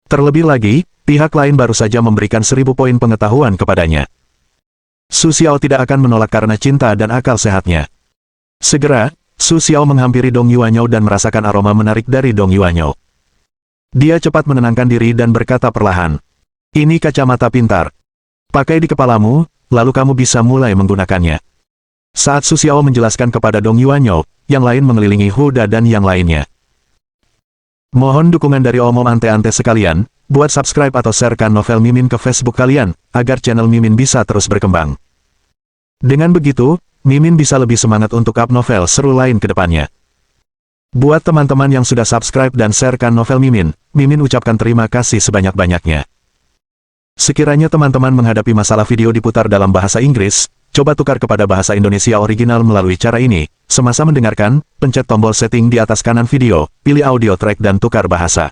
Terlebih lagi, pihak lain baru saja memberikan 1000 poin pengetahuan kepadanya. Su Xiao tidak akan menolak karena cinta dan akal sehatnya. Segera, Su Xiao menghampiri Dong Yuanyo dan merasakan aroma menarik dari Dong Yuanyo. Dia cepat menenangkan diri dan berkata perlahan. Ini kacamata pintar. Pakai di kepalamu, lalu kamu bisa mulai menggunakannya. Saat Su Xiao menjelaskan kepada Dong Yuanyo, yang lain mengelilingi Huda dan yang lainnya. Mohon dukungan dari omom ante-ante sekalian, buat subscribe atau sharekan novel Mimin ke Facebook kalian, agar channel Mimin bisa terus berkembang. Dengan begitu, Mimin bisa lebih semangat untuk up novel seru lain ke depannya. Buat teman-teman yang sudah subscribe dan sharekan novel Mimin, Mimin ucapkan terima kasih sebanyak-banyaknya. Sekiranya teman-teman menghadapi masalah video diputar dalam bahasa Inggris, coba tukar kepada bahasa Indonesia original melalui cara ini. Semasa mendengarkan, pencet tombol setting di atas kanan video, pilih audio track dan tukar bahasa.